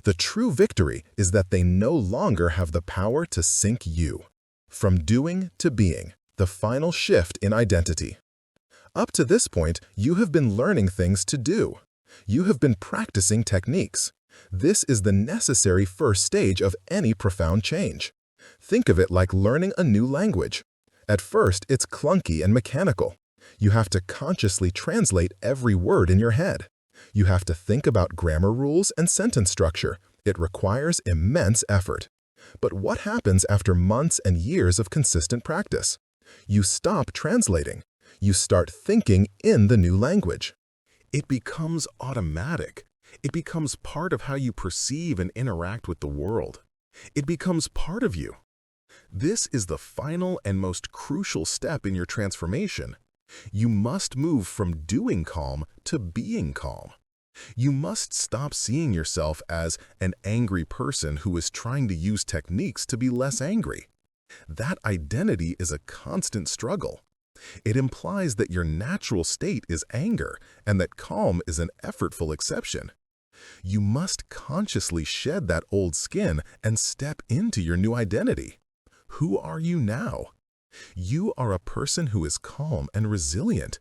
The true victory is that they no longer have the power to sink you. From doing to being, the final shift in identity. Up to this point, you have been learning things to do. You have been practicing techniques. This is the necessary first stage of any profound change. Think of it like learning a new language. At first, it's clunky and mechanical. You have to consciously translate every word in your head. You have to think about grammar rules and sentence structure. It requires immense effort. But what happens after months and years of consistent practice? You stop translating. You start thinking in the new language. It becomes automatic. It becomes part of how you perceive and interact with the world. It becomes part of you. This is the final and most crucial step in your transformation. You must move from doing calm to being calm. You must stop seeing yourself as an angry person who is trying to use techniques to be less angry. That identity is a constant struggle. It implies that your natural state is anger and that calm is an effortful exception. You must consciously shed that old skin and step into your new identity. Who are you now? You are a person who is calm and resilient.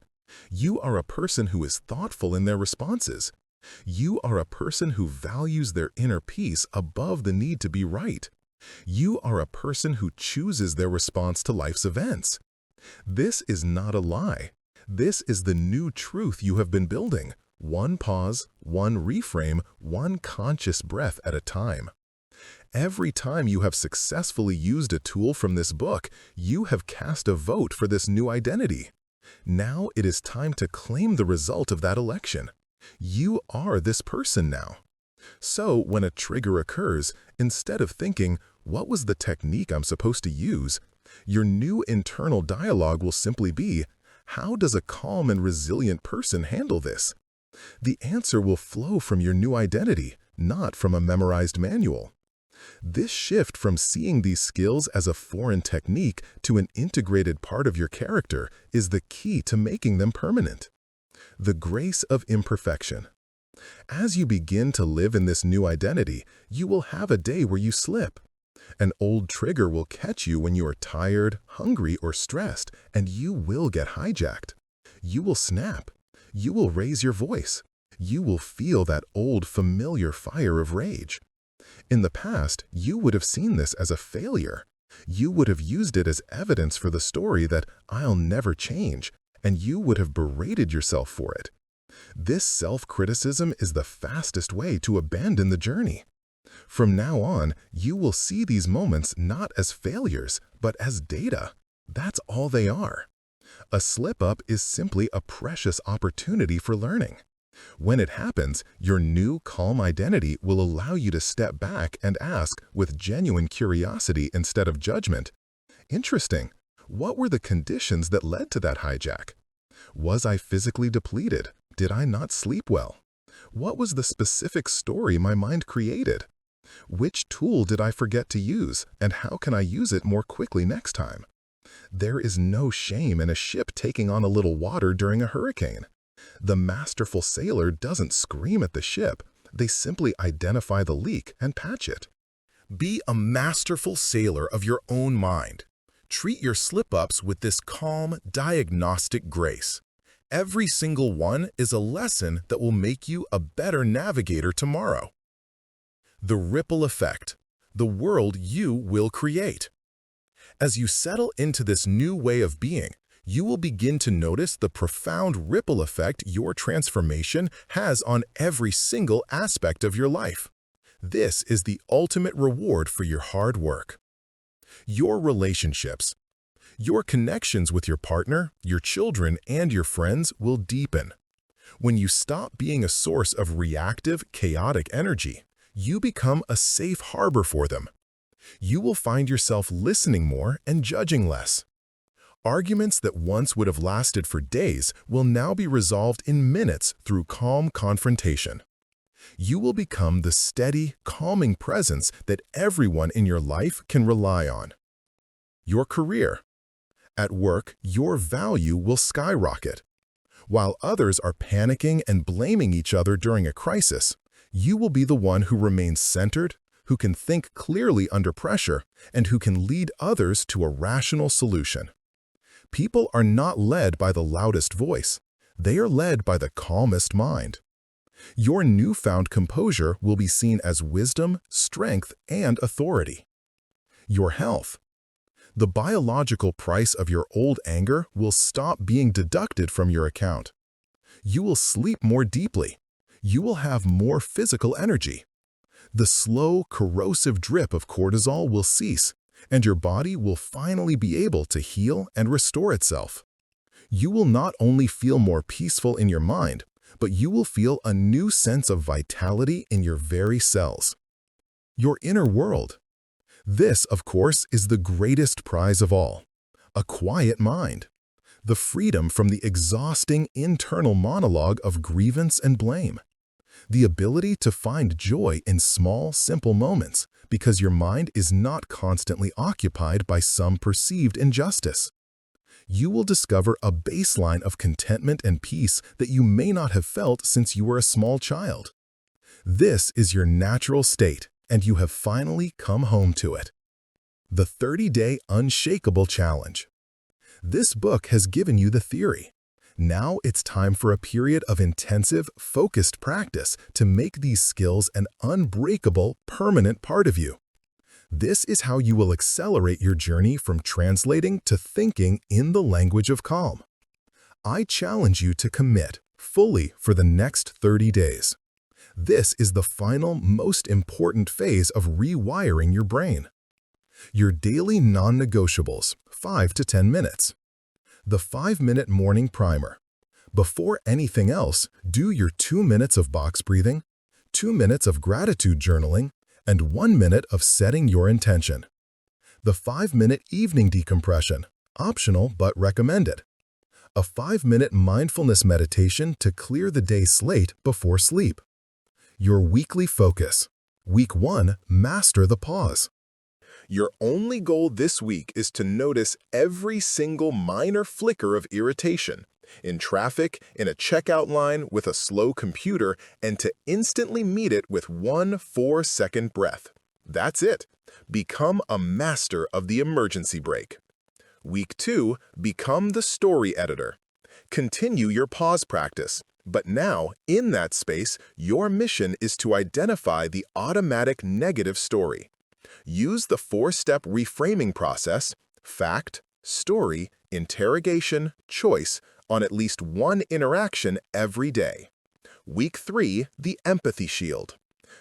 You are a person who is thoughtful in their responses. You are a person who values their inner peace above the need to be right. You are a person who chooses their response to life's events. This is not a lie. This is the new truth you have been building. One pause, one reframe, one conscious breath at a time. Every time you have successfully used a tool from this book, you have cast a vote for this new identity. Now it is time to claim the result of that election. You are this person now. So when a trigger occurs, instead of thinking, "What was the technique I'm supposed to use?" your new internal dialogue will simply be, "How does a calm and resilient person handle this?" The answer will flow from your new identity, not from a memorized manual. This shift from seeing these skills as a foreign technique to an integrated part of your character is the key to making them permanent. The grace of imperfection. As you begin to live in this new identity, you will have a day where you slip. An old trigger will catch you when you are tired, hungry, or stressed, and you will get hijacked. You will snap. You will raise your voice. You will feel that old familiar fire of rage. In the past, you would have seen this as a failure. You would have used it as evidence for the story that "I'll never change," and you would have berated yourself for it. This self-criticism is the fastest way to abandon the journey. From now on, you will see these moments not as failures, but as data. That's all they are. A slip-up is simply a precious opportunity for learning. When it happens, your new calm identity will allow you to step back and ask, with genuine curiosity instead of judgment, "Interesting, what were the conditions that led to that hijack? Was I physically depleted? Did I not sleep well? What was the specific story my mind created? Which tool did I forget to use, and how can I use it more quickly next time?" There is no shame in a ship taking on a little water during a hurricane. The masterful sailor doesn't scream at the ship. They simply identify the leak and patch it. Be a masterful sailor of your own mind. Treat your slip-ups with this calm, diagnostic grace. Every single one is a lesson that will make you a better navigator tomorrow. The ripple effect, the world you will create. As you settle into this new way of being, you will begin to notice the profound ripple effect your transformation has on every single aspect of your life. This is the ultimate reward for your hard work. Your relationships. Your connections with your partner, your children, and your friends will deepen. When you stop being a source of reactive, chaotic energy, you become a safe harbor for them. You will find yourself listening more and judging less. Arguments that once would have lasted for days will now be resolved in minutes through calm confrontation. You will become the steady, calming presence that everyone in your life can rely on. Your career. At work, your value will skyrocket. While others are panicking and blaming each other during a crisis, you will be the one who remains centered, who can think clearly under pressure, and who can lead others to a rational solution. People are not led by the loudest voice. They are led by the calmest mind. Your newfound composure will be seen as wisdom, strength, and authority. Your health. The biological price of your old anger will stop being deducted from your account. You will sleep more deeply. You will have more physical energy. The slow, corrosive drip of cortisol will cease, and your body will finally be able to heal and restore itself. You will not only feel more peaceful in your mind, but you will feel a new sense of vitality in your very cells. Your inner world. This, of course, is the greatest prize of all, a quiet mind, the freedom from the exhausting internal monologue of grievance and blame, the ability to find joy in small, simple moments because your mind is not constantly occupied by some perceived injustice. You will discover a baseline of contentment and peace that you may not have felt since you were a small child. This is your natural state, and you have finally come home to it. The 30-Day Unshakable Challenge. This book has given you the theory. Now it's time for a period of intensive, focused practice to make these skills an unbreakable, permanent part of you. This is how you will accelerate your journey from translating to thinking in the language of calm. I challenge you to commit fully for the next 30 days. This is the final, most important phase of rewiring your brain. Your daily non-negotiables, 5 to 10 minutes. The 5-minute morning primer. Before anything else, do your 2 minutes of box breathing, 2 minutes of gratitude journaling, and 1 minute of setting your intention. The 5-minute evening decompression, optional but recommended. A 5-minute mindfulness meditation to clear the day slate before sleep. Your weekly focus. Week 1, master the pause. Your only goal this week is to notice every single minor flicker of irritation, in traffic, in a checkout line, with a slow computer, and to instantly meet it with one 4-second breath. That's it. Become a master of the emergency brake. Week 2, become the story editor. Continue your pause practice. But now, in that space, your mission is to identify the automatic negative story. Use the 4-step reframing process, fact, story, interrogation, choice, on at least one interaction every day. Week 3, the empathy shield.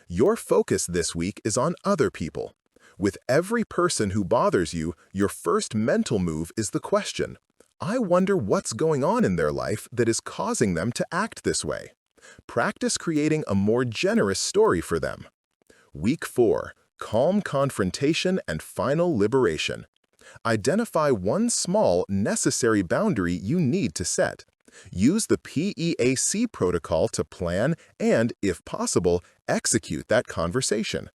Your focus this week is on other people. With every person who bothers you, your first mental move is the question, I wonder what's going on in their life that is causing them to act this way. Practice creating a more generous story for them. Week 4, calm confrontation and final liberation. Identify one small, necessary boundary you need to set. Use the PEAC protocol to plan and, if possible, execute that conversation.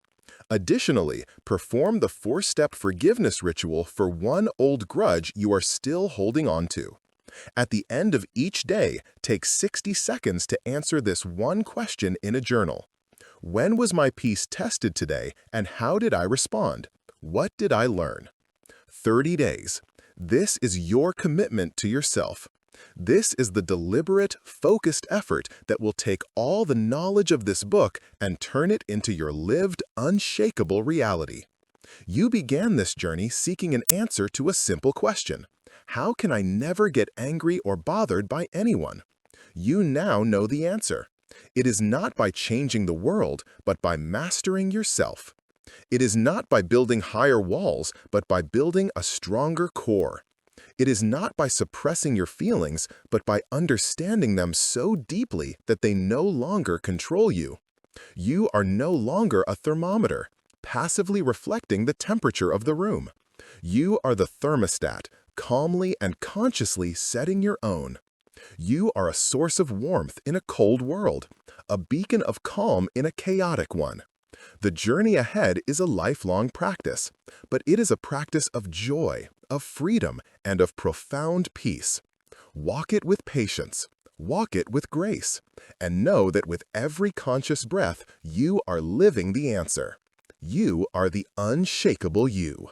Additionally, perform the 4-step forgiveness ritual for one old grudge you are still holding on to. At the end of each day, take 60 seconds to answer this one question in a journal. When was my peace tested today, and how did I respond? What did I learn? 30 days. This is your commitment to yourself. This is the deliberate, focused effort that will take all the knowledge of this book and turn it into your lived, unshakable reality. You began this journey seeking an answer to a simple question. How can I never get angry or bothered by anyone? You now know the answer. It is not by changing the world, but by mastering yourself. It is not by building higher walls, but by building a stronger core. It is not by suppressing your feelings, but by understanding them so deeply that they no longer control you. You are no longer a thermometer, passively reflecting the temperature of the room. You are the thermostat, calmly and consciously setting your own. You are a source of warmth in a cold world, a beacon of calm in a chaotic one. The journey ahead is a lifelong practice, but it is a practice of joy, of freedom, and of profound peace. Walk it with patience, walk it with grace, and know that with every conscious breath, you are living the answer. You are the unshakable you.